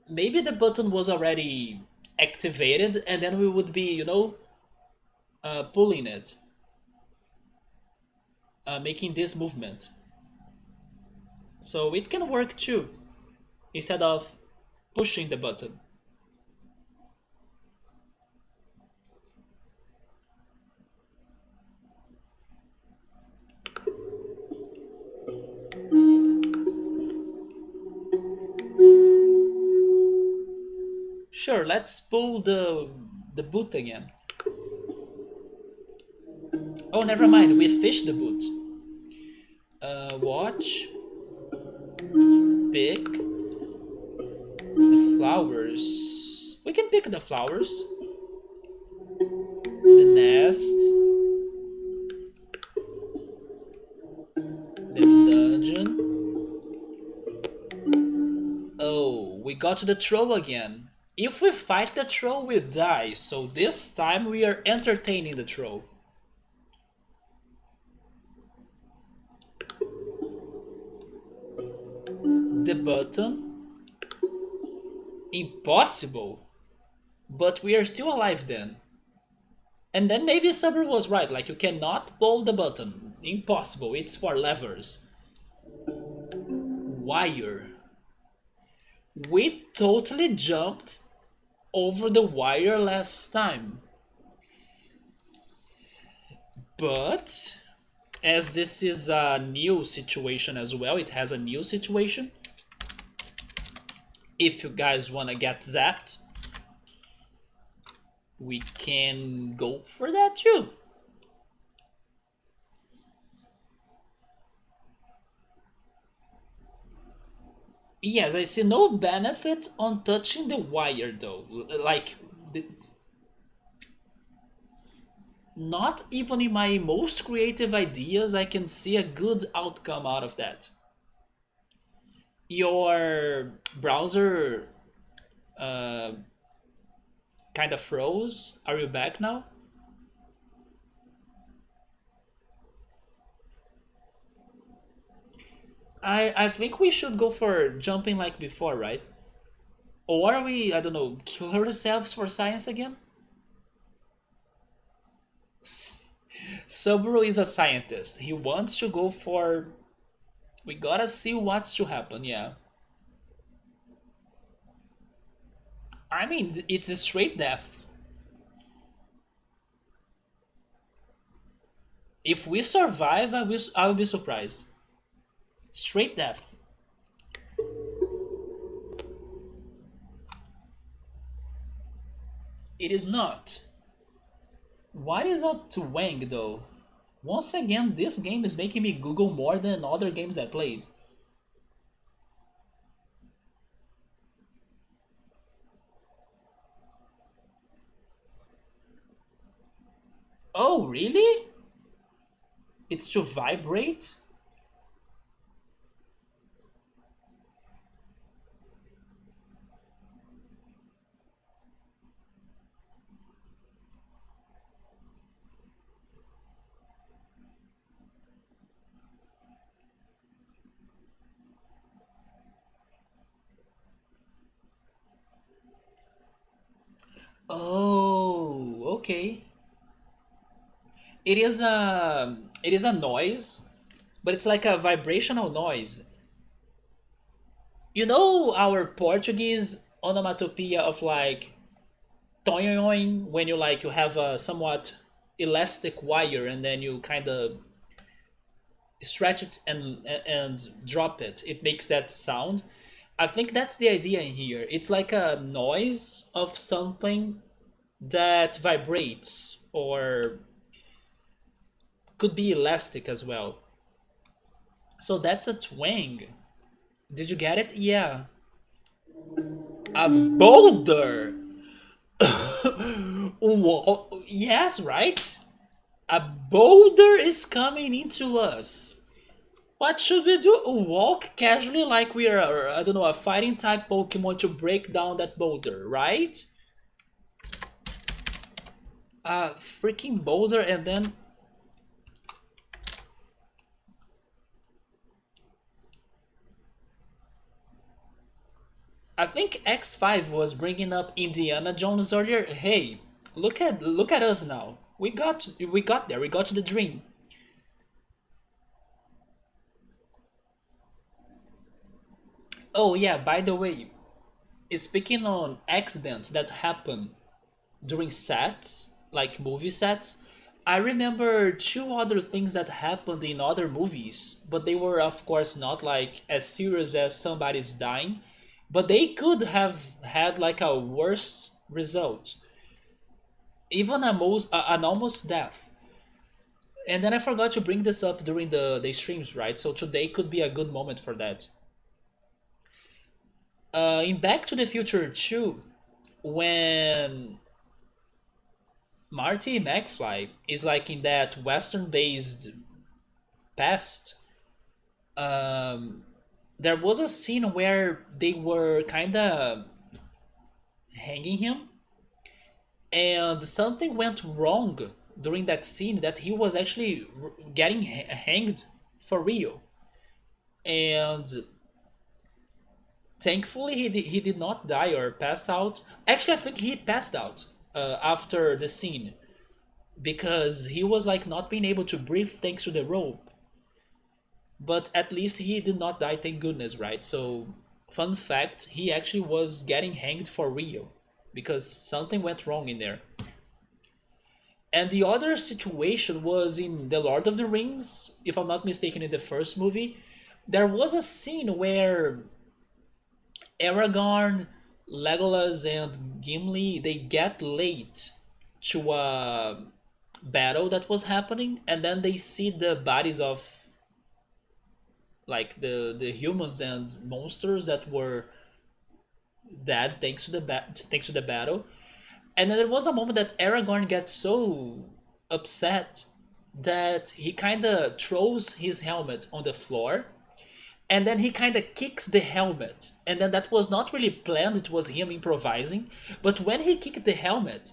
maybe the button was already activated and then we would be, pulling it, making this movement. So it can work too, instead of pushing the button. Sure, let's pull the boot again. Oh, never mind, we fished the boot. Watch, pick the flowers. We can pick the flowers. The nest. The dungeon. Oh, we got to the troll again. If we fight the troll, we die, so this time we are entertaining the troll. The button. Impossible. But we are still alive then. And then maybe Saber was right, like you cannot pull the button. Impossible, it's for levers. Wire. We totally jumped over the wire last time. But as this is a new situation as well, it has a new situation. If you guys wanna get zapped, we can go for that too. Yes, I see no benefit on touching the wire though. Like, not even in my most creative ideas I can see a good outcome out of that. Your browser uh, kind of froze. Are you back now? I think we should go for jumping like before, right? Or are we, I don't know, kill ourselves for science again? Subaru is a scientist. He wants to go for. We gotta see what's to happen, yeah. I mean, it's a straight death. If we survive, I will be surprised. Straight death. It is not. What is up to Wang though? Once again, this game is making me Google more than other games I played. Oh, really? It's to vibrate? Oh, okay. It is a noise, but it's like a vibrational noise. You know our Portuguese onomatopoeia of like toing when you have a somewhat elastic wire and then you kind of stretch it and drop it. It makes that sound. I think that's the idea in here. It's like a noise of something that vibrates or could be elastic as well. So that's a twang. Did you get it? Yeah. A boulder. Yes, right? A boulder is coming into us. What should we do? Walk casually like we are, I don't know, a fighting type Pokemon to break down that boulder, right? A freaking boulder and then I think X5 was bringing up Indiana Jones earlier. Hey, look at us now. We got there. We got to the dream. Oh yeah, by the way, speaking on accidents that happen during sets, like movie sets, I remember two other things that happened in other movies, but they were of course not like as serious as somebody's dying, but they could have had like a worse result, even an almost death. And then I forgot to bring this up during the streams, right? So today could be a good moment for that. In Back to the Future 2, when Marty McFly is like in that Western based past, um, there was a scene where they were kind of hanging him, and something went wrong during that scene that he was actually getting hanged for real. And thankfully, he did not die or pass out. Actually, I think he passed out after the scene because he was like not being able to breathe thanks to the rope. But at least he did not die, thank goodness, right? So, fun fact, he actually was getting hanged for real because something went wrong in there. And the other situation was in The Lord of the Rings, if I'm not mistaken, in the first movie. There was a scene where Aragorn, Legolas, and Gimli they get late to a battle that was happening, and then they see the bodies of like the humans and monsters that were dead thanks to the battle. And then there was a moment that Aragorn gets so upset that he kind of throws his helmet on the floor and then he kind of kicks the helmet. And then that was not really planned, it was him improvising. But when he kicked the helmet,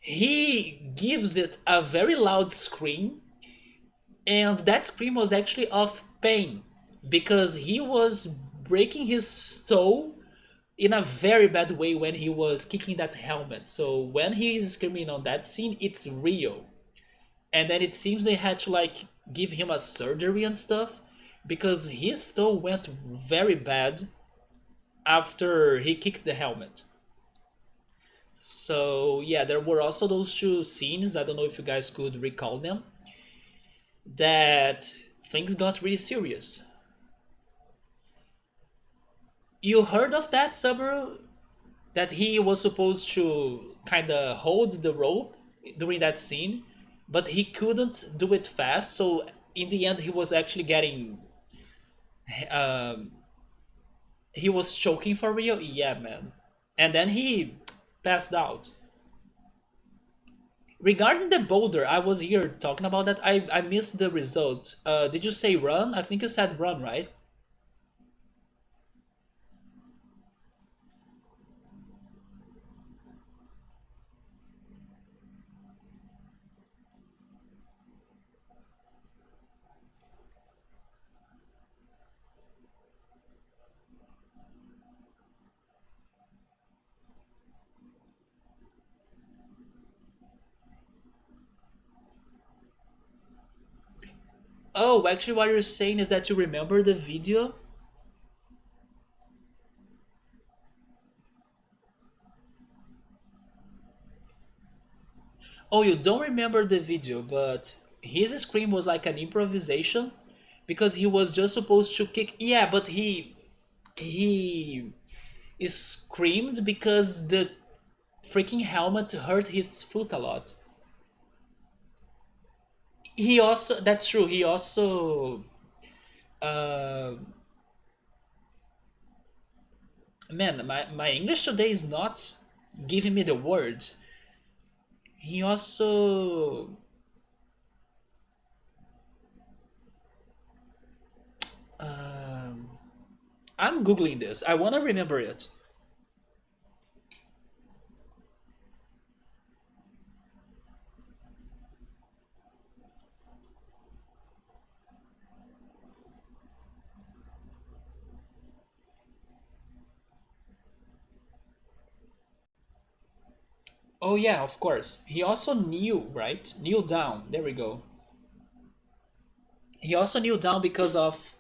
he gives it a very loud scream, and that scream was actually of pain because he was breaking his toe in a very bad way when he was kicking that helmet. So when he is screaming on that scene, it's real. And then it seems they had to like give him a surgery and stuff because his toe went very bad after he kicked the helmet. So yeah, there were also those two scenes. I don't know if you guys could recall them. That things got really serious. You heard of that, Subaru? That he was supposed to kind of hold the rope during that scene, but he couldn't do it fast. So in the end, he was actually getting, um, he was choking for real. Yeah, man. And then he passed out. Regarding the boulder, I was here talking about that. I missed the result. Did you say run? I think you said run, right? Oh, actually, what you're saying is that you remember the video. Oh, you don't remember the video, but his scream was like an improvisation because he was just supposed to kick. Yeah, but he screamed because the freaking helmet hurt his foot a lot. He also, that's true. He also, uh, man, my English today is not giving me the words. He also, um, I'm googling this. I want to remember it. Oh yeah, of course. He also knew, right? Kneel down. There we go. He also kneeled down because of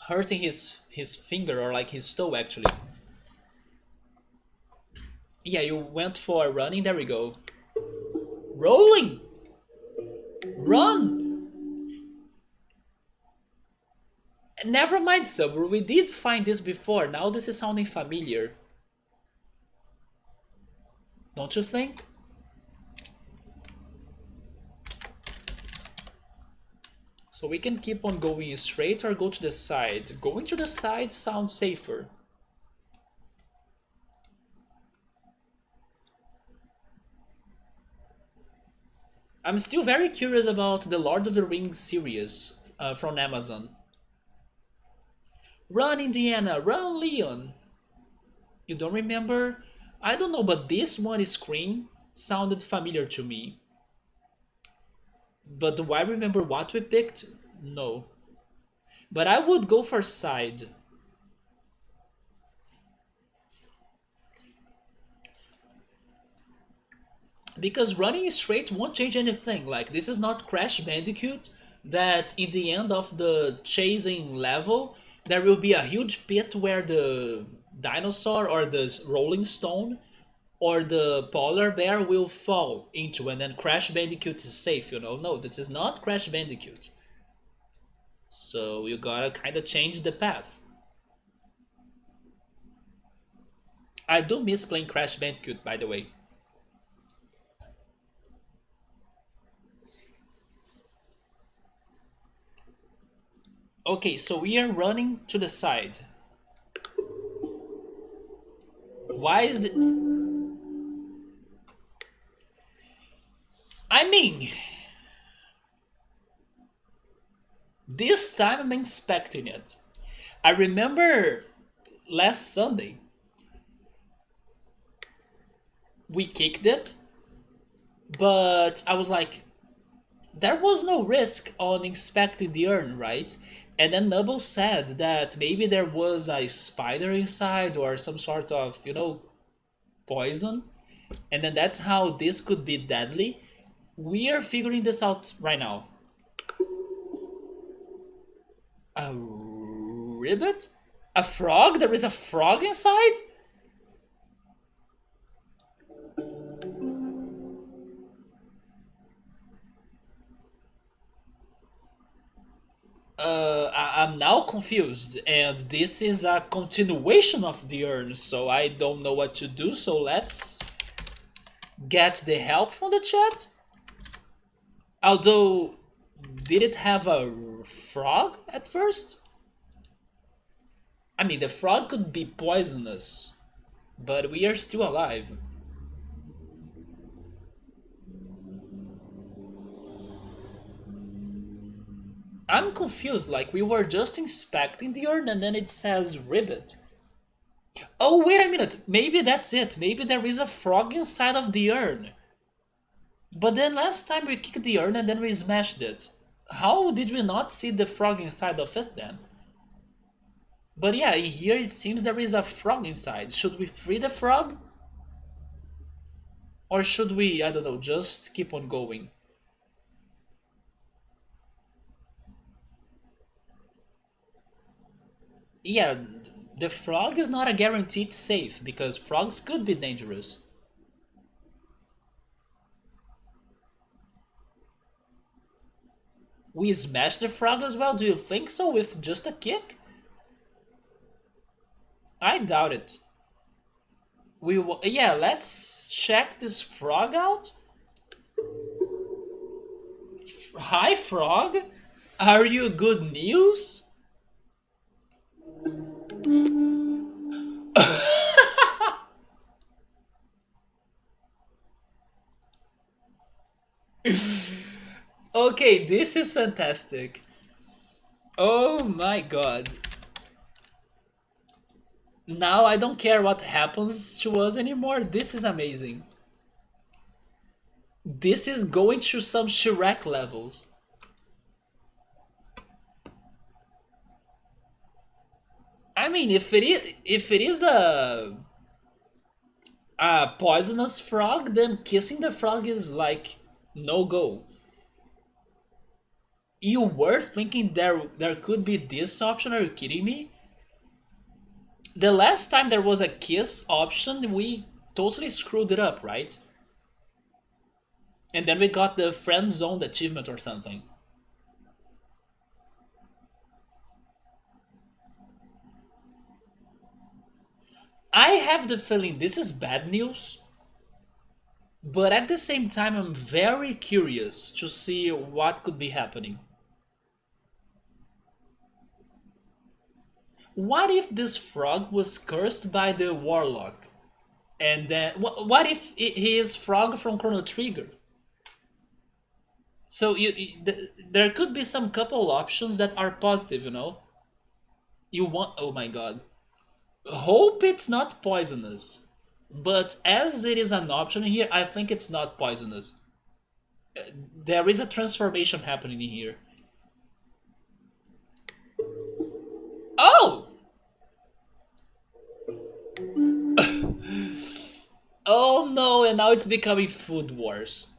hurting his finger or like his toe actually. Yeah, you went for running. There we go. Rolling. Run. Never mind, Subru. We did find this before. Now this is sounding familiar. Don't you think? So we can keep on going straight or go to the side. Going to the side sounds safer. I'm still very curious about the Lord of the Rings series from Amazon. Run, Indiana! Run, Leon! You don't remember? I don't know, but this one scream sounded familiar to me. But do I remember what we picked? No. But I would go for side. Because running straight won't change anything. Like, this is not Crash Bandicoot that in the end of the chasing level, there will be a huge pit where the dinosaur or the rolling stone or the polar bear will fall into and then Crash Bandicoot is safe, you know? No, this is not Crash Bandicoot. So you gotta kinda change the path. I do miss playing Crash Bandicoot, by the way. Okay, so we are running to the side. Why is the... I mean, this time I'm expecting it. I remember last Sunday we kicked it, but I was like, there was no risk on inspecting the urn, right? And then Nubble said that maybe there was a spider inside or some sort of, poison. And then that's how this could be deadly. We are figuring this out right now. A ribbit? A frog? There is a frog inside? I'm now confused, and this is a continuation of the urn, so I don't know what to do. So let's get the help from the chat. Although, did it have a frog at first? I mean, the frog could be poisonous, but we are still alive. I'm confused, like we were just inspecting the urn and then it says ribbit. Oh, wait a minute, maybe that's it. Maybe there is a frog inside of the urn. But then last time we kicked the urn and then we smashed it. How did we not see the frog inside of it then? But yeah, in here it seems there is a frog inside. Should we free the frog? Or should we, I don't know, just keep on going? Yeah, the frog is not a guaranteed safe because frogs could be dangerous. We smashed the frog as well, do you think so, with just a kick? I doubt it. Yeah, let's check this frog out. Hi, frog. Are you good news? Okay, this is fantastic. Oh my god. Now I don't care what happens to us anymore. This is amazing. This is going to some Shrek levels. I mean, if it is a poisonous frog, then kissing the frog is like no go. You were thinking there could be this option? Are you kidding me? The last time there was a kiss option, we totally screwed it up, right? And then we got the friend zoned achievement or something. I have the feeling this is bad news, but at the same time, I'm very curious to see what could be happening. What if this frog was cursed by the warlock? And then, what if he is Frog from Chrono Trigger? So there could be some couple options that are positive, you know? You want, oh my god. Hope it's not poisonous. But as it is an option here, I think it's not poisonous. There is a transformation happening here. Oh! Oh no, and now it's becoming Food Wars.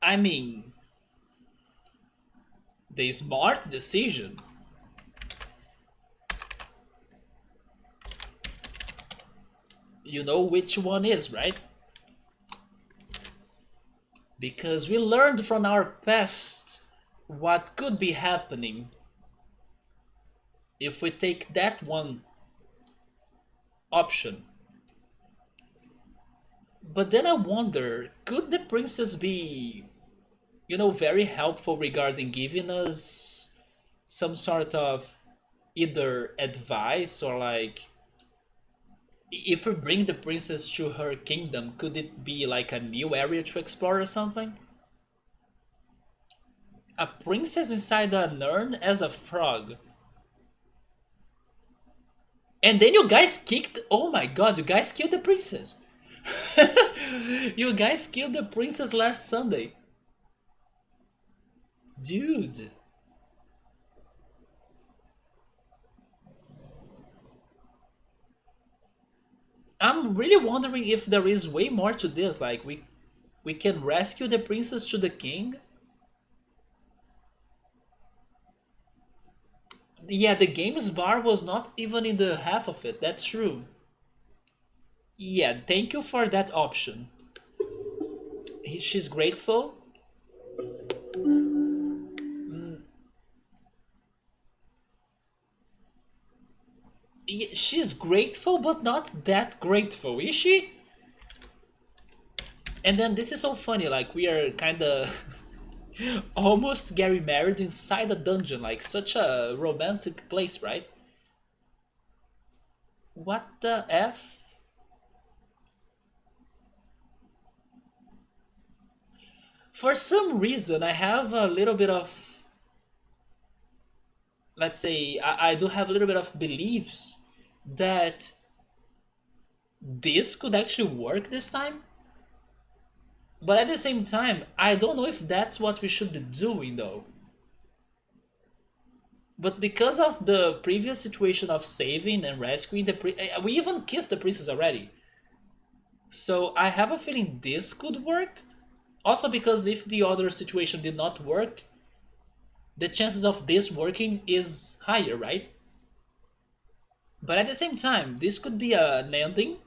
I mean, the smart decision. You know which one is, right? Because we learned from our past what could be happening if we take that one option. But then I wonder, could the princess be, very helpful regarding giving us some sort of either advice or like if we bring the princess to her kingdom, could it be like a new area to explore or something? A princess inside an urn as a frog. And then you guys kicked. Oh my god, you guys killed the princess. You guys killed the princess last Sunday. Dude. I'm really wondering if there is way more to this. Like, we can rescue the princess to the king. Yeah, the games bar was not even in the half of it. That's true. Yeah, thank you for that option. She's grateful. She's grateful, but not that grateful, is she? And then this is so funny, like we are kind of almost getting married inside a dungeon, like such a romantic place, right? What the F? For some reason, I have a little bit of, let's say, I do have a little bit of beliefs that this could actually work this time. But at the same time, I don't know if that's what we should be doing though. But because of the previous situation of saving and rescuing we even kissed the princess already. So I have a feeling this could work. Also because if the other situation did not work, the chances of this working is higher, right? But at the same time, this could be an ending,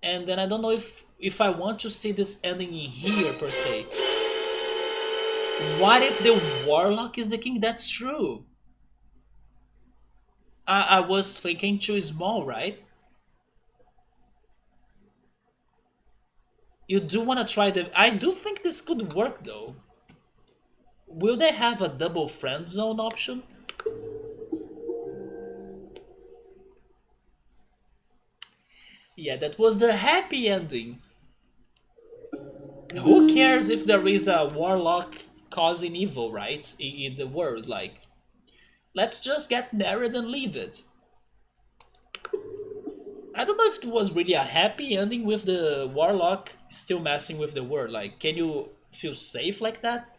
and then I don't know if I want to see this ending in here per se. What if the warlock is the king? That's true. I was thinking too small, right? You do want to try the. I do think this could work though. Will they have a double friend zone option? Yeah, that was the happy ending. Who cares if there is a warlock causing evil, right? In the world, like, let's just get married and leave it. I don't know if it was really a happy ending with the warlock still messing with the world. Like, can you feel safe like that?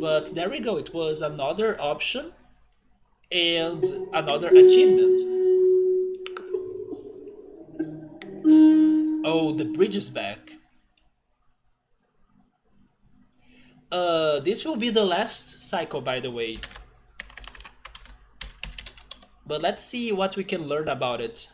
But there we go. It was another option and another achievement. Oh, the bridge is back. This will be the last cycle, by the way. But let's see what we can learn about it.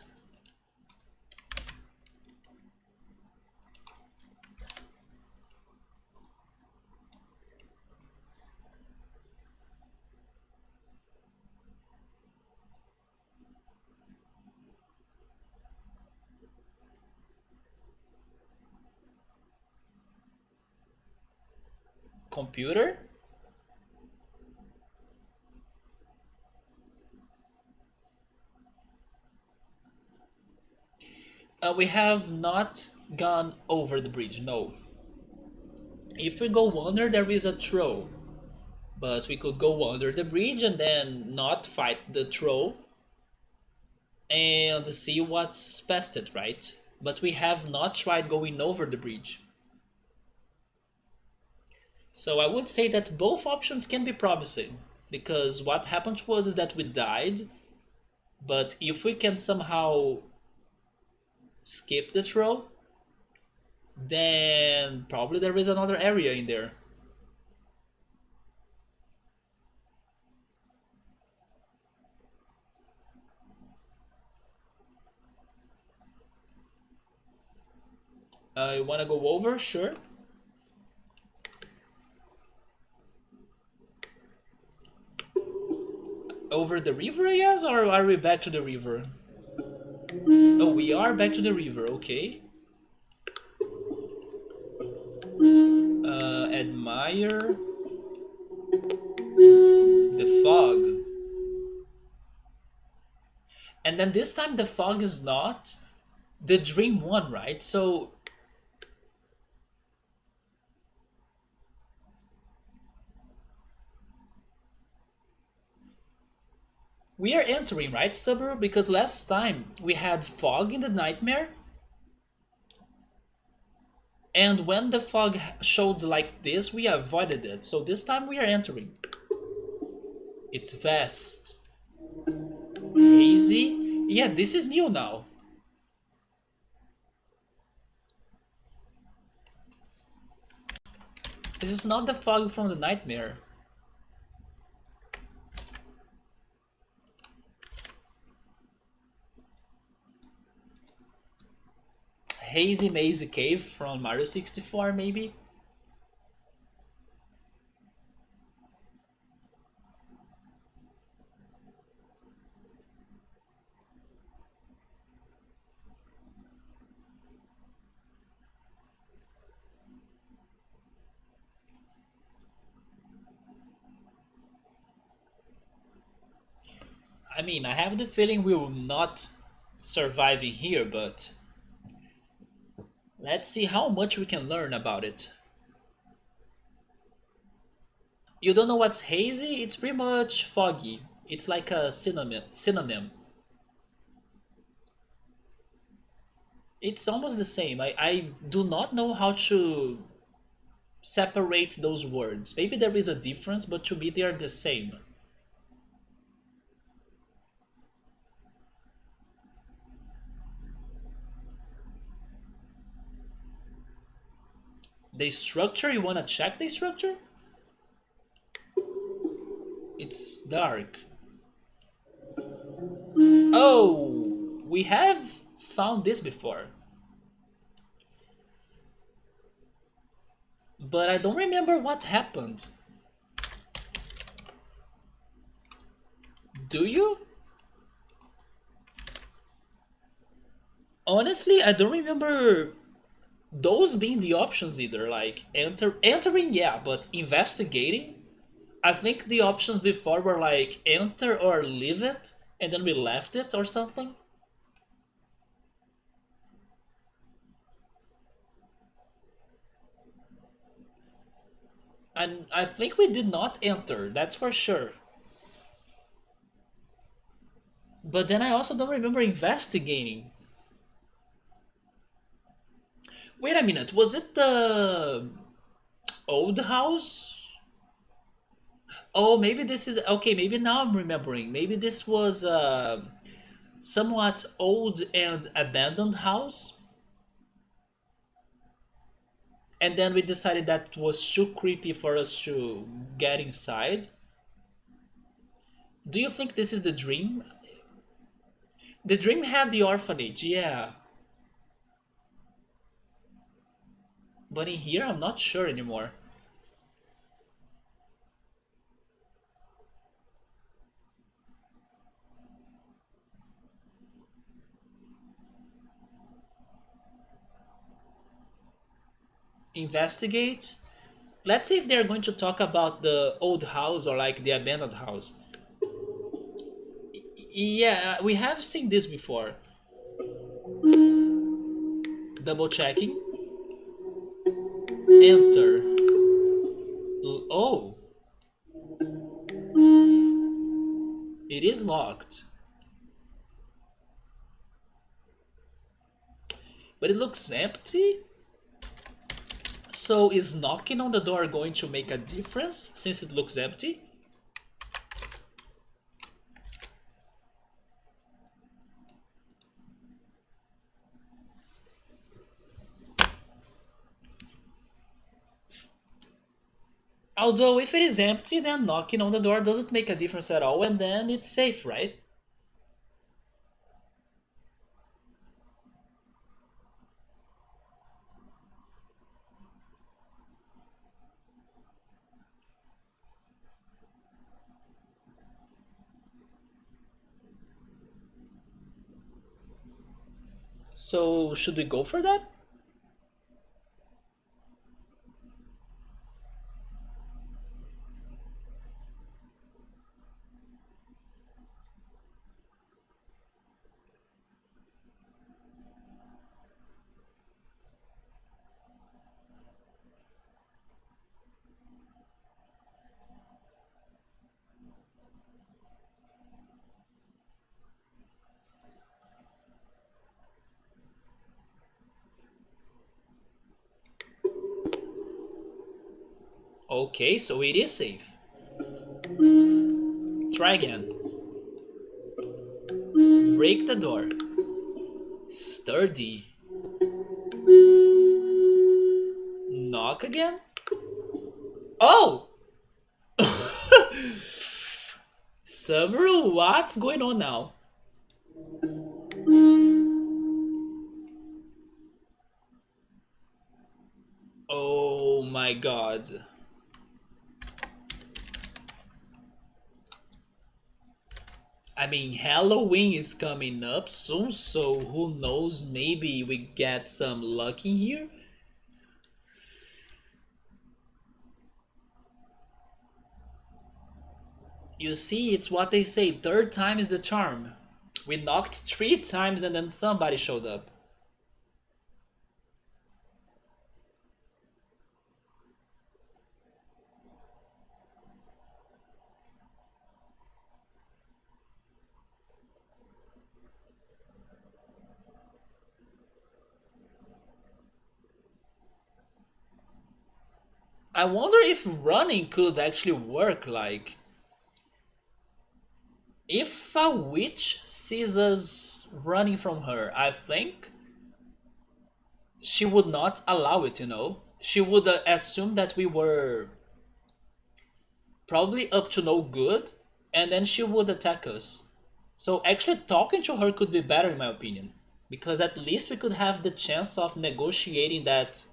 Computer? We have not gone over the bridge, no. If we go under, there is a troll. But we could go under the bridge and then not fight the troll and see what's past it, right? But we have not tried going over the bridge. So I would say that both options can be promising, because what happened to us is that we died, but if we can somehow skip the troll, then probably there is another area in there. You wanna go over? Sure. Over the river, I guess, or are we back to the river? Oh, we are back to the river, okay. Admire the fog. And then this time the fog is not the dream one, right? So we are entering, right, Suburb? Because last time we had fog in the nightmare, and when the fog showed like this, we avoided it. So this time we are entering. It's vast, hazy. Yeah, this is new now. This is not the fog from the nightmare. Hazy Mazy Cave from Mario 64, maybe? I mean, I have the feeling we will not survive in here, but Let's see how much we can learn about it. You don't know what's hazy? It's pretty much foggy. It's like a synonym. It's almost the same. I do not know how to separate those words. Maybe there is a difference, but to me they are the same. The structure, you wanna check the structure? It's dark. Oh, we have found this before. But I don't remember what happened. Do you? Honestly, I don't remember those being the options either. Like entering, yeah, but investigating. I think the options before were like enter or leave it, and then we left it or something. And I think we did not enter, that's for sure. But then I also don't remember investigating. Wait a minute, was it the old house? Oh, maybe this is okay. Maybe now I'm remembering. Maybe this was a somewhat old and abandoned house, and then we decided that was too creepy for us to get inside. Do you think this is the dream? The dream had the orphanage, yeah, but in here I'm not sure anymore. Investigate. Let's see if they're going to talk about the old house or like the abandoned house. Yeah, we have seen this before. Double checking. Enter. Oh, it is locked. But it looks empty. So is knocking on the door going to make a difference since it looks empty? Although if it is empty, then knocking on the door doesn't make a difference at all, and then it's safe, right? So should we go for that? Okay, so it is safe. Try again. Break the door. Sturdy. Knock again? Oh! Summer, what's going on now? Oh my god. I mean, Halloween is coming up soon, so who knows, maybe we get some luck in here? You see, it's what they say, third time is the charm. We knocked 3 times and then somebody showed up. I wonder if running could actually work. Like, if a witch sees us running from her, I think she would not allow it, you know? She would assume that we were probably up to no good, and then she would attack us. So actually talking to her could be better in my opinion, because at least we could have the chance of negotiating that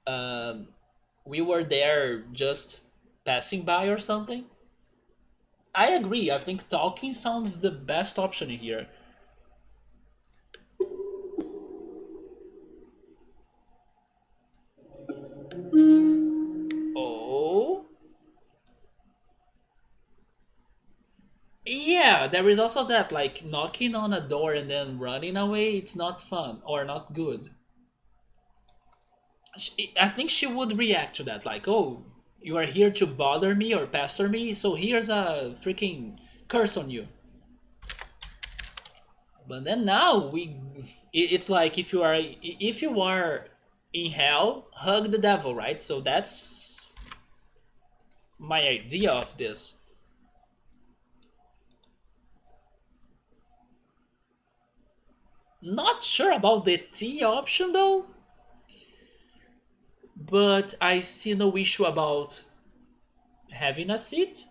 um, we were there just passing by or something. I agree. I think talking sounds the best option here. Oh, yeah, there is also that, like knocking on a door and then running away, it's not fun or not good. I think she would react to that, like, oh, you are here to bother me or pester me, so here's a freaking curse on you. But then now it's like if you are in hell, hug the devil, right? So that's my idea of this. Not sure about the T option though, but I see no issue about having a seat.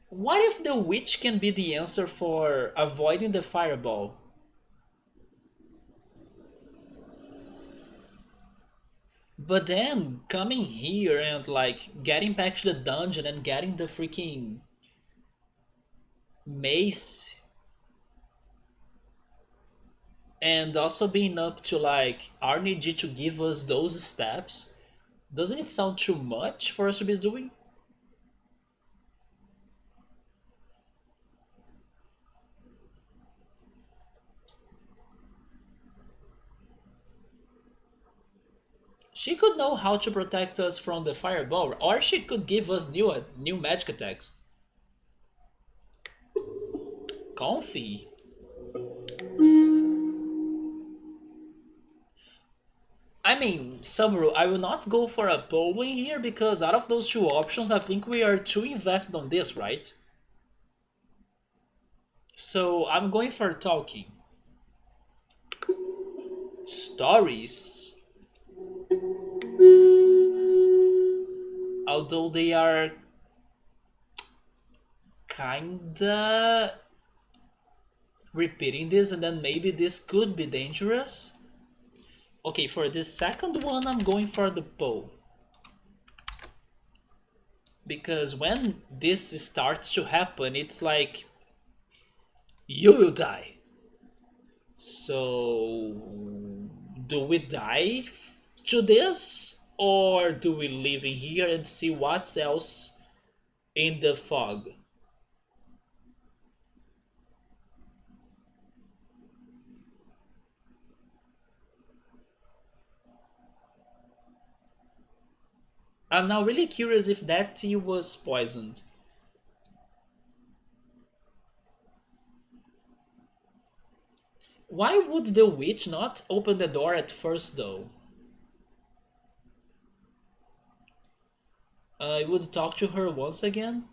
What if the witch can be the answer for avoiding the fireball? But then coming here and like getting back to the dungeon and getting the freaking mace and also being up to like RNG to give us those steps, doesn't it sound too much for us to be doing? She could know how to protect us from the fireball, or she could give us new magic attacks. Comfy. I mean, Subaru, I will not go for a polling here because out of those two options, I think we are too invested on this, right? So I'm going for talking. Stories, although they are kinda repeating this, and then maybe this could be dangerous. Okay, for this second one, I'm going for the bow. Because when this starts to happen, it's like, you will die. So, do we die to this? Or do we live in here and see what's else in the fog? I'm now really curious if that tea was poisoned. Why would the witch not open the door at first, though? I would talk to her once again.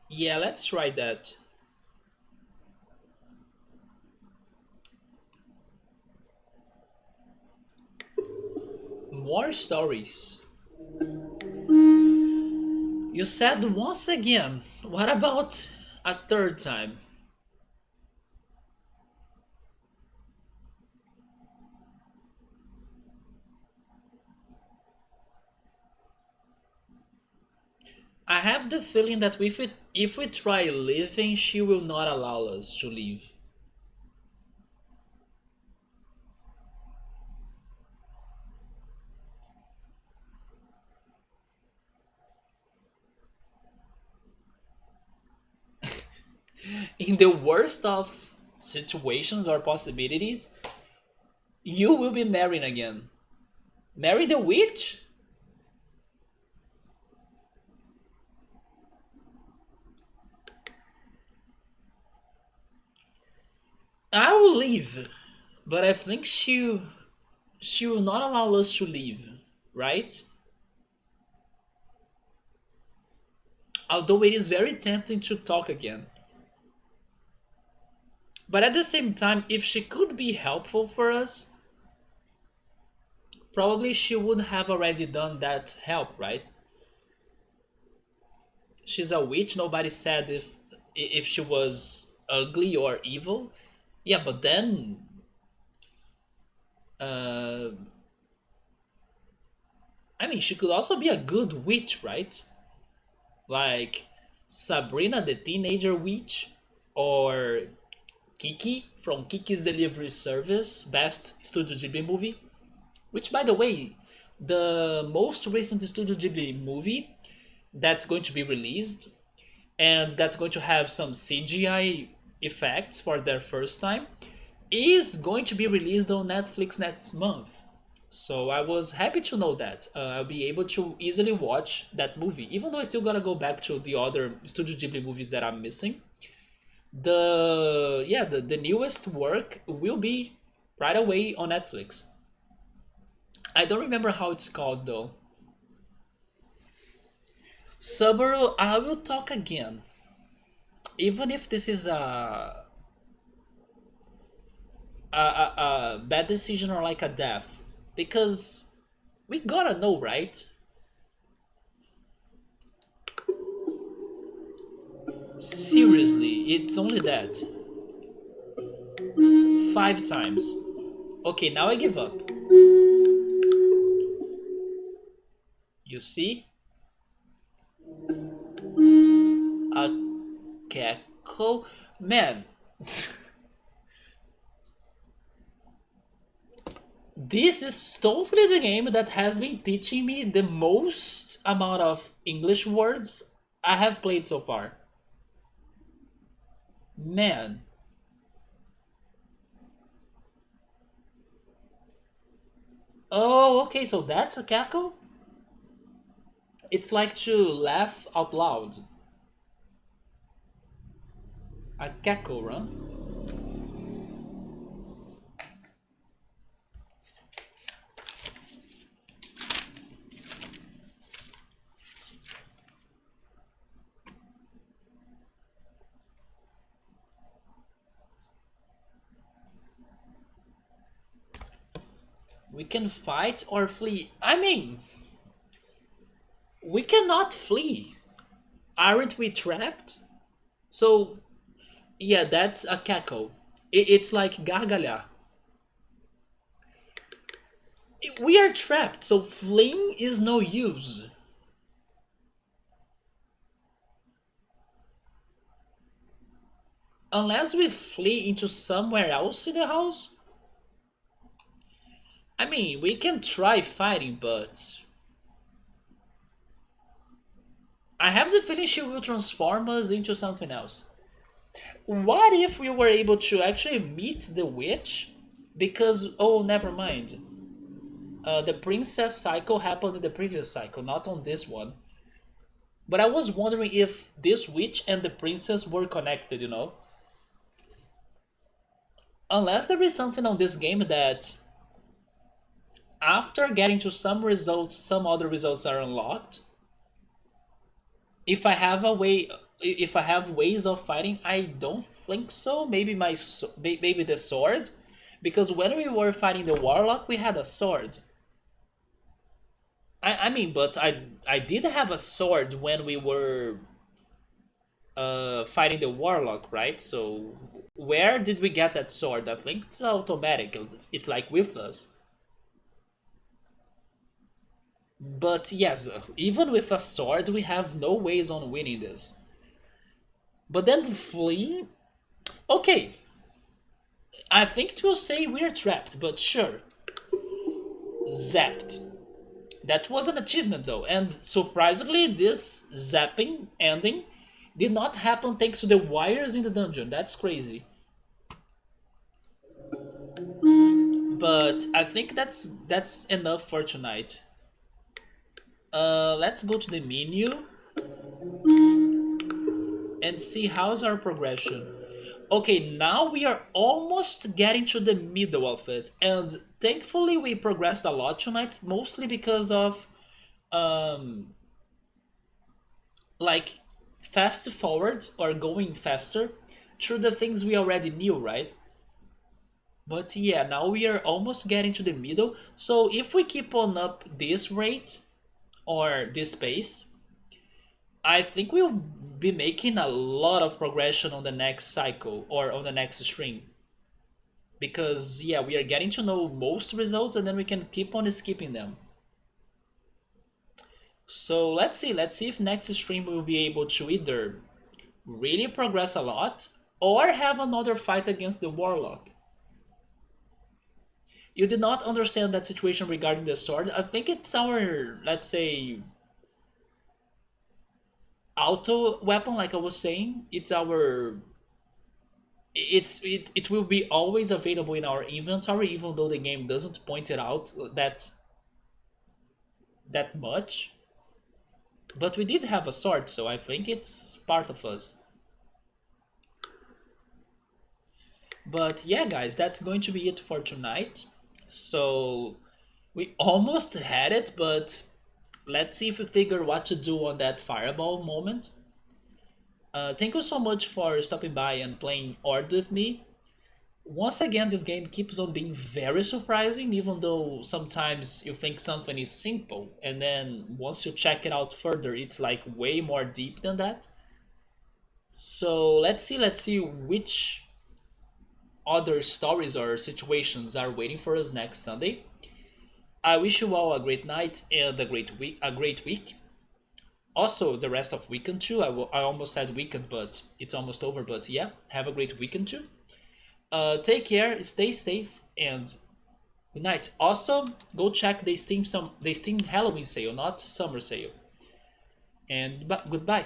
Yeah, let's try that. More stories. You said once again. What about a third time? I have the feeling that if we try leaving, she will not allow us to leave. in the worst of situations or possibilities, you will be marrying again. Marry the witch? I will leave, but I think she will not allow us to leave, right? Although it is very tempting to talk again. But at the same time, if she could be helpful for us, probably she would have already done that help, right? She's a witch. Nobody said if she was ugly or evil. Yeah, but then uh, I mean, she could also be a good witch, right? Like Sabrina the Teenager Witch, or Kiki from Kiki's Delivery Service, best Studio Ghibli movie. Which, by the way, the most recent Studio Ghibli movie that's going to be released, and that's going to have some CGI effects for their first time, is going to be released on Netflix next month. So I was happy to know that I'll be able to easily watch that movie, even though I still gotta go back to the other Studio Ghibli movies that I'm missing. The newest work will be right away on Netflix. I don't remember how it's called though. Subaru, I will talk again. Even if this is a bad decision or like a death, because we gotta know, right? Seriously, it's only that. 5 times. Okay, now I give up. You see? A gecko? Man, this is totally the game that has been teaching me the most amount of English words I have played so far. Man. Oh, okay, so that's a cackle? It's like to laugh out loud. A cackle run? We can fight or flee. I mean, we cannot flee. Aren't we trapped? So, yeah, that's a cackle. It's like gargalhar. We are trapped, so fleeing is no use. Unless we flee into somewhere else in the house. I mean, we can try fighting, but I have the feeling she will transform us into something else. What if we were able to actually meet the witch? Because, oh, never mind. The princess cycle happened in the previous cycle, not on this one. But I was wondering if this witch and the princess were connected, you know? Unless there is something on this game that after getting to some results, some other results are unlocked. If I have a way, if I have ways of fighting, I don't think so. Maybe maybe the sword, because when we were fighting the warlock, we had a sword. I mean, but I did have a sword when we were fighting the warlock, right? So where did we get that sword? I think it's automatic. It's like with us. But yes, even with a sword, we have no ways on winning this. But then flee? Okay, I think it will say we're trapped, but sure. Zapped. That was an achievement though, and surprisingly, this zapping ending Did not happen thanks to the wires in the dungeon. That's crazy. But I think that's enough for tonight. Let's go to the menu and see how's our progression. Okay, now we are almost getting to the middle of it, and thankfully we progressed a lot tonight, mostly because of um, like fast forward or going faster through the things we already knew, right? But yeah, now we are almost getting to the middle. So if we keep on up this rate or this pace, I think we'll be making a lot of progression on the next cycle or on the next stream. Because yeah, we are getting to know most results and then we can keep on skipping them. So let's see if next stream we'll be able to either really progress a lot or have another fight against the warlock. You did not understand that situation regarding the sword. I think it's our, let's say, auto weapon, like I was saying. It will be always available in our inventory, even though the game doesn't point it out that much. But we did have a sword, so I think it's part of us. But yeah, guys, that's going to be it for tonight. So we almost had it, but let's see if we figure what to do on that fireball moment. Thank you so much for stopping by and playing Ord with me. Once again, this game keeps on being very surprising, even though sometimes you think something is simple, and then once you check it out further, it's like way more deep than that. So let's see which other stories or situations are waiting for us next Sunday. I wish you all a great night and a great week. Also, the rest of weekend too. I almost said weekend, but it's almost over. But yeah, have a great weekend too. Take care, stay safe, and good night. Also, go check the Steam Halloween sale, not summer sale. And goodbye.